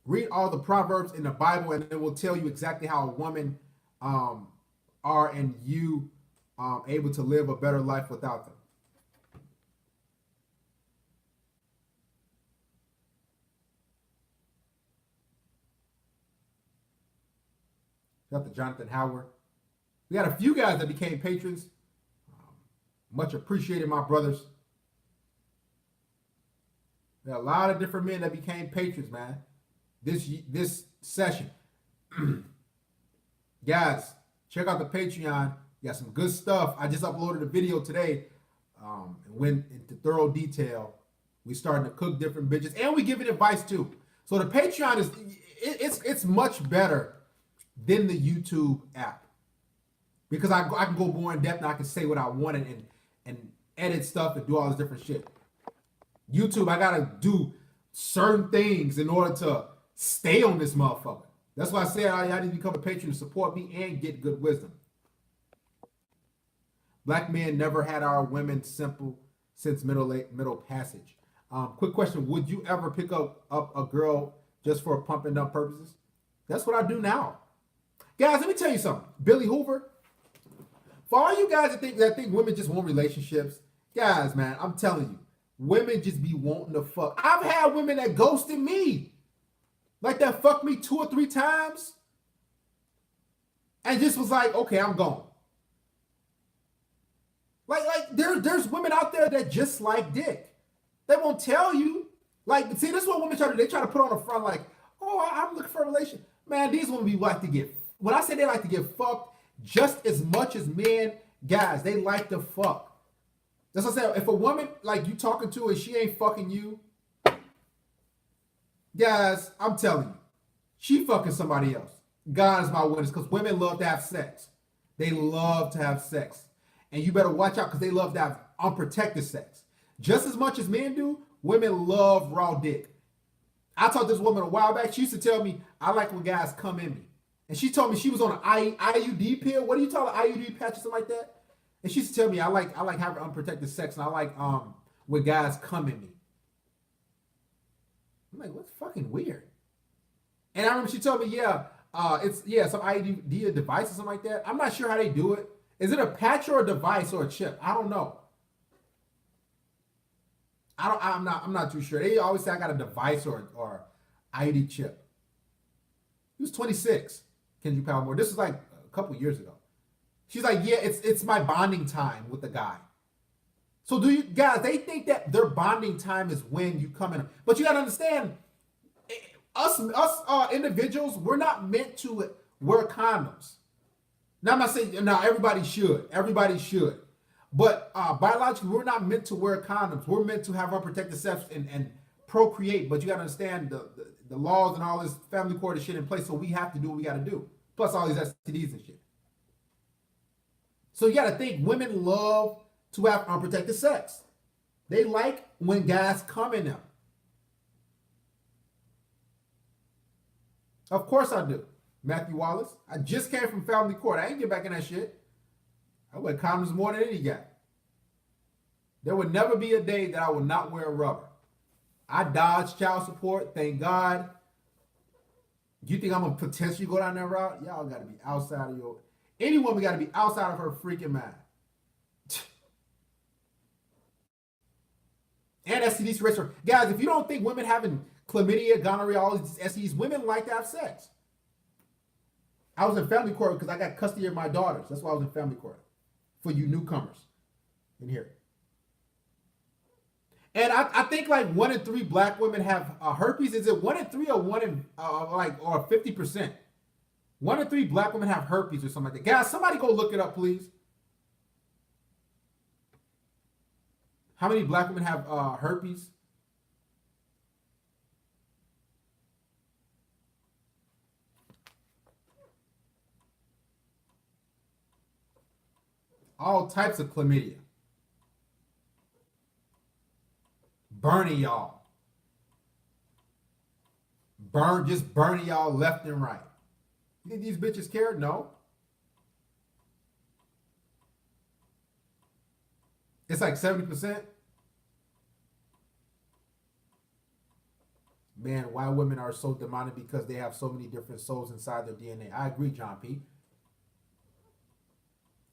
Read all the Proverbs in the Bible, and it will tell you exactly how a woman are and you able to live a better life without them. Shout out to Jonathan Howard. We got a few guys that became patrons. Much appreciated, my brothers. There are a lot of different men that became patrons, man. This session. Guys, check out the Patreon. got some good stuff. I just uploaded a video today and went into thorough detail. We starting to cook different bitches, and we giving advice too. So the Patreon is it's much better than the YouTube app because I can go more in depth and I can say what I want and edit stuff and do all this different shit. YouTube, I gotta do certain things in order to stay on this motherfucker. That's why I said I need to become a patron to support me and get good wisdom. Black men never had our women simple since middle passage. Quick question: would you ever pick up a girl just for pumping up purposes? That's what I do now, guys. Let me tell you something. Billy Hoover. For all you guys that think women just want relationships, guys, man, I'm telling you, women just be wanting to fuck. I've had women that ghosted me, like that fucked me 2 or 3 times, and just was like, okay, I'm gone. Like there's women out there that just like dick. They won't tell you. Like, see, this is what women try to do. They try to put on the front like, oh, I'm looking for a relationship. Man, these women be like to get, when I say they like to get fucked, just as much as men, guys, they like to fuck. That's what I said. If a woman like you talking to and she ain't fucking you, guys, I'm telling you, she fucking somebody else. God is my witness, because women love to have sex. They love to have sex. And you better watch out because they love to have unprotected sex. Just as much as men do, women love raw dick. I talked to this woman a while back. She used to tell me, I like when guys come in me. And she told me she was on an IUD pill. What do you call an IUD patch or something like that? And she used to tell me, I like having unprotected sex, and I like when guys come in me. I'm like, what's fucking weird? And I remember she told me, it's some IUD device or something like that. I'm not sure how they do it. Is it a patch or a device or a chip? I don't know. I'm not too sure. They always say I got a device or IUD chip. He was 26, Kenji Palmore. This was like a couple years ago. She's like, yeah, it's my bonding time with the guy. So do you guys, they think that their bonding time is when you come in. But you gotta understand, us individuals, we're not meant to wear condoms. Now I'm not saying now everybody should. Everybody should. But biologically, we're not meant to wear condoms. We're meant to have unprotected sex and procreate. But you gotta understand the laws and all this family court and shit in place. So we have to do what we gotta do. Plus all these STDs and shit. So you gotta think, women love to have unprotected sex. They like when guys come in them. Of course I do. Matthew Wallace. I just came from family court. I ain't get back in that shit. I wear condoms more than any guy. There would never be a day that I would not wear a rubber. I dodge child support, thank God. You think I'm gonna potentially go down that route? Y'all gotta be outside of your... Any woman gotta be outside of her freaking mind. And STDs for guys, if you don't think women having chlamydia, gonorrhea, all these STDs, women like to have sex. I was in family court because I got custody of my daughters. That's why I was in family court. For you newcomers in here. And I think like 1 in 3 black women have herpes. Is it 1 in 3 or 1 in or 50%? 1 in 3 black women have herpes or something like that. Guys, somebody go look it up, please. How many black women have herpes? All types of chlamydia. Burning y'all. Just burning y'all left and right. You think these bitches care? No. It's like 70%. Man, why women are so demonic because they have so many different souls inside their DNA. I agree, John P.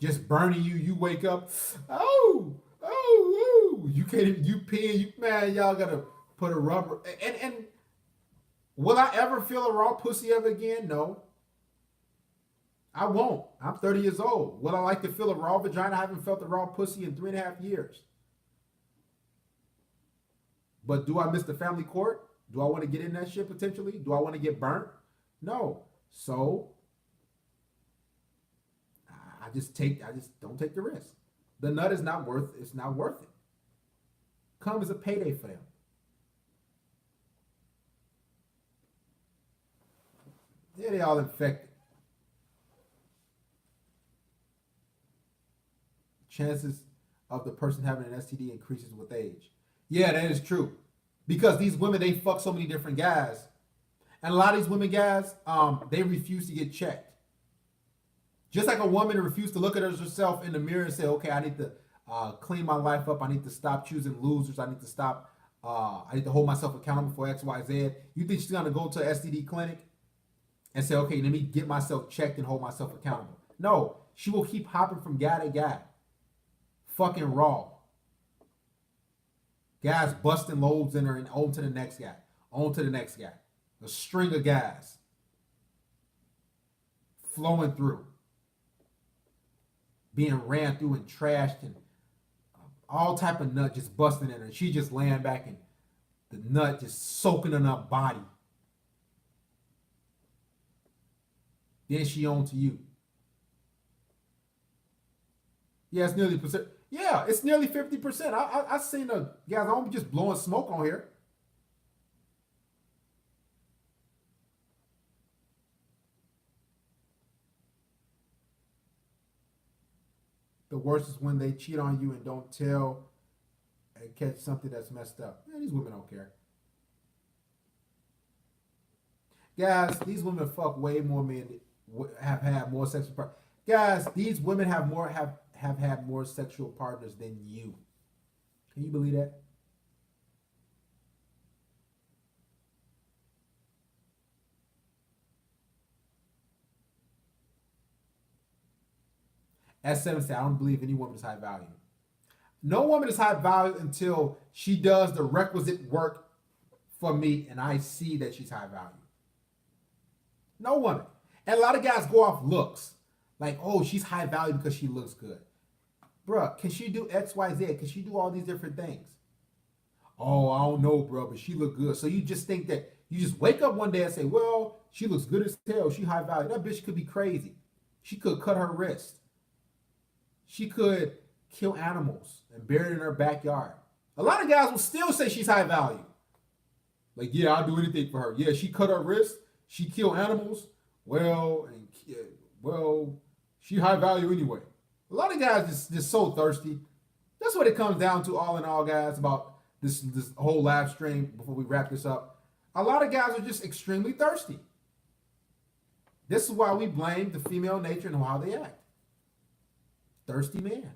Just burning you, you wake up, you can't even, you pee, man, y'all gotta put a rubber, and will I ever feel a raw pussy ever again? No. I won't. I'm 30 years old. Will I like to feel a raw vagina? I haven't felt a raw pussy in 3.5 years. But do I miss the family court? Do I want to get in that shit potentially? Do I want to get burnt? No. So I just don't take the risk. The nut is not worth it's not worth it. Come as a payday for them. Yeah, they all infected. Chances of the person having an STD increases with age. Yeah, that is true. Because these women, they fuck so many different guys. And a lot of these women, guys, they refuse to get checked. Just like a woman refused to look at herself in the mirror and say, okay, I need to clean my life up. I need to stop choosing losers. I need to stop. I need to hold myself accountable for X, Y, Z. You think she's going to go to an STD clinic and say, okay, let me get myself checked and hold myself accountable? No, she will keep hopping from guy to guy. Fucking raw. Guys busting loads in her and on to the next guy. On to the next guy. A string of guys flowing through. Being ran through and trashed and all type of nut just busting in her. She just laying back and the nut just soaking in her body. Then she on to you. Yeah, it's nearly percent. Yeah, it's nearly 50%. I seen the guys. I don't be just blowing smoke on here. The worst is when they cheat on you and don't tell and catch something that's messed up. Yeah, these women don't care. Guys, these women fuck way more men, have had more sexual partners. Guys, these women have had more sexual partners than you. Can you believe that? S7 said, I don't believe any woman is high value. No woman is high value until she does the requisite work for me and I see that she's high value. No woman. And a lot of guys go off looks. Like, oh, she's high value because she looks good. Bruh, can she do X, Y, Z? Can she do all these different things? Oh, I don't know, bro, but she look good. So you just think that you just wake up one day and say, well, she looks good as hell. She high value. That bitch could be crazy. She could cut her wrist. She could kill animals and bury it in her backyard. A lot of guys will still say she's high value. Like, yeah, I'll do anything for her. Yeah, she cut her wrist. She killed animals. Well, she high value anyway. A lot of guys just so thirsty. That's what it comes down to, all in all, guys, about this whole live stream before we wrap this up. A lot of guys are just extremely thirsty. This is why we blame the female nature and how they act. Thirsty man.